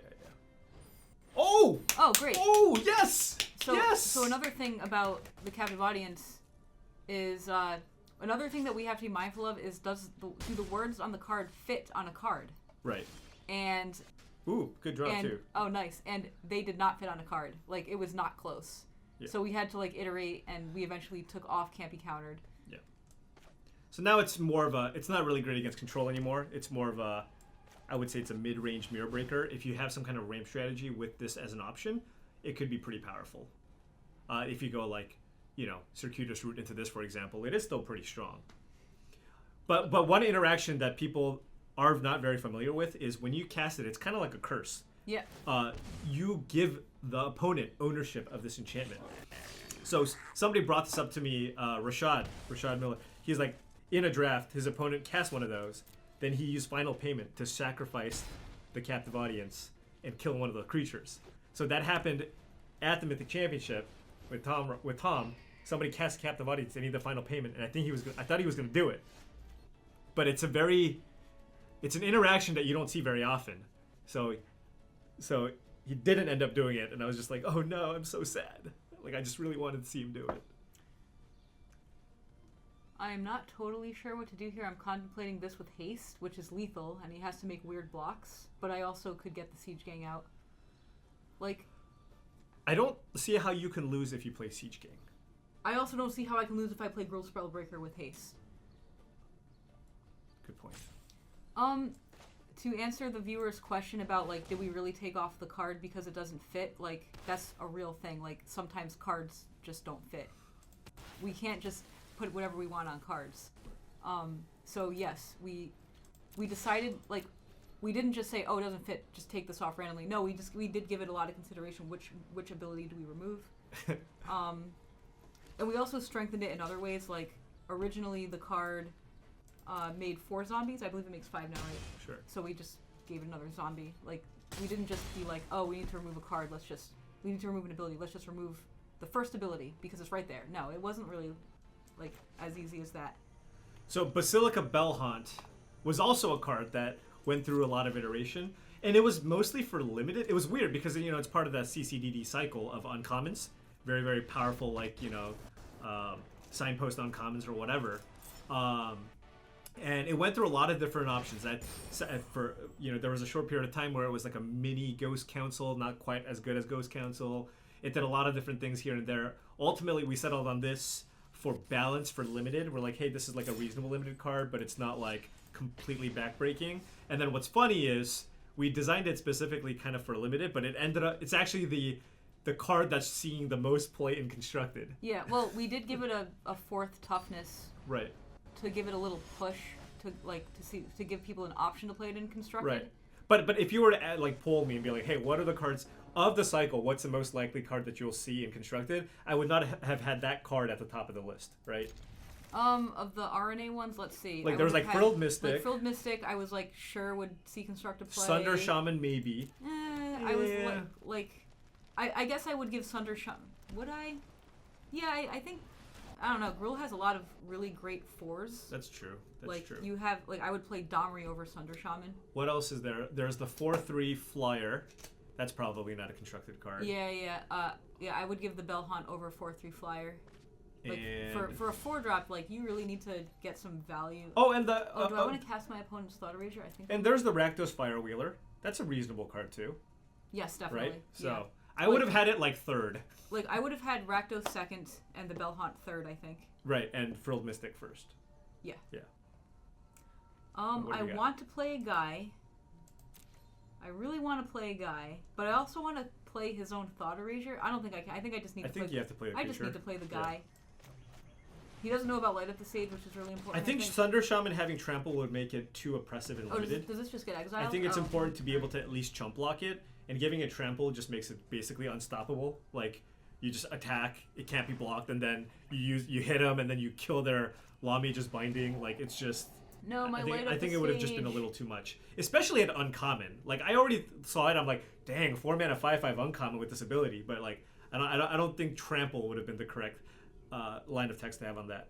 S1: Oh!
S2: Oh, great.
S1: Oh, yes! Yes!
S2: So another thing about the captive audience is another thing that we have to be mindful of is do the words on the card fit on a card?
S1: Right.
S2: And
S1: ooh, good draw too.
S2: Oh, nice. And they did not fit on a card. Like, it was not close. Yeah. So we had to like iterate, and we eventually took off can't be countered.
S1: Yeah. So now it's more of a. It's not really great against control anymore. It's more of a. I would say it's a mid-range mirror breaker. If you have some kind of ramp strategy with this as an option, it could be pretty powerful. If you go like, circuitous route into this, for example, it is still pretty strong. But one interaction that people are not very familiar with is when you cast it, it's kind of like a curse.
S2: Yeah.
S1: You give the opponent ownership of this enchantment. So somebody brought this up to me, Rashad Miller. He's like, in a draft, his opponent cast one of those. Then he used final payment to sacrifice the captive audience and kill one of the creatures. So that happened at the Mythic Championship with Tom. Somebody cast captive audience. They need the final payment, and I thought he was going to do it. But it's an interaction that you don't see very often. So he didn't end up doing it, and I was just like, oh no, I'm so sad. Like, I just really wanted to see him do it.
S2: I am not totally sure what to do here. I'm contemplating this with haste, which is lethal, and he has to make weird blocks. But I also could get the Siege Gang out. Like,
S1: I don't see how you can lose if you play Siege Gang.
S2: I also don't see how I can lose if I play Grill Spellbreaker with haste.
S1: Good point.
S2: To answer the viewer's question about, like, did we really take off the card because it doesn't fit? Like, that's a real thing. Like, sometimes cards just don't fit. We can't just put whatever we want on cards. So yes, we decided, like, we didn't just say, oh, it doesn't fit, just take this off randomly. No, we did give it a lot of consideration. Which ability do we remove? And we also strengthened it in other ways. Like, originally the card made 4 zombies. I believe it makes 5 now, right?
S1: Sure.
S2: So we just gave it another zombie. Like, we didn't just be like, oh, we need to remove a card. We need to remove an ability. Let's just remove the first ability because it's right there. No, it wasn't really like as easy as that.
S1: So Basilica Bellhaunt was also a card that went through a lot of iteration, and it was mostly for limited. It was weird because it's part of that CCDD cycle of uncommons, very very powerful, like signpost uncommons or whatever, and it went through a lot of different options. There was a short period of time where it was like a mini Ghost Council, not quite as good as Ghost Council. It did a lot of different things here and there. Ultimately, we settled on this for balance for limited. We're like, hey, this is like a reasonable limited card, but it's not like completely backbreaking. And then what's funny is we designed it specifically kind of for limited, but it's actually the card that's seeing the most play in constructed.
S2: Yeah, well, we did give it a 4th toughness.
S1: Right.
S2: To give it a little push to give people an option to play it in constructed.
S1: Right. But if you were to poll me and be like, hey, what are the cards of the cycle? What's the most likely card that you'll see in constructed? I would not have had that card at the top of the list, right?
S2: Of the RNA ones, let's see.
S1: Like, there was Frilled Mystic.
S2: Like Frilled Mystic, I was like sure would see constructed play.
S1: Sunder Shaman maybe.
S2: I was like I guess I would give Sunder Shaman. Would I? Yeah, I think. I don't know. Gruul has a lot of really great 4s.
S1: That's true. That's true.
S2: You have I would play Domri over Sunder Shaman.
S1: What else is there? There's the 4/3 flyer. That's probably not a constructed card.
S2: Yeah. I would give the Bellhaunt over 4/3 flyer. Like, for a 4-drop, like, you really need to get some value.
S1: Oh, and
S2: do I want to cast my opponent's Thought Eraser? I think.
S1: And there's the Rakdos Firewheeler. That's a reasonable card too.
S2: Yes, definitely.
S1: Right. So I would have had it 3rd.
S2: Like, I would have had Rakdos 2nd and the Bellhaunt 3rd, I think.
S1: Right, and Frilled Mystic 1st.
S2: Yeah.
S1: Yeah.
S2: I want to play a guy. I really want to play a guy, but I also want to play his own Thought Erasure. I don't think I can. I think I just need to play... I
S1: think you have to play the creature.
S2: I just need to play the guy. Yeah. He doesn't know about Light Up the Sage, which is really important.
S1: I think Thunder Shaman having Trample would make it too oppressive and limited.
S2: Does this just get exiled?
S1: I think it's important to be able to at least chump block it, and giving it Trample just makes it basically unstoppable. Like, you just attack, it can't be blocked, and then you hit them, and then you kill their Law Mage's Binding. Like, it's just...
S2: No, I think
S1: it would have just been a little too much, especially at uncommon. Like, I already saw it. I'm like, dang, 4-mana 5/5 uncommon with this ability. But like, I don't think Trample would have been the correct line of text to have on that.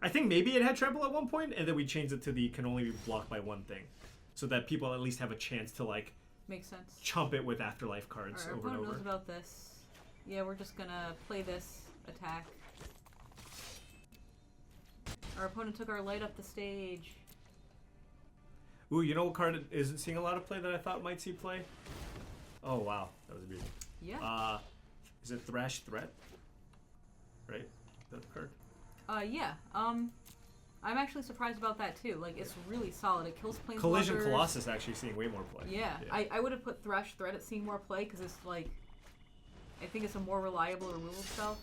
S1: I think maybe it had Trample at one point, and then we changed it to the can only be blocked by one thing, so that people at least have a chance to like
S2: makes sense.
S1: Chump it with Afterlife cards over and over.
S2: Everyone knows about this. Yeah, we're just gonna play this attack. Our opponent took our light up the stage.
S1: Ooh, you know what card isn't seeing a lot of play that I thought might see play? Oh, wow. That was a beauty.
S2: Yeah.
S1: Is it Thrash Threat? Right? Is that the card?
S2: Yeah. I'm actually surprised about that too. Like, it's really solid. It kills planeswalkers.
S1: Collision Colossus actually seeing way more play.
S2: Yeah. I would have put Thrash Threat at seeing more play because it's like, I think it's a more reliable removal spell.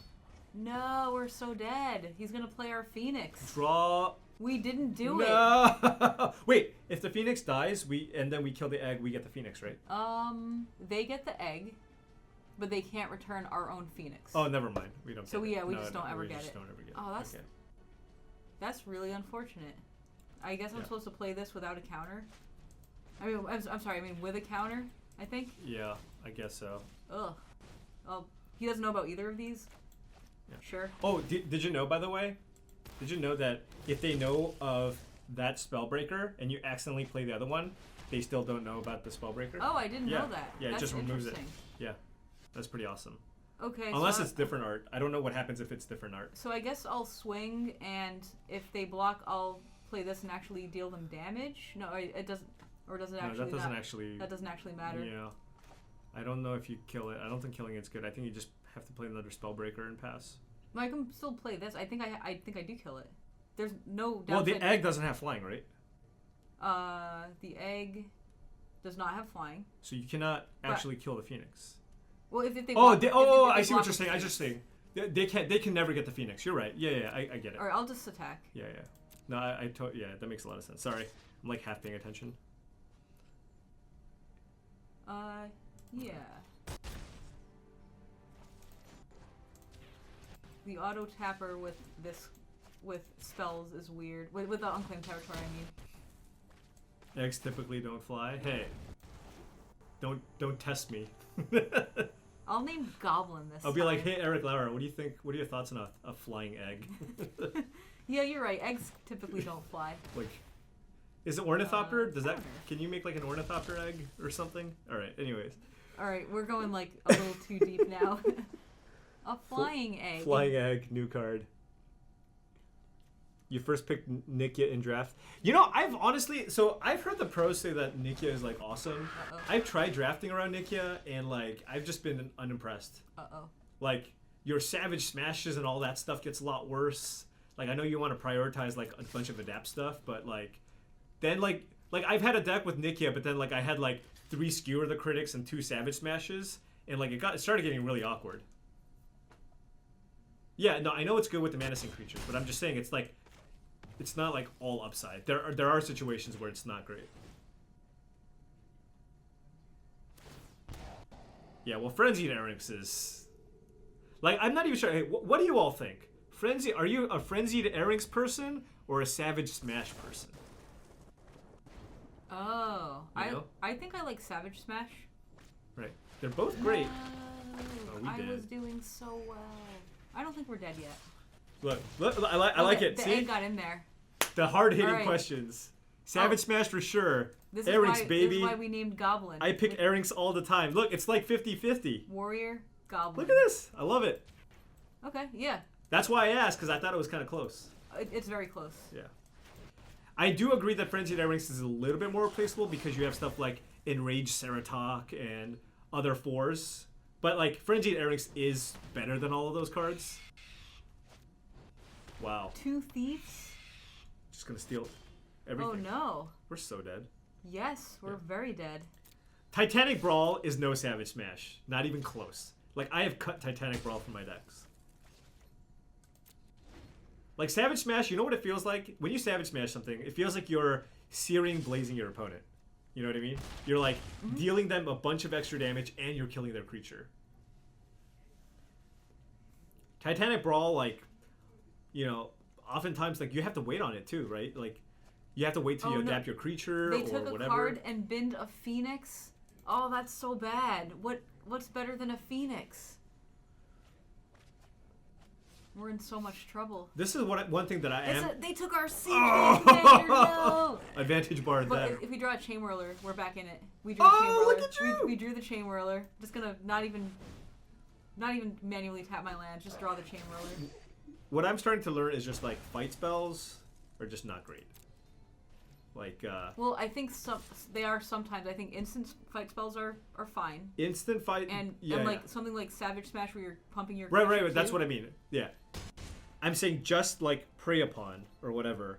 S2: No, we're so dead. He's gonna play our Phoenix.
S1: Draw.
S2: We didn't do
S1: it. Wait, if the Phoenix dies, and then we kill the egg, we get the Phoenix, right?
S2: They get the egg, but they can't return our own Phoenix.
S1: Oh, never mind. We don't.
S2: So
S1: get it.
S2: we just don't ever get it.
S1: Don't ever get it.
S2: Oh,
S1: okay.
S2: That's really unfortunate. I guess I'm supposed to play this without a counter. I mean, I'm sorry. I mean, with a counter, I think.
S1: Yeah, I guess so.
S2: Ugh. Oh, he doesn't know about either of these.
S1: Yeah.
S2: Sure.
S1: Oh, did you know, by the way? Did you know that if they know of that Spellbreaker and you accidentally play the other one, they still don't know about the Spellbreaker?
S2: Oh, I didn't know that.
S1: Yeah,
S2: That's
S1: it just removes it.
S2: interesting.
S1: Yeah, that's pretty awesome.
S2: Okay.
S1: Unless it's different art. I don't know what happens if it's different art.
S2: So I guess I'll swing, and if they block, I'll play this and actually deal them damage. No, it doesn't. Or does it actually?
S1: No, that doesn't actually.
S2: That doesn't actually matter.
S1: Yeah. I don't know if you kill it. I don't think killing it's good. I think you just have to play another Spellbreaker and pass.
S2: I can still play this. I think I do kill it. There's no downside.
S1: Well, the egg doesn't have flying, right?
S2: The egg does not have flying.
S1: So you cannot actually kill the Phoenix.
S2: Well, if they
S1: I see what you're saying. I was just saying they can never get the Phoenix. You're right. Yeah, I get it.
S2: All right, I'll just attack.
S1: Yeah. No, yeah, that makes a lot of sense. Sorry, I'm like half paying attention.
S2: Yeah. The auto tapper with spells is weird. With the unclaimed territory, I mean.
S1: Eggs typically don't fly. Hey, don't test me.
S2: I'll name Goblin this.
S1: I'll be
S2: time.
S1: like, hey, Eric Lauer, what do you think? What are your thoughts on a flying egg?
S2: Yeah, you're right. Eggs typically don't fly.
S1: Like, is it Ornithopter? Does that?
S2: Counter.
S1: Can you make like an Ornithopter egg or something? All right. Anyways.
S2: All right, we're going like a little too deep now. A flying egg.
S1: Flying egg, new card. You first picked Nikia in draft. You know, I've heard the pros say that Nikia is like awesome.
S2: Uh-oh.
S1: I've tried drafting around Nikia and like I've just been unimpressed.
S2: Uh-oh.
S1: Like your Savage Smashes and all that stuff gets a lot worse. Like I know you want to prioritize like a bunch of adapt stuff, but like then like I've had a deck with Nikia, but then like I had like 3 Skewer the Critics and 2 Savage Smashes, and like it started getting really awkward. Yeah, no, I know it's good with the Menacing creatures, but I'm just saying it's like it's not like all upside. There are situations where it's not great. Yeah, well, Frenzied Erynx is like I'm not even sure. Hey, what do you all think? Are you a Frenzied Erynx person or a Savage Smash person?
S2: Oh,
S1: You know?
S2: I think I like Savage Smash.
S1: Right, they're both great.
S2: No, I was doing so well. I don't think we're dead yet.
S1: Look, I like it.
S2: The
S1: See,
S2: egg got in there.
S1: the hard-hitting
S2: All right.
S1: questions. Savage Smash for sure.
S2: This
S1: Erynx,
S2: is
S1: baby.
S2: This is why we named Goblin.
S1: I pick Erynx all the time. Look, it's like 50-50.
S2: Warrior, Goblin.
S1: Look at this. I love it.
S2: Okay, yeah.
S1: That's why I asked, because I thought it was kind of close.
S2: It's very close.
S1: Yeah. I do agree that Frenzied Erynx is a little bit more replaceable because you have stuff like Enraged Ceratok and other 4s. But like Frenzied Erynx is better than all of those cards. Wow.
S2: 2 Thieves?
S1: Just gonna steal everything.
S2: Oh no.
S1: We're so dead.
S2: Yes, we're very dead.
S1: Titanic Brawl is no Savage Smash. Not even close. Like, I have cut Titanic Brawl from my decks. Like, Savage Smash, you know what it feels like? When you Savage Smash something, it feels like you're Searing Blazing your opponent. You know what I mean? You're, like, dealing them a bunch of extra damage, and you're killing their creature. Titanic Brawl, like, you know, oftentimes, like, you have to wait on it, too, right? Like, you have to wait till you adapt your creature
S2: They
S1: or
S2: took
S1: whatever.
S2: a card and binned a Phoenix? Oh, that's so bad. What's better than a Phoenix? We're in so much trouble.
S1: This is one thing that I am...
S2: They took our Siege Commander, no!
S1: Advantage bar
S2: But
S1: there.
S2: if we draw a Chain Whirler, we're back in it. We drew a Chain Whirler.
S1: Look at you!
S2: We drew the Chain Whirler. Just gonna not even... not even manually tap my land, just draw the chain roller.
S1: What I'm starting to learn is just like fight spells are just not great. Like
S2: well, I think they are sometimes. I think instant fight spells are fine.
S1: Instant fight
S2: and like something like Savage Smash where you're pumping your
S1: right. That's what I mean. Yeah, I'm saying just like Prey Upon or whatever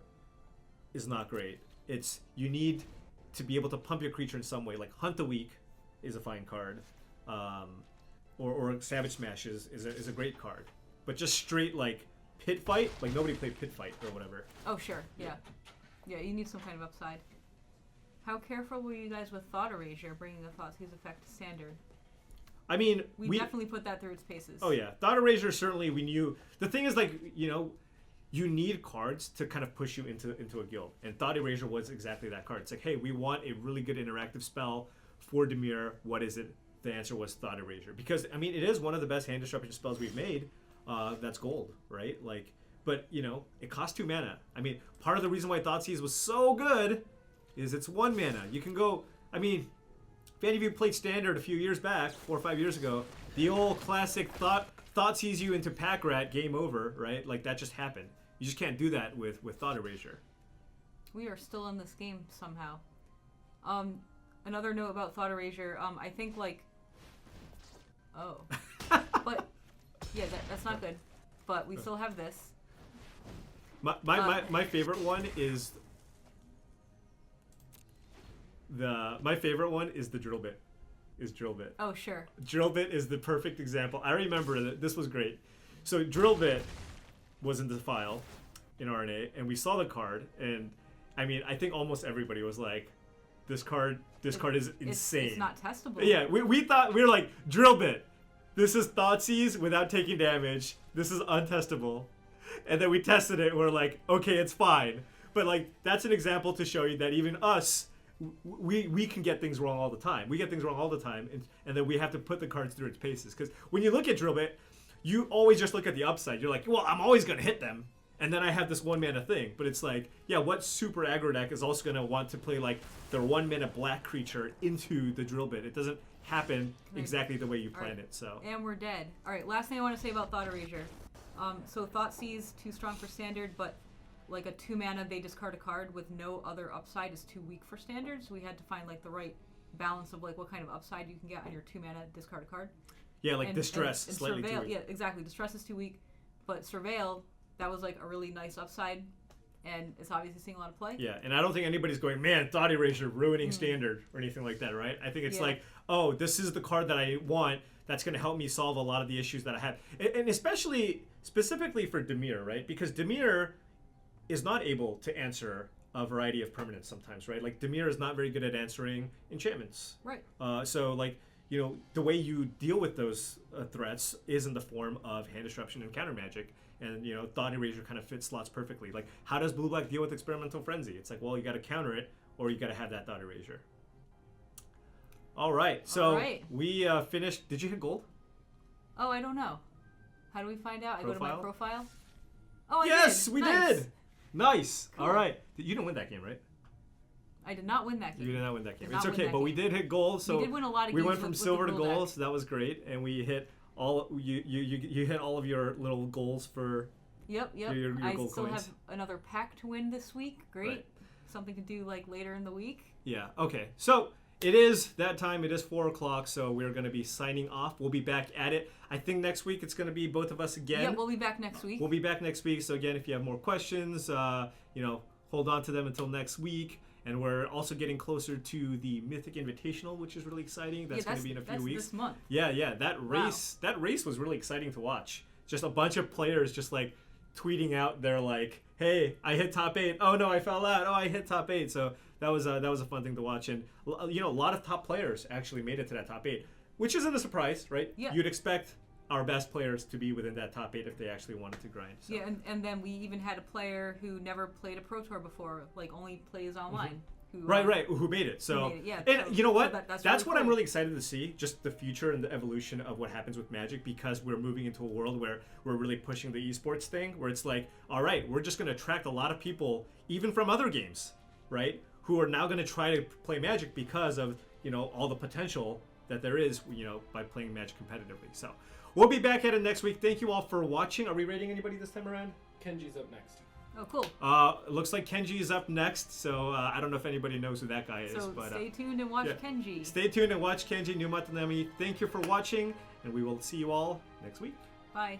S1: is not great. It's you need to be able to pump your creature in some way. Like Hunt the Weak is a fine card, or Savage Smash is a great card. But just straight like Pit Fight, like nobody played Pit Fight or whatever.
S2: Oh sure, yeah. Yeah, you need some kind of upside. How careful were you guys with Thought Erasure, bringing the Thoughtseize effect to standard?
S1: I mean,
S2: we definitely put that through its paces.
S1: Oh yeah, Thought Erasure certainly we knew. The thing is, like, you know, you need cards to kind of push you into a guild, and Thought Erasure was exactly that card. It's like, hey, we want a really good interactive spell for Dimir. What is it? The answer was Thought Erasure, because I mean, it is one of the best hand disruption spells we've made. That's gold, right? Like. But, you know, it costs 2 mana. I mean, part of the reason why Thoughtseize was so good is it's 1 mana. You can go... I mean, if any of you played Standard a few years back, 4 or 5 years ago, the old classic Thoughtseize you into Pack Rat, game over, right? Like, that just happened. You just can't do that with Thought Erasure.
S2: We are still in this game somehow. Another note about Thought Erasure, I think, like... Oh. But, yeah, that's not good. But we still have this.
S1: My favorite one is the drill bit.
S2: Oh sure.
S1: Drill bit is the perfect example. I remember that this was great. So drill bit was in the file in R&A, and we saw the card, and I mean I think almost everybody was like, this card is insane.
S2: It's not testable.
S1: Yeah, we were like, drill bit. This is Thoughtseize without taking damage. This is untestable. And then we tested it, and we're like, okay, it's fine. But like, that's an example to show you that even us, we can get things wrong all the time. We get things wrong all the time, and then we have to put the cards through its paces. Because when you look at Drillbit, you always just look at the upside. You're like, well, I'm always going to hit them. And then I have this 1 mana thing. But it's like, yeah, what super aggro deck is also going to want to play like their 1 mana black creature into the Drillbit? It doesn't happen exactly the way you planned it. So.
S2: And we're dead. All right, last thing I want to say about Thought Erasure. So Thoughtseize, too strong for standard, but like a 2 mana they discard a card with no other upside is too weak for standard. So we had to find like the right balance of like what kind of upside you can get on your 2 mana discard a card.
S1: Yeah, like Distress,
S2: and
S1: slightly
S2: Surveil,
S1: too weak.
S2: yeah, exactly. Distress is too weak, but Surveil, that was like a really nice upside, and it's obviously seeing a lot of play.
S1: Yeah, and I don't think anybody's going, man, Thought Erasure ruining standard or anything like that, right? I think it's like, oh, this is the card that I want that's going to help me solve a lot of the issues that I have. And specifically for Dimir, right? Because Dimir is not able to answer a variety of permanents sometimes, right? Like, Dimir is not very good at answering enchantments.
S2: Right.
S1: So, like, you know, the way you deal with those threats is in the form of hand disruption and counter magic. And, you know, Thought Erasure kind of fits slots perfectly. Like, how does Blue-Black deal with Experimental Frenzy? It's like, well, you got to counter it, or you got to have that Thought Erasure. All right, so we finished. Did you hit gold?
S2: Oh, I don't know. How do we find out?
S1: Profile?
S2: I go to my profile. Oh, I
S1: yes,
S2: did.
S1: we did. Nice.
S2: Cool.
S1: All right. You didn't win that game, right?
S2: I did not win that game.
S1: You did not win that game.
S2: Did
S1: It's
S2: not
S1: okay,
S2: win that
S1: but we
S2: game.
S1: did hit gold. So
S2: we did win a lot of
S1: we
S2: games
S1: went from
S2: with
S1: silver
S2: the
S1: to
S2: gold
S1: gold,
S2: deck.
S1: so that was great. And we hit all you hit all of your little goals for.
S2: Yep.
S1: Your
S2: I
S1: gold
S2: still
S1: coins.
S2: have another pack to win this week. Great.
S1: Right.
S2: Something to do like later in the week.
S1: Yeah. Okay. So it is that time. It is 4 o'clock. So we're going to be signing off. We'll be back at it. I think next week it's going to be both of us again.
S2: Yeah, we'll be back next week.
S1: We'll be back next week. So again, if you have more questions, hold on to them until next week. And we're also getting closer to the Mythic Invitational, which is really exciting. That's going to be in a few weeks.
S2: This month.
S1: Yeah. That race was really exciting to watch. Just a bunch of players just like tweeting out they're like, hey, I hit top 8. Oh no, I fell out. Oh, I hit top 8. So that was a fun thing to watch. And a lot of top players actually made it to that top 8, which isn't a surprise, right?
S2: Yeah.
S1: You'd expect our best players to be within that top 8 if they actually wanted to grind. So.
S2: Yeah, and then we even had a player who never played a Pro Tour before, like only plays online.
S1: Mm-hmm. Who made it. So, you know what? That's
S2: really
S1: what
S2: cool.
S1: I'm really excited to see, just the future and the evolution of what happens with Magic, because we're moving into a world where we're really pushing the esports thing, where it's like, all right, we're just going to attract a lot of people, even from other games, right, who are now going to try to play Magic because of, all the potential that there is, by playing Magic competitively. So we'll be back at it next week. Thank you all for watching. Are we rating anybody this time around?
S3: Kenji's up next.
S2: Oh, cool.
S1: It looks like Kenji is up next, so I don't know if anybody knows who that guy is.
S2: So
S1: but
S2: stay tuned and watch Kenji.
S1: Stay tuned and watch Kenji Numatanami. Thank you for watching, and we will see you all next week.
S2: Bye.